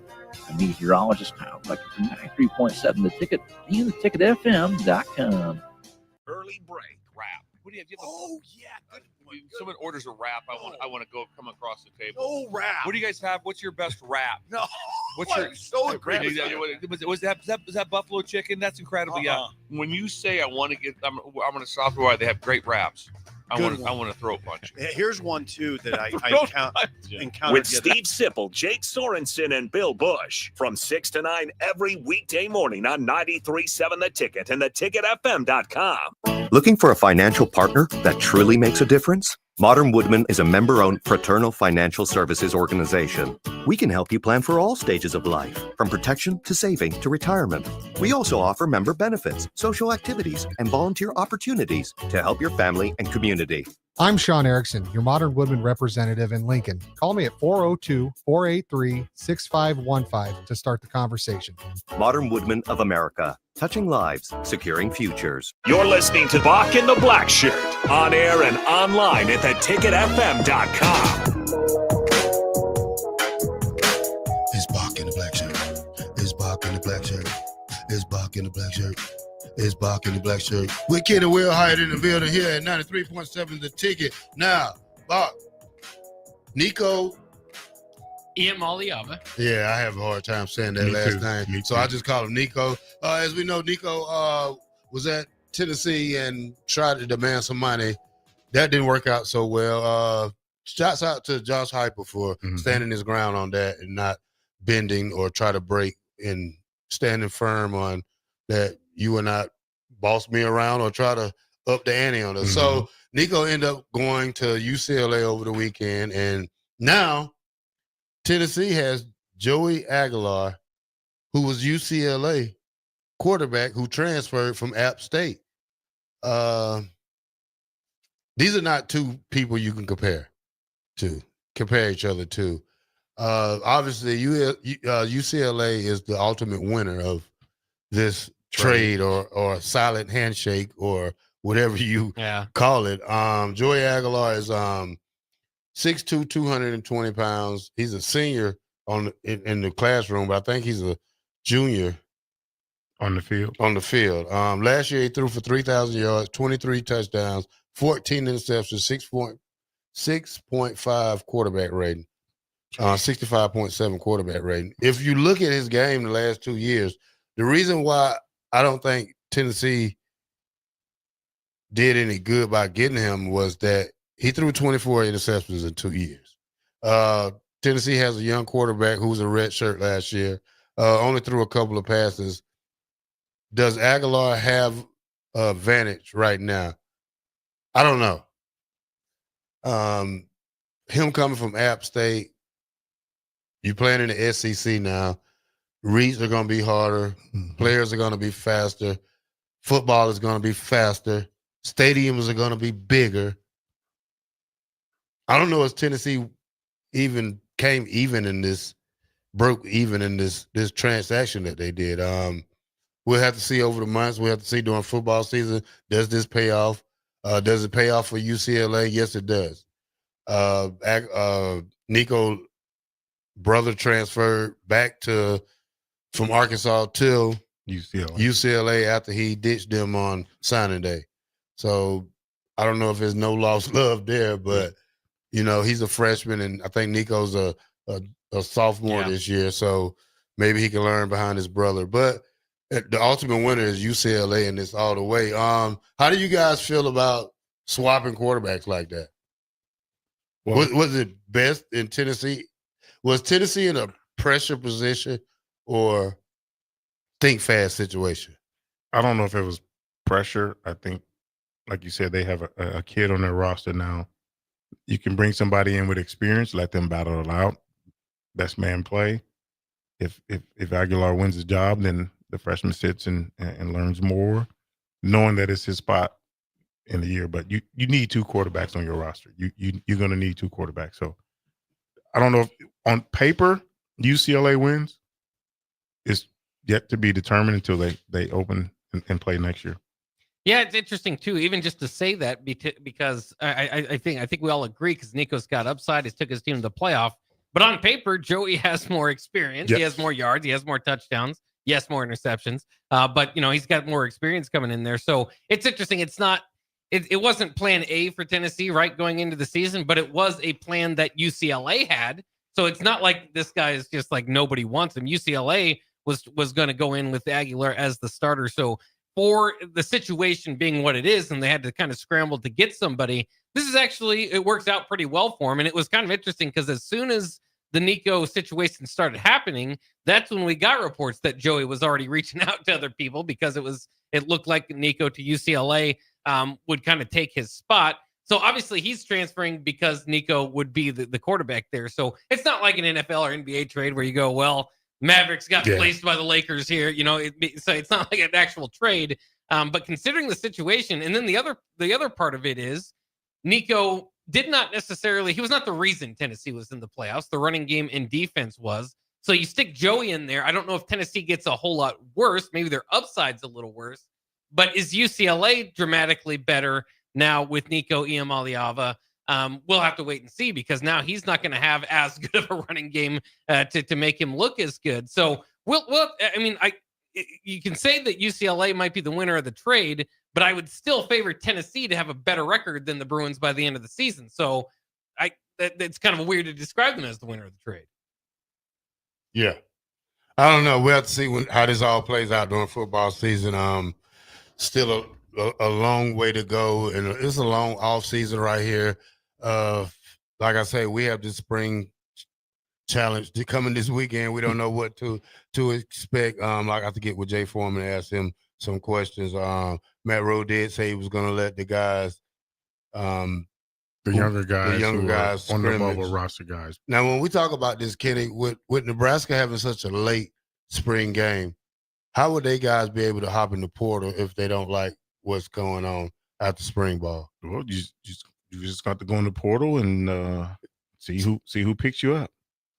[SPEAKER 28] A meteorologist Kyle Becker from 93.7 The Ticket and theticketfm.com.
[SPEAKER 22] Early break wrap. What do you have? Oh yeah, good. Someone orders a wrap. I want to go come across the table.
[SPEAKER 23] Oh, wrap.
[SPEAKER 22] What do you guys have? What's your best wrap?
[SPEAKER 23] No.
[SPEAKER 22] What's your
[SPEAKER 17] so aggressive.
[SPEAKER 22] was that buffalo chicken? That's incredible. Yeah. When you say I want to get, I'm on a software. They have great wraps. I want to throw a punch.
[SPEAKER 23] Here's one too that I encountered
[SPEAKER 3] With Steve Sipple, Jake Sorensen, and Bill Bush from 6 to 9 every weekday morning on 93.7 The Ticket and theticketfm.com.
[SPEAKER 2] Looking for a financial partner that truly makes a difference? Modern Woodman is a member-owned fraternal financial services organization. We can help you plan for all stages of life, from protection to saving to retirement. We also offer member benefits, social activities, and volunteer opportunities to help your family and community.
[SPEAKER 4] I'm Sean Erickson, your Modern Woodman representative in Lincoln. Call me at 402-483-6515 to start the conversation.
[SPEAKER 2] Modern Woodman of America, touching lives, securing futures.
[SPEAKER 3] You're listening to Bock and the Blackshirt, on air and online at theticketfm.com.
[SPEAKER 5] It's Bock in the black shirt. It's Bock in the black shirt. It's Bock in the black shirt. It's Bock in the black shirt. We're Kid and Wilhite in the building here at 93.7 The Ticket. Now, Bock, Nico.
[SPEAKER 8] Iamaleava.
[SPEAKER 5] Yeah, I have a hard time saying that last name. So I just call him Nico. As we know, Nico was at Tennessee and tried to demand some money. That didn't work out so well. Shouts out to Josh Hyper for standing his ground on that and not bending or try to break and standing firm on that. You will not boss me around or try to up the ante on us. So Nico ended up going to UCLA over the weekend, and now Tennessee has Joey Aguilar, who was UCLA quarterback who transferred from App State. These are not two people you can compare each other to. Obviously, UCLA is the ultimate winner of this trade or silent handshake or whatever you call it. Joey Aguilar is 6'2", 220 pounds. He's a senior in the classroom, but I think he's a junior
[SPEAKER 7] on the field.
[SPEAKER 5] Last year he threw for 3,000 yards, 23 touchdowns, 14 interceptions, 6.5 quarterback rating, 65.7 quarterback rating. If you look at his game the last 2 years, the reason why I don't think Tennessee did any good by getting him was that he threw 24 interceptions in 2 years. Tennessee has a young quarterback who was a red shirt last year, only threw a couple of passes. Does Aguilar have an advantage right now? I don't know. Him coming from App State, you playing in the SEC now. Reads are going to be harder. Players are going to be faster. Football is going to be faster. Stadiums are going to be bigger. I don't know if Tennessee even broke even in this transaction that they did. We'll have to see over the months. We'll have to see during football season. Does this pay off? Does it pay off for UCLA? Yes, it does. Nico brother transferred back from Arkansas to UCLA after he ditched them on signing day. So I don't know if there's no lost love there, but he's a freshman, and I think Nico's a sophomore this year, so maybe he can learn behind his brother. But the ultimate winner is UCLA in this all the way. How do you guys feel about swapping quarterbacks like that? Was it best in Tennessee? Was Tennessee in a pressure position or think fast situation?
[SPEAKER 7] I don't know if it was pressure. I think, like you said, they have a kid on their roster now. You can bring somebody in with experience, let them battle it out. Best man play. If Aguilar wins the job, then the freshman sits and learns more, knowing that it's his spot in the year. But you need two quarterbacks on your roster. You're going to need two quarterbacks. So I don't know if on paper UCLA wins. It's yet to be determined until they open and play next year.
[SPEAKER 8] Yeah, it's interesting too, even just to say that because I think we all agree because Nico's got upside. He's took his team to the playoff. But on paper, Joey has more experience. Yes. He has more yards. He has more touchdowns. Yes, more interceptions. But he's got more experience coming in there. So it's interesting. It's not. It wasn't plan A for Tennessee, right, going into the season, but it was a plan that UCLA had So it's not like this guy is just like nobody wants him. UCLA was going to go in with Aguilar as the starter. So for the situation being what it is, and they had to kind of scramble to get somebody, this is actually, it works out pretty well for him. And it was kind of interesting because as soon as the Nico situation started happening, that's when we got reports that Joey was already reaching out to other people because it looked like Nico to UCLA would kind of take his spot. So obviously he's transferring because Nico would be the quarterback there. So it's not like an NFL or NBA trade where you go, well, Mavericks got placed by the Lakers here, so it's not like an actual trade. But considering the situation, and then the other part of it is Nico did not necessarily, he was not the reason Tennessee was in the playoffs. The running game and defense was. So you stick Joey in there. I don't know if Tennessee gets a whole lot worse. Maybe their upside's a little worse. But is UCLA dramatically better now with Nico Iamaleava? We'll have to wait and see because now he's not going to have as good of a running game to make him look as good. So you can say that UCLA might be the winner of the trade, but I would still favor Tennessee to have a better record than the Bruins by the end of the season. So it's kind of weird to describe them as the winner of the trade.
[SPEAKER 5] Yeah. I don't know. We'll have to see how this all plays out during football season. Still a long way to go, and it's a long off season right here. Like I say, we have the spring challenge coming this weekend. We don't know what to expect. I have to get with Jay Foreman and ask him some questions. Matt Rowe did say he was going to let the guys,
[SPEAKER 7] the younger guys on the bubble roster guys.
[SPEAKER 5] Now, when we talk about this, Kenny, with Nebraska having such a late spring game, how would they guys be able to hop in the portal if they don't like what's going on after spring ball?
[SPEAKER 7] Well, you just got to go in the portal and see who picks you up.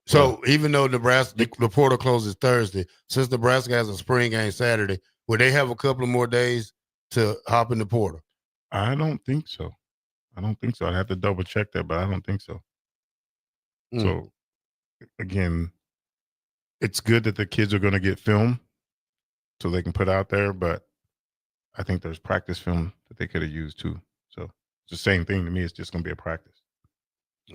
[SPEAKER 5] So even though Nebraska, the portal closes Thursday, since Nebraska has a spring game Saturday, would they have a couple of more days to hop in the portal?
[SPEAKER 7] I don't think so. I'd have to double check that, but I don't think so. So again, it's good that the kids are going to get film so they can put out there, but I think there's practice film that they could have used too. So it's the same thing to me. It's just going to be a practice.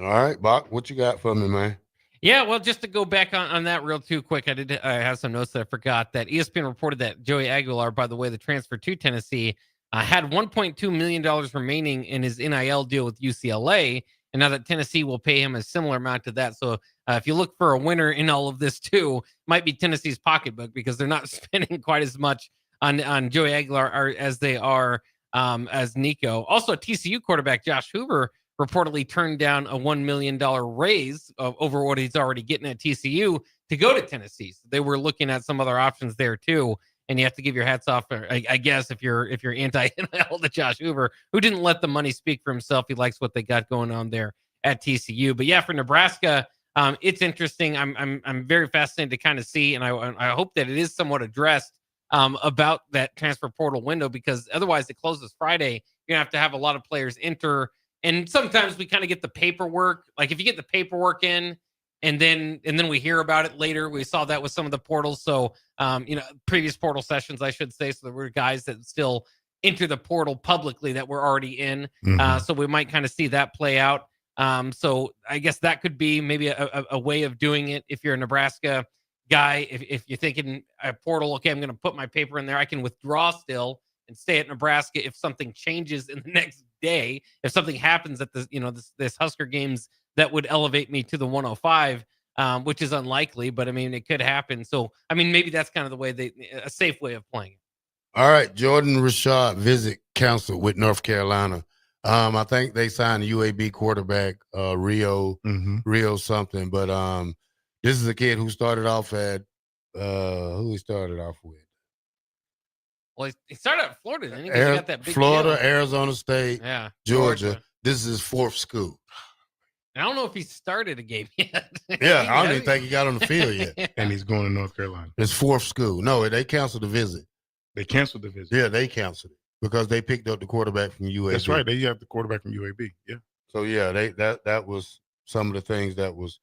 [SPEAKER 5] All right, Bock, what you got for me, man?
[SPEAKER 8] Yeah, well, just to go back on that real too quick, I have some notes that I forgot. That ESPN reported that Joey Aguilar, by the way, the transfer to Tennessee, had $1.2 million remaining in his NIL deal with UCLA, and now that Tennessee will pay him a similar amount to that. So if you look for a winner in all of this too, might be Tennessee's pocketbook because they're not spending quite as much on Joey Aguilar as they are as Nico. Also, TCU quarterback Josh Hoover reportedly turned down a $1 million raise over what he's already getting at TCU to go to Tennessee. So they were looking at some other options there too. And you have to give your hats off, I guess, if you're anti-NIL to Josh Hoover, who didn't let the money speak for himself. He likes what they got going on there at TCU. But yeah, for Nebraska, it's interesting. I'm very fascinated to kind of see, and I hope that it is somewhat addressed about that transfer portal window, because otherwise it closes Friday. You're gonna have to have a lot of players enter. And sometimes we kind of get the paperwork. Like if you get the paperwork in and then we hear about it later, we saw that with some of the portals. So, previous portal sessions, I should say. So there were guys that still enter the portal publicly that were already in. So we might kind of see that play out. So I guess that could be maybe a way of doing it. If you're a Nebraska guy, if you're thinking a portal, okay, I'm going to put my paper in there. I can withdraw still and stay at Nebraska if something changes in the next day. If something happens at this Husker games that would elevate me to the 105, which is unlikely, but I mean, it could happen. So, I mean, maybe that's kind of the way a safe way of playing it.
[SPEAKER 5] All right. Jordan Rashad visit council with North Carolina. I think they signed the UAB quarterback, Rio something, but this is a kid who started off at who he started off with.
[SPEAKER 8] Well, he started at Florida, then he got that big
[SPEAKER 5] Florida,
[SPEAKER 8] deal.
[SPEAKER 5] Arizona State, Georgia. This is his fourth school.
[SPEAKER 8] I don't know if he started a game yet.
[SPEAKER 5] Yeah, I don't even think he got on the field yet.
[SPEAKER 7] And he's going to North Carolina.
[SPEAKER 5] His fourth school. No, they canceled the visit.
[SPEAKER 7] They canceled the visit.
[SPEAKER 5] Yeah, they canceled it because they picked up the quarterback from UAB.
[SPEAKER 7] That's right. They have the quarterback from UAB. Yeah.
[SPEAKER 5] So yeah, that was some of the things that was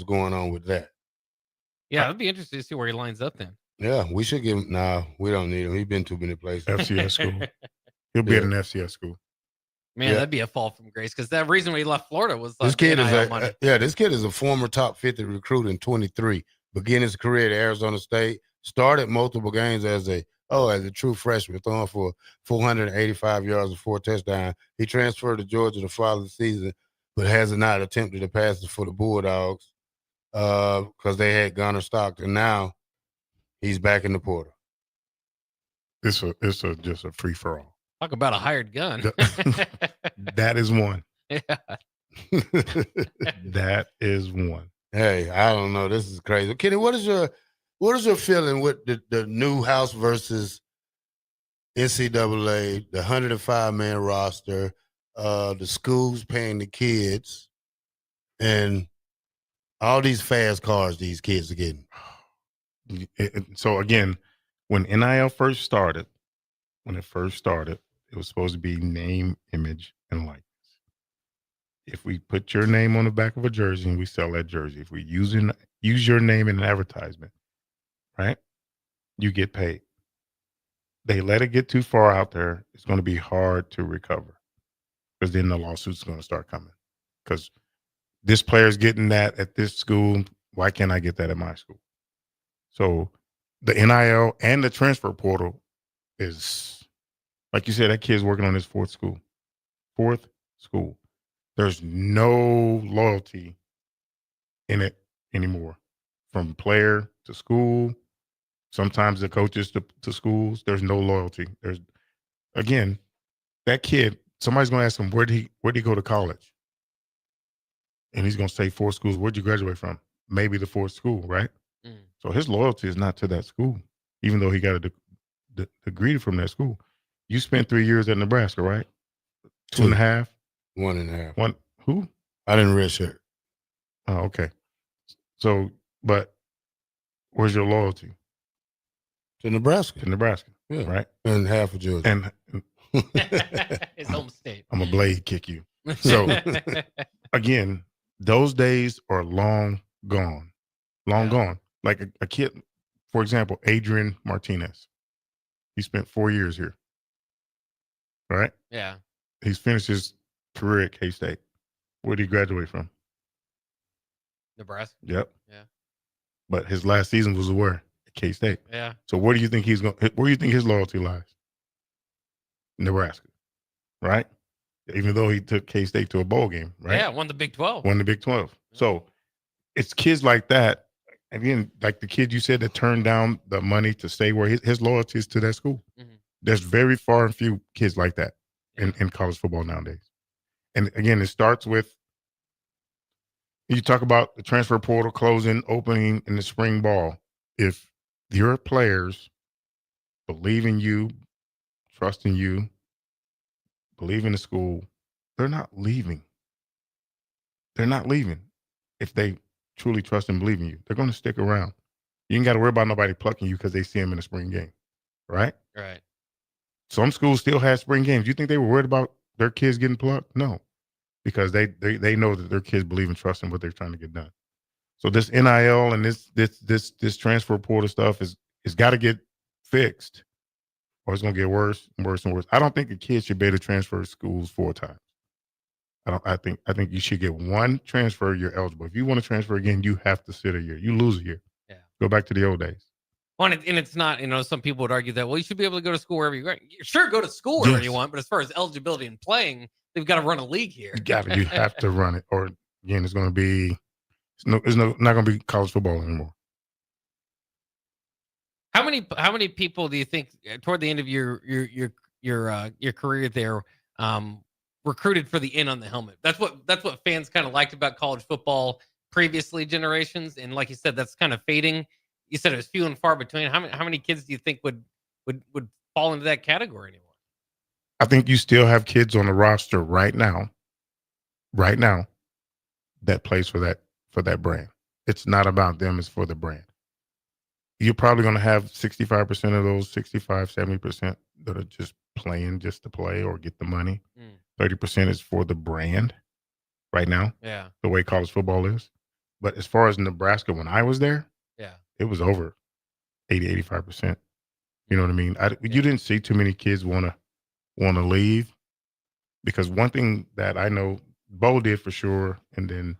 [SPEAKER 5] going on with that.
[SPEAKER 8] Yeah, it'd be interesting to see where he lines up then.
[SPEAKER 5] Yeah, we should give him. Nah, we don't need him. He's been too many places.
[SPEAKER 7] FCS school. He'll be at an FCS school.
[SPEAKER 8] Man, that'd be a fall from grace because that reason we left Florida was
[SPEAKER 5] This kid
[SPEAKER 8] NIL
[SPEAKER 5] is
[SPEAKER 8] money.
[SPEAKER 5] this kid is a former top 50 recruit in 23. Began his career at Arizona State. Started multiple games as a true freshman, throwing for 485 yards and 4 touchdowns. He transferred to Georgia the following season, but has not attempted to pass it for the Bulldogs because they had Gunnar Stockton. Now he's back in the portal.
[SPEAKER 7] It's just a free for all.
[SPEAKER 8] Talk about a hired gun.
[SPEAKER 7] That is one.
[SPEAKER 8] Yeah.
[SPEAKER 7] That is one.
[SPEAKER 5] Hey, I don't know. This is crazy. Kenny, what is your feeling with the new house versus NCAA, the 105-man roster, the schools paying the kids, and all these fast cars these kids are getting?
[SPEAKER 7] So again, when NIL first started, it was supposed to be name, image, and likeness. If we put your name on the back of a jersey and we sell that jersey, if we use your name in an advertisement, right, you get paid. They let it get too far out there, it's going to be hard to recover because then the lawsuit's going to start coming. Because this player's getting that at this school, why can't I get that at my school? So the NIL and the transfer portal is, like you said, that kid's working on his fourth school. There's no loyalty in it anymore, from player to school. Sometimes the coaches to schools. There's no loyalty. There's, again, that kid. Somebody's going to ask him where'd he go to college, and he's going to say 4 schools. Where'd you graduate from? Maybe the 4th school, right? So his loyalty is not to that school, even though he got a degree from that school. You spent 3 years at Nebraska, right? 2.5?
[SPEAKER 5] 1.5.
[SPEAKER 7] One who?
[SPEAKER 5] I didn't redshirt.
[SPEAKER 7] Oh, okay. So, but where's your loyalty?
[SPEAKER 5] To Nebraska.
[SPEAKER 7] Yeah. Right?
[SPEAKER 5] And half of Georgia.
[SPEAKER 7] And
[SPEAKER 8] His home state.
[SPEAKER 7] I'm a blade kick you. So again, those days are long gone. Gone. Like a kid, for example, Adrian Martinez. He spent 4 years here. Right?
[SPEAKER 8] Yeah.
[SPEAKER 7] He's finished his career at K-State. Where did he graduate from?
[SPEAKER 8] Nebraska.
[SPEAKER 7] Yep.
[SPEAKER 8] Yeah.
[SPEAKER 7] But his last season was where? At K-State.
[SPEAKER 8] Yeah.
[SPEAKER 7] So where do you think where do you think his loyalty lies? Nebraska. Right? Even though he took K-State to a bowl game, right?
[SPEAKER 8] Yeah, won the Big 12.
[SPEAKER 7] Won the Big 12. So it's kids like that. Again, like the kid you said that turned down the money to stay where his loyalty is to that school.
[SPEAKER 8] Mm-hmm.
[SPEAKER 7] There's very far and few kids like that in college football nowadays. And again, it starts with, you talk about the transfer portal closing, opening in the spring ball. If your players believe in you, trust in you, believe in the school, they're not leaving. They're not leaving. If they truly trust and believe in you, they're going to stick around. You ain't got to worry about nobody plucking you because they see them in the spring game, right?
[SPEAKER 8] Right.
[SPEAKER 7] Some schools still had spring games. You think they were worried about their kids getting plucked? No, because they know that their kids believe and trust in what they're trying to get done. So this NIL and this transfer portal stuff is got to get fixed, or it's going to get worse and worse and worse. I don't think a kid should be able to transfer schools 4 times. I think you should get one transfer. You're eligible. If you want to transfer again, you have to sit a year. You lose a year.
[SPEAKER 8] Yeah.
[SPEAKER 7] Go back to the old days.
[SPEAKER 8] Well, and it's not, some people would argue that, well, you should be able to go to school wherever you want. Sure, go to school wherever you want, but as far as eligibility and playing, they've got to run a league here.
[SPEAKER 7] You have to run it, or again, it's going to be not going to be college football anymore.
[SPEAKER 8] How many people do you think toward the end of your career there recruited for the in on the helmet? That's what fans kind of liked about college football previously generations, and like you said, that's kind of fading. You said it was few and far between. How many kids do you think would fall into that category anymore?
[SPEAKER 7] I think you still have kids on the roster right now, that plays for that brand. It's not about them, it's for the brand. You're probably going to have 65% of those, 65, 70% that are just playing just to play or get the money. 30% is for the brand right now.
[SPEAKER 8] Yeah.
[SPEAKER 7] The way college football is. But as far as Nebraska, when I was there,
[SPEAKER 8] yeah,
[SPEAKER 7] it was over 80, 85%. You know what I mean? You didn't see too many kids want to leave. Because one thing that I know Bo did for sure, and then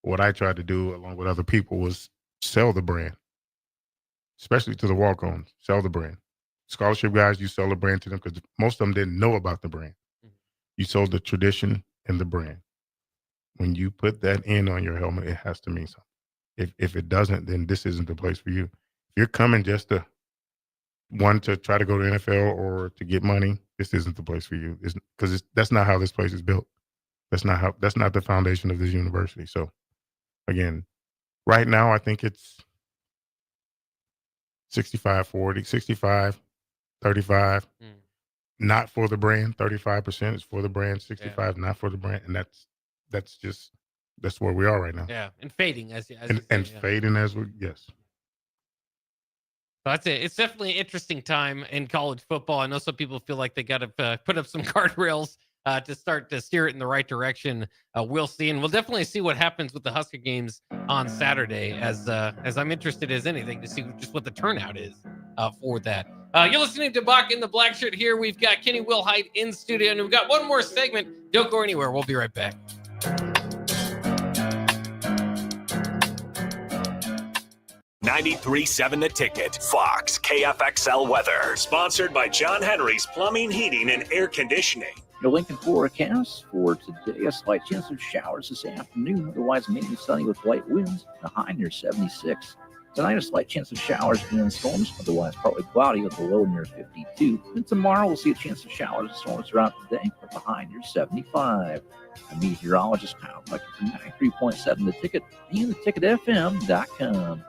[SPEAKER 7] what I tried to do along with other people was sell the brand, especially to the walk-ons. Sell the brand. Scholarship guys, you sell the brand to them because most of them didn't know about the brand. You sold the tradition and the brand. When you put that in on your helmet, it has to mean something. If it doesn't, then this isn't the place for you. If you're coming just to try to go to NFL or to get money, this isn't the place for you. Because that's not how this place is built. That's not the foundation of this university. So again, right now I think it's 65-40, 65, 35. Not for the brand. 35% is for the brand. 65 not for the brand. And that's where we are right now.
[SPEAKER 8] Yeah, and fading as you
[SPEAKER 7] and
[SPEAKER 8] say,
[SPEAKER 7] fading as we yes.
[SPEAKER 8] That's it. It's definitely an interesting time in college football. I know some people feel like they got to put up some guardrails to start to steer it in the right direction. We'll see, and we'll definitely see what happens with the Husker games on Saturday. As I'm interested as anything to see just what the turnout is for that. You're listening to Bock in the Blackshirt here. We've got Kenny Wilhite in studio, and we've got one more segment. Don't go anywhere. We'll be right back.
[SPEAKER 3] 93.7 The Ticket, Fox, KFXL weather. Sponsored by John Henry's Plumbing, Heating, and Air Conditioning.
[SPEAKER 28] Your Lincoln forecast for today, a slight chance of showers this afternoon, otherwise mainly sunny with light winds, a high near 76. Tonight, a slight chance of showers and storms, otherwise partly cloudy with a low near 52. And tomorrow, we'll see a chance of showers and storms throughout the day with a high near 75. I'm meteorologist Kyle Buck from 93.7 The Ticket and theticketfm.com.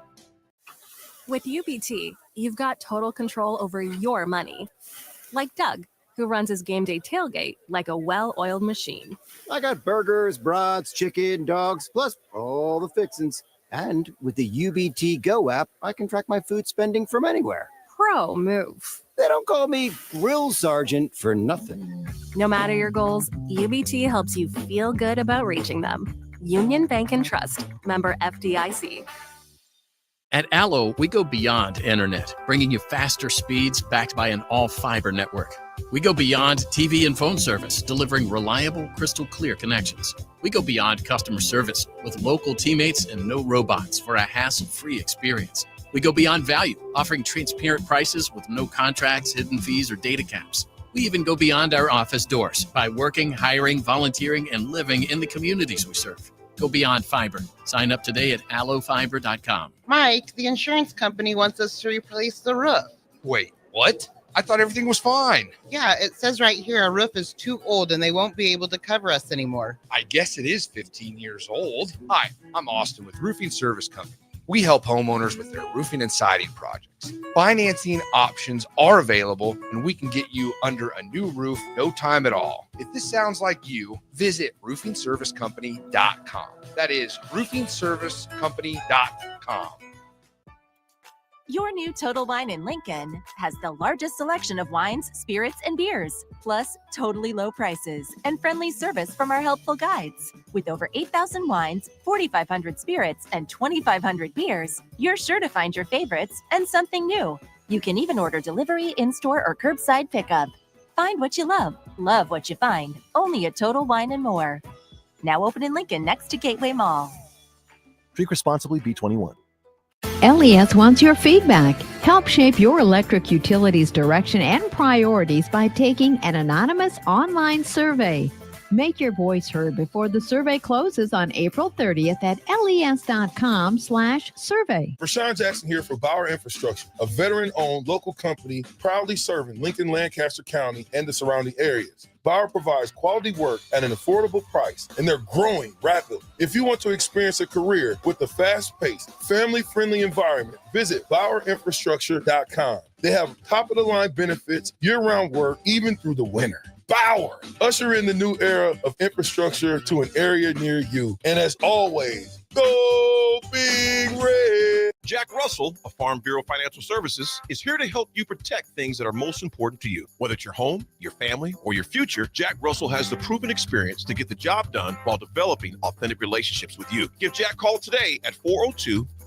[SPEAKER 6] With UBT, you've got total control over your money. Like Doug, who runs his game day tailgate like a well-oiled machine.
[SPEAKER 10] I got burgers, brats, chicken, dogs, plus all the fixins'. And with the UBT Go app, I can track my food spending from anywhere.
[SPEAKER 6] Pro move.
[SPEAKER 10] They don't call me Grill Sergeant for nothing.
[SPEAKER 6] No matter your goals, UBT helps you feel good about reaching them. Union Bank and Trust. Member FDIC.
[SPEAKER 11] At Allo, we go beyond internet, bringing you faster speeds backed by an all-fiber network. We go beyond TV and phone service, delivering reliable, crystal clear connections. We go beyond customer service with local teammates and no robots for a hassle-free experience. We go beyond value, offering transparent prices with no contracts, hidden fees, or data caps. We even go beyond our office doors by working, hiring, volunteering, and living in the communities we serve. Go beyond fiber. Sign up today at allofiber.com.
[SPEAKER 12] Mike, the insurance company wants us to replace the roof.
[SPEAKER 22] Wait, what? I thought everything was fine.
[SPEAKER 12] Yeah, it says right here our roof is too old and they won't be able to cover us anymore.
[SPEAKER 22] I guess it is 15 years old. Hi, I'm Austin with Roofing Service Company. We help homeowners with their roofing and siding projects. Financing options are available, and we can get you under a new roof no time at all. If this sounds like you, visit roofingservicecompany.com. That is roofingservicecompany.com.
[SPEAKER 26] Your new Total Wine in Lincoln has the largest selection of wines, spirits, and beers, plus totally low prices and friendly service from our helpful guides. With over 8,000 wines, 4,500 spirits, and 2,500 beers, you're sure to find your favorites and something new. You can even order delivery, in-store, or curbside pickup. Find what you love what you find, only at Total Wine and More. Now open in Lincoln next to Gateway Mall.
[SPEAKER 27] Drink responsibly, B21.
[SPEAKER 13] LES wants your feedback. Help shape your electric utilities direction and priorities by taking an anonymous online survey. Make your voice heard before the survey closes on April 30th at les.com/survey.
[SPEAKER 15] Rashawn Jackson here for Bauer Infrastructure, a veteran-owned local company proudly serving Lincoln, Lancaster County, and the surrounding areas. Bauer provides quality work at an affordable price, and they're growing rapidly. If you want to experience a career with a fast-paced, family-friendly environment, visit BauerInfrastructure.com. They have top-of-the-line benefits, year-round work, even through the winter. Bauer, usher in the new era of infrastructure to an area near you. And as always, go Big Red.
[SPEAKER 14] Jack Russell of Farm Bureau Financial Services is here to help you protect things that are most important to you. Whether it's your home, your family, or your future, Jack Russell has the proven experience to get the job done while developing authentic relationships with you. Give Jack a call today at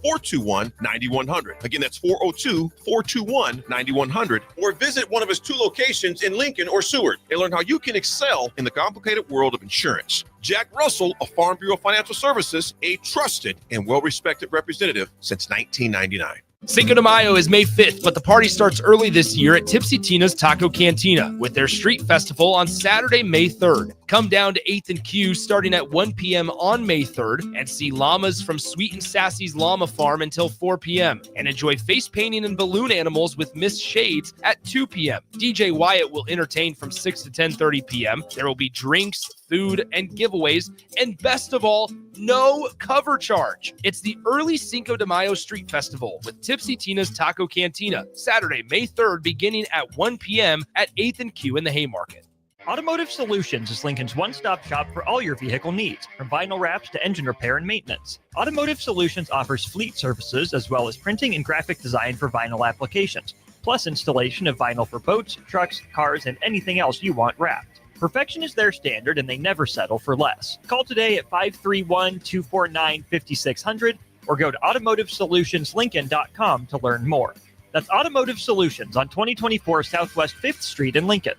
[SPEAKER 14] 402-421-9100. Again, that's 402-421-9100. Or visit one of his 2 locations in Lincoln or Seward and learn how you can excel in the complicated world of insurance. Jack Russell of Farm Bureau Financial Services, a trusted and well-respected representative since 1999.
[SPEAKER 1] Cinco de Mayo is May 5th, but the party starts early this year at Tipsy Tina's Taco Cantina with their street festival on Saturday, May 3rd. Come down to 8th and Q starting at 1 p.m. on May 3rd and see llamas from Sweet and Sassy's Llama Farm until 4 p.m. and enjoy face painting and balloon animals with Miss Shades at 2 p.m. DJ Wyatt will entertain from 6 to 10:30 p.m. There will be drinks, food, and giveaways, and best of all, no cover charge. It's the early Cinco de Mayo Street Festival with Tipsy Tina's Taco Cantina, Saturday, May 3rd, beginning at 1 p.m. at 8th and Q in the Haymarket.
[SPEAKER 9] Automotive Solutions is Lincoln's one-stop shop for all your vehicle needs, from vinyl wraps to engine repair and maintenance. Automotive Solutions offers fleet services as well as printing and graphic design for vinyl applications, plus installation of vinyl for boats, trucks, cars, and anything else you want wrapped. Perfection is their standard, and they never settle for less. Call today at 531-249-5600 or go to automotivesolutionslincoln.com to learn more. That's Automotive Solutions on 2024 Southwest 5th Street in Lincoln.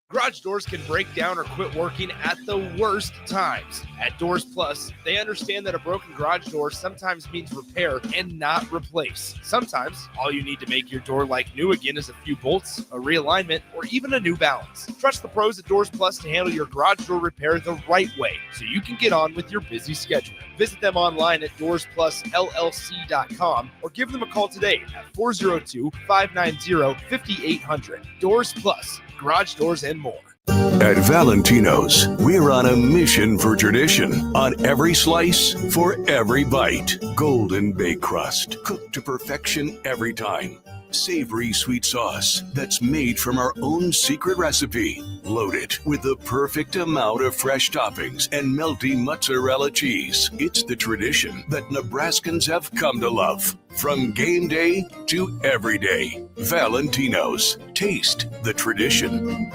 [SPEAKER 1] Garage doors can break down or quit working at the worst times. At Doors Plus, they understand that a broken garage door sometimes means repair and not replace. Sometimes, all you need to make your door like new again is a few bolts, a realignment, or even a new balance. Trust the pros at Doors Plus to handle your garage door repair the right way so you can get on with your busy schedule. Visit them online at DoorsPlusLLC.com or give them a call today at 402-590-5800. Doors Plus. Garage doors and more.
[SPEAKER 16] At Valentino's, we're on a mission for tradition. On every slice, for every bite. Golden baked crust, cooked to perfection every time. Savory sweet sauce that's made from our own secret recipe. Loaded with the perfect amount of fresh toppings and melty mozzarella cheese. It's the tradition that Nebraskans have come to love. From game day to every day. Valentino's. Taste the tradition.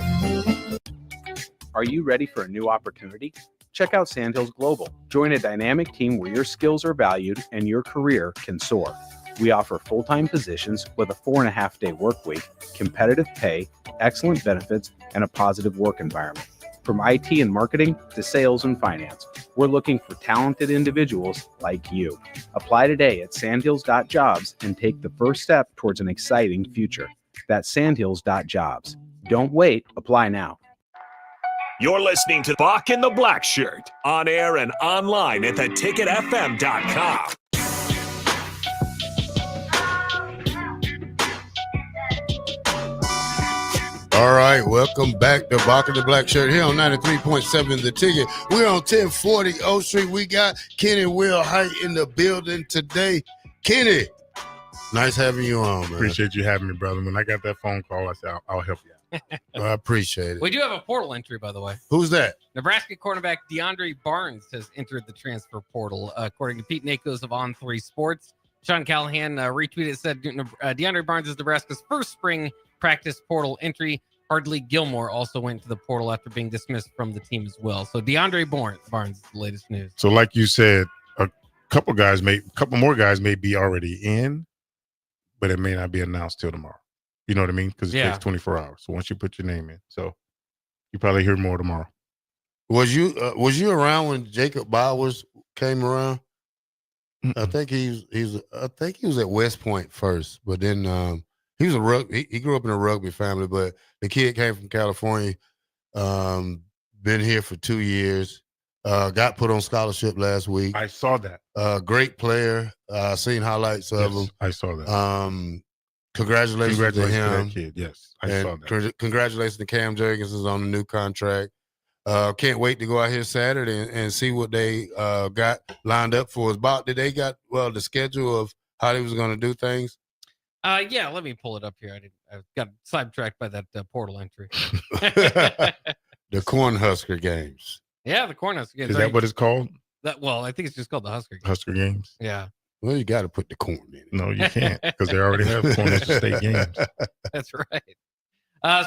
[SPEAKER 18] Are you ready for a new opportunity? Check out Sandhills Global. Join a dynamic team where your skills are valued and your career can soar. We offer full-time positions with a 4.5-day work week, competitive pay, excellent benefits, and a positive work environment. From IT and marketing to sales and finance, we're looking for talented individuals like you. Apply today at sandhills.jobs and take the first step towards an exciting future. That's sandhills.jobs. Don't wait. Apply now.
[SPEAKER 3] You're listening to Bock and the Blackshirt, on air and online at theticketfm.com.
[SPEAKER 5] All right, welcome back to Bock and the Blackshirt here on 93.7 The Ticket. We're on 1040 O Street. We got Kenny Wilhite in the building today. Kenny, nice having you on, man.
[SPEAKER 7] Appreciate you having me, brother. When I got that phone call, I said, I'll help you out.
[SPEAKER 5] I appreciate it.
[SPEAKER 8] We do have a portal entry, by the way.
[SPEAKER 5] Who's that?
[SPEAKER 8] Nebraska cornerback DeAndre Barnes has entered the transfer portal, according to Pete Nakos of On3 Sports. Sean Callahan retweeted, said DeAndre Barnes is Nebraska's first spring practice portal entry. Hardly Gilmore also went to the portal after being dismissed from the team as well. So DeAndre Barnes is the latest news.
[SPEAKER 7] So like you said, a couple more guys may be already in, but it may not be announced till tomorrow. You know what I mean? Because it takes 24 hours. So once you put your name in, so you probably hear more tomorrow.
[SPEAKER 5] Was you around when Jacob Bowers came around? I think he was at West Point first, but then he was he grew up in a rugby family, but the kid came from California, been here for 2 years, got put on scholarship last week.
[SPEAKER 7] I saw that.
[SPEAKER 5] Great player. Seen highlights of him.
[SPEAKER 7] I saw that.
[SPEAKER 5] Congratulations to him.
[SPEAKER 7] To that kid. Yes, I saw that.
[SPEAKER 5] Congratulations to Cam Jurgens on the new contract. Can't wait to go out here Saturday and see what they got lined up for us. Bob, did they got the schedule of how they was going to do things?
[SPEAKER 8] Yeah, let me pull it up here. I got sidetracked by that portal entry.
[SPEAKER 5] The Cornhusker games.
[SPEAKER 8] Yeah, the Cornhusker games.
[SPEAKER 7] Is that what it's called?
[SPEAKER 8] I think it's just called the Husker games.
[SPEAKER 7] Husker games.
[SPEAKER 8] Yeah.
[SPEAKER 5] Well, you got to put the corn in it.
[SPEAKER 7] No, you can't, because they already have Cornhusker State games.
[SPEAKER 8] That's right.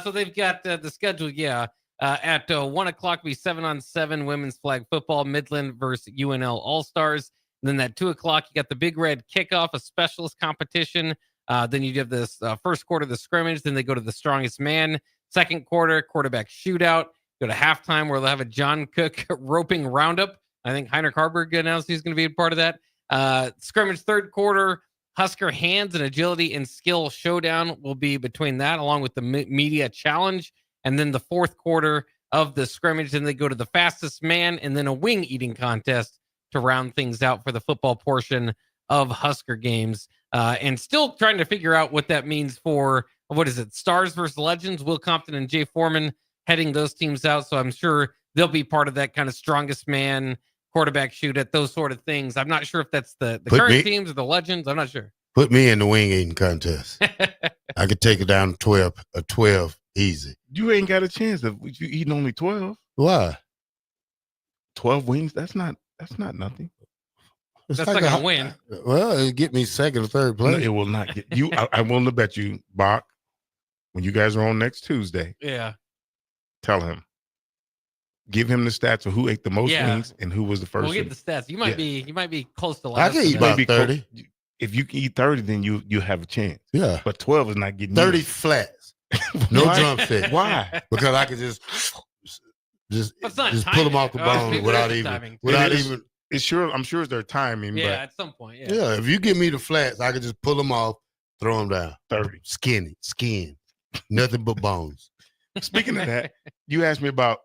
[SPEAKER 8] So they've got the schedule. Yeah. At 1 o'clock, be 7-on-7 women's flag football, Midland versus UNL All-Stars. And then at 2 o'clock, you got the Big Red Kickoff, a specialist competition. Then you have this first quarter of the scrimmage. Then they go to the strongest man. Second quarter, quarterback shootout. Go to halftime where they'll have a John Cook roping roundup. I think Heinrich Harburg announced he's going to be a part of that. Scrimmage third quarter, Husker hands and agility and skill showdown will be between that, along with the media challenge. And then the fourth quarter of the scrimmage, then they go to the fastest man and then a wing eating contest to round things out for the football portion of Husker games. And still trying to figure out what that means for, what is it, Stars versus Legends, Will Compton and Jay Foreman heading those teams out. So I'm sure they'll be part of that kind of strongest man, quarterback shoot at those sort of things. I'm not sure if that's the current teams or the Legends. I'm not sure.
[SPEAKER 5] Put me in the wing eating contest. I could take it down to 12 easy.
[SPEAKER 7] You ain't got a chance if you eating only 12.
[SPEAKER 5] Why?
[SPEAKER 7] 12 wings? That's not nothing.
[SPEAKER 5] It's
[SPEAKER 8] That's like a win.
[SPEAKER 5] Well, it'll get me second or third place.
[SPEAKER 7] No, it will not get you. I'm willing to bet you, Bock, when you guys are on next Tuesday,
[SPEAKER 8] Yeah.
[SPEAKER 7] tell him. Give him the stats of who ate the most wings and who was the first.
[SPEAKER 8] We'll get the stats. You might be close to
[SPEAKER 5] I
[SPEAKER 8] last.
[SPEAKER 5] can eat about 30.
[SPEAKER 7] If you can eat 30, then you have a chance.
[SPEAKER 5] Yeah.
[SPEAKER 7] But 12 is not getting
[SPEAKER 5] 30
[SPEAKER 7] you.
[SPEAKER 5] flats. No
[SPEAKER 7] Why?
[SPEAKER 5] drumstick.
[SPEAKER 7] Why?
[SPEAKER 5] Because I could just pull them off the bone without even.
[SPEAKER 7] It's sure. I'm sure it's their timing.
[SPEAKER 8] Yeah,
[SPEAKER 7] but
[SPEAKER 8] at some point. Yeah.
[SPEAKER 5] Yeah, if you give me the flats, I could just pull them off, throw them down.
[SPEAKER 7] 30.
[SPEAKER 5] Skin, nothing but bones.
[SPEAKER 7] Speaking of that, you asked me about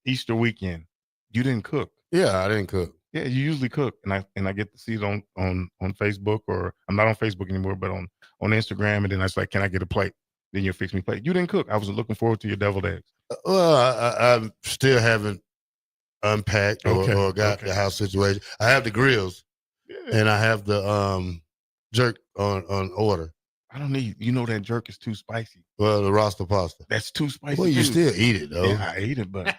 [SPEAKER 7] Easter weekend. You didn't cook.
[SPEAKER 5] Yeah, I didn't cook.
[SPEAKER 7] Yeah, you usually cook, and I get to see it on Facebook, or I'm not on Facebook anymore, but on Instagram, and then I was like, can I get a plate? Then you fix me a plate. You didn't cook. I was looking forward to your deviled eggs.
[SPEAKER 5] Well, I still haven't unpacked or got the house situation. I have the grills, and I have the jerk on order.
[SPEAKER 7] I don't need. You know that jerk is too spicy.
[SPEAKER 5] Well, the Rasta pasta.
[SPEAKER 7] That's too spicy.
[SPEAKER 5] Well, you still eat it though.
[SPEAKER 7] Yeah, I eat it, but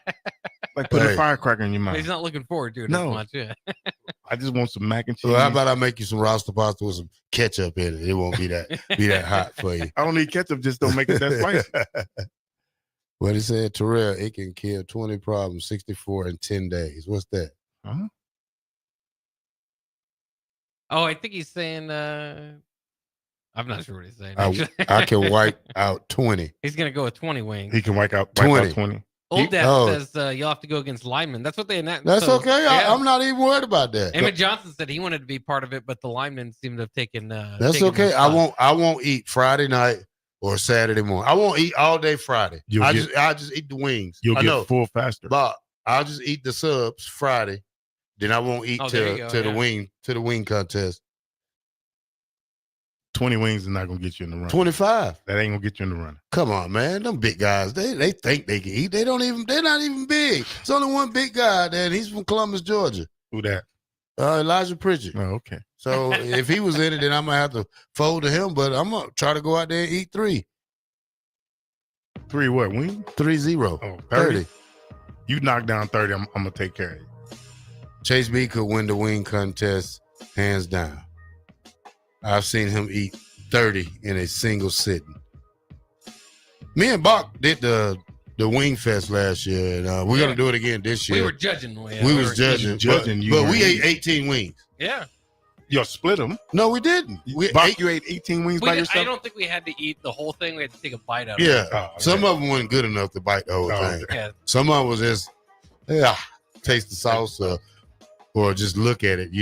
[SPEAKER 7] like putting a firecracker in your mouth.
[SPEAKER 8] He's not looking forward to it
[SPEAKER 7] No.
[SPEAKER 8] as much. Yeah.
[SPEAKER 7] I just want some mac and cheese.
[SPEAKER 5] Well, how about I make you some Rasta pasta with some ketchup in it? It won't be that hot for you.
[SPEAKER 7] I don't need ketchup. Just don't make it that spicy.
[SPEAKER 5] What he said, Terrell, it can kill 20 problems, 64 in 10 days. What's that?
[SPEAKER 7] Huh?
[SPEAKER 8] Oh, I think he's saying. I'm not sure what he's saying.
[SPEAKER 5] I can wipe out 20.
[SPEAKER 8] He's gonna go with 20 wings.
[SPEAKER 7] He can wipe out 20.
[SPEAKER 8] Old Dad says you'll have to go against linemen. That's what they announced.
[SPEAKER 5] That's
[SPEAKER 8] So,
[SPEAKER 5] okay.
[SPEAKER 8] yeah.
[SPEAKER 5] I'm not even worried about that.
[SPEAKER 8] Emmett Johnson said he wanted to be part of it, but the linemen seem to have taken.
[SPEAKER 5] That's
[SPEAKER 8] taken
[SPEAKER 5] okay.
[SPEAKER 8] their
[SPEAKER 5] I
[SPEAKER 8] spot.
[SPEAKER 5] won't eat Friday night or Saturday morning. I won't eat all day Friday. I just eat the wings.
[SPEAKER 7] You'll
[SPEAKER 5] I
[SPEAKER 7] get
[SPEAKER 5] know.
[SPEAKER 7] full faster.
[SPEAKER 5] But I'll just eat the subs Friday. Then I won't eat the wing contest.
[SPEAKER 7] 20 wings is not gonna get you in the run.
[SPEAKER 5] 25.
[SPEAKER 7] That ain't gonna get you in the run.
[SPEAKER 5] Come on, man. Them big guys, they think they can eat. They're not even big. It's only one big guy there, and he's from Columbus, Georgia.
[SPEAKER 7] Who that?
[SPEAKER 5] Elijah Pritchard.
[SPEAKER 7] Oh, okay.
[SPEAKER 5] So if he was in it, then I might have to fold to him, but I'm gonna try to go out there and eat 3.
[SPEAKER 7] 3 what? Wings?
[SPEAKER 5] 3-0.
[SPEAKER 7] Oh, 30. You knock down 30, I'm gonna take care of you.
[SPEAKER 5] Chase B could win the wing contest hands down. I've seen him eat 30 in a single sitting. Me and Bock did the Wing Fest last year, and we're gonna do it again this year.
[SPEAKER 8] We were judging.
[SPEAKER 5] We was judging, but we ate 18 wings.
[SPEAKER 8] Yeah.
[SPEAKER 7] Y'all split them?
[SPEAKER 5] No, we didn't.
[SPEAKER 7] Bock, you ate 18 wings by yourself?
[SPEAKER 8] I don't think we had to eat the whole thing. We had to take a bite out
[SPEAKER 5] Yeah,
[SPEAKER 8] of it.
[SPEAKER 5] some of them weren't good enough to bite the whole thing.
[SPEAKER 8] Yeah.
[SPEAKER 5] Some of them was just, taste the sauce or just look at it.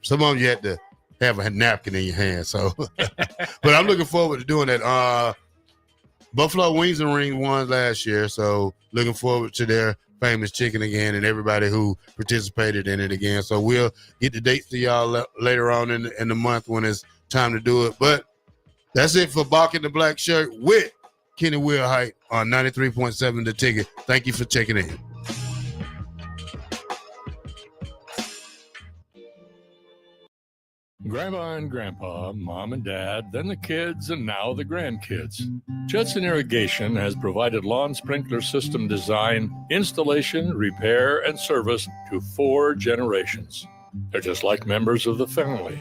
[SPEAKER 5] Some of them you had to have a napkin in your hand. So, but I'm looking forward to doing that. Buffalo Wings and Rings won last year, so looking forward to their famous chicken again and everybody who participated in it again. So we'll get the dates to y'all later on in the month when it's time to do it. But that's it for Bock and the Black Shirt with Kenny Wilhite on 93.7 The Ticket. Thank you for checking in.
[SPEAKER 4] Grandma and Grandpa, Mom and Dad, then the kids, and now the grandkids. Judson Irrigation has provided lawn sprinkler system design, installation, repair, and service to 4 generations. They're just like members of the family.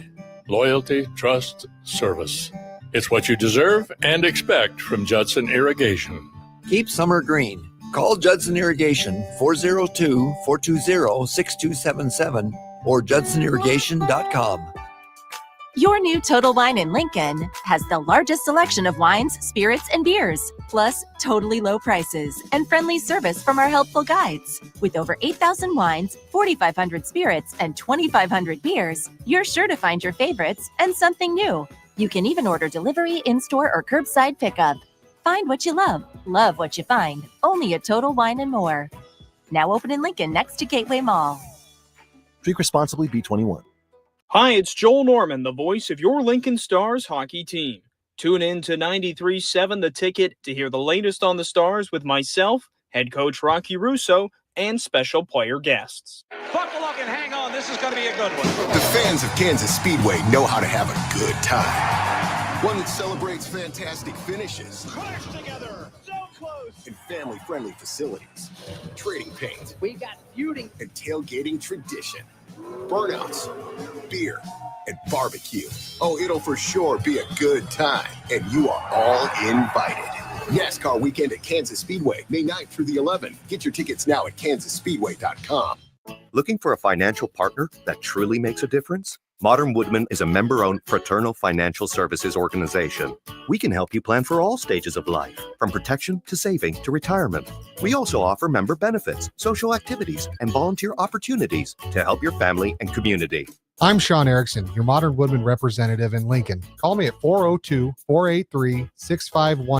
[SPEAKER 4] Loyalty, trust, service. It's what you deserve and expect from Judson Irrigation.
[SPEAKER 17] Keep summer green. Call Judson Irrigation 402-420-6277
[SPEAKER 2] or judsonirrigation.com.
[SPEAKER 26] Your new Total Wine in Lincoln has the largest selection of wines, spirits, and beers, plus totally low prices and friendly service from our helpful guides. With over 8,000 wines, 4,500 spirits, and 2,500 beers, you're sure to find your favorites and something new. You can even order delivery, in-store, or curbside pickup. Find what you love what you find, only at Total Wine and More. Now open in Lincoln next to Gateway Mall.
[SPEAKER 27] Drink responsibly, B21.
[SPEAKER 17] Hi, it's Joel Norman, the voice of your Lincoln Stars hockey team. Tune in to 93.7 The Ticket to hear the latest on the Stars with myself, head coach Rocky Russo, and special player guests.
[SPEAKER 19] Buckle up and hang on. This is going to be a good one.
[SPEAKER 20] The fans of Kansas Speedway know how to have a good time. One that celebrates fantastic finishes.
[SPEAKER 19] Crash together. So close.
[SPEAKER 20] And family-friendly facilities. Trading paint.
[SPEAKER 19] We got feuding.
[SPEAKER 20] And tailgating tradition. Burnouts, beer, and barbecue. Oh, it'll for sure be a good time, and you are all invited. NASCAR weekend at Kansas Speedway, May 9th through the 11th. Get your tickets now at kansasspeedway.com.
[SPEAKER 21] Looking for a financial partner that truly makes a difference? Modern Woodman is a member-owned fraternal financial services organization. We can help you plan for all stages of life, from protection to saving to retirement. We also offer member benefits, social activities, and volunteer opportunities to help your family and community.
[SPEAKER 23] I'm Sean Erickson, your Modern Woodman representative in Lincoln. Call me at 402-483-6510.